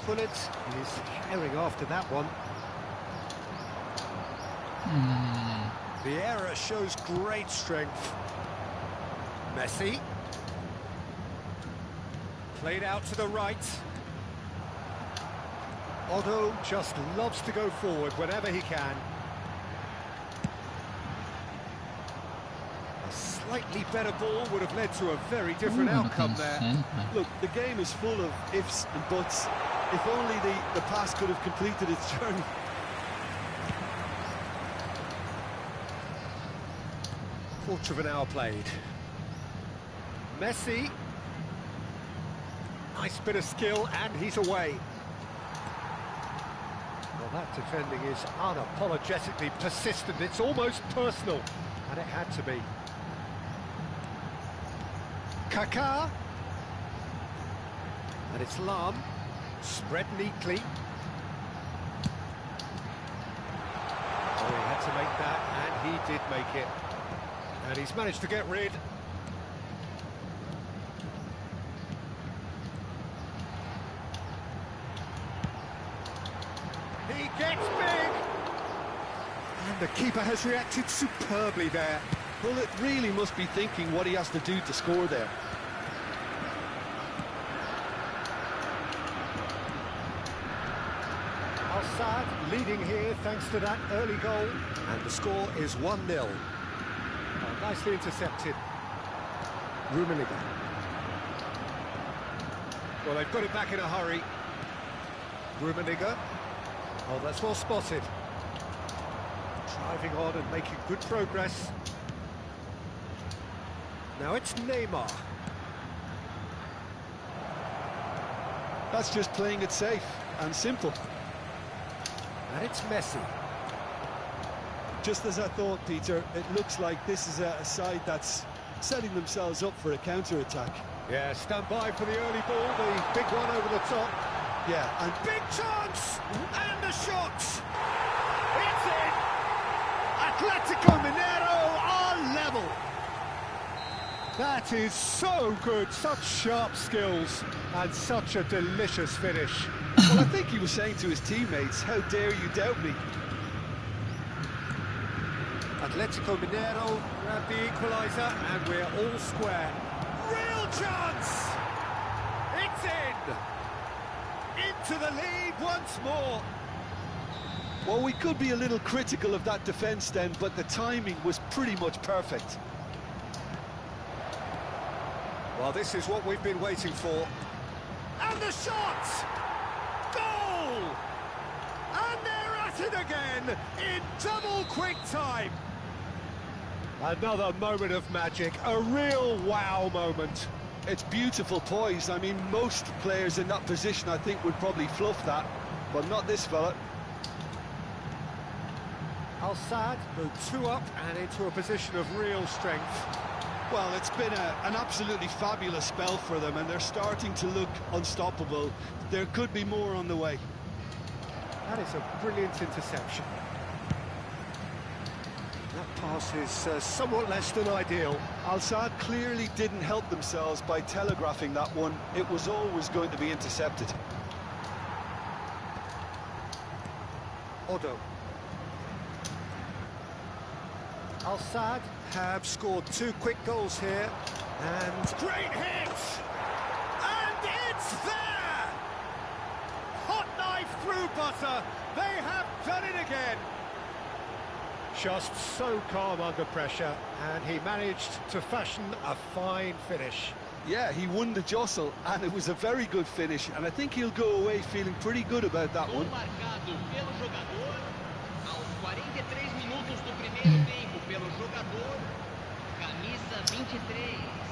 Pullet is herring after that one. The error shows great strength. Messi. Played out to the right. Otto just loves to go forward whenever he can. A slightly better ball would have led to a very different outcome there. Look, the game is full of ifs and buts. If only the pass could have completed its journey. Quarter of an hour played. Messi. Nice bit of skill, and he's away. Well, that defending is unapologetically persistent. It's almost personal, and it had to be. Kaká. And it's Lam. Spread neatly. Oh, he had to make that, and he did make it. And he's managed to get rid. He gets big! And the keeper has reacted superbly there. Pullet really must be thinking what he has to do to score there. Al-Saad leading here thanks to that early goal. And the score is 1-0. Oh, nicely intercepted. Rummenigge. Well, they've got it back in a hurry. Rummenigge. Oh, that's well spotted. Driving on and making good progress. Now it's Neymar. That's just playing it safe and simple. And it's Messi. Just as I thought, Peter, it looks like this is a side that's setting themselves up for a counter-attack. Yeah, stand by for the early ball, the big one over the top. Yeah, and Big chance! And the shot! It's in! Atletico Mineiro are level! That is so good, such sharp skills, and such a delicious finish. well, I think he was saying to his teammates, how dare you doubt me? Atletico Mineiro grab the equaliser, and we're all square. Real chance! It's in! Into the lead once more. Well, we could be a little critical of that defence then, but the timing was pretty much perfect. Well, this is what we've been waiting for. And the shot! Goal! And they're at it again in double quick time. Another moment of magic, a real wow moment. It's beautiful poise. I mean, most players in that position, I think, would probably fluff that, but not this fella. Al-Saad go 2 up and into a position of real strength. Well, it's been an absolutely fabulous spell for them, and they're starting to look unstoppable. There could be more on the way. That is a brilliant interception. That pass is somewhat less than ideal. Al-Saad clearly didn't help themselves by telegraphing that one. It was always going to be intercepted. Otto. Al Sadd have scored 2 quick goals here, and great hit! And it's there! Hot knife through butter, they have done it again! Just so calm under pressure, and he managed to fashion a fine finish. Yeah, he won the jostle, and it was a very good finish, and I think he'll go away feeling pretty good about that one. Marcado pelo jogador aos 43 minutos do primeiro tempo pelo jogador camisa 23.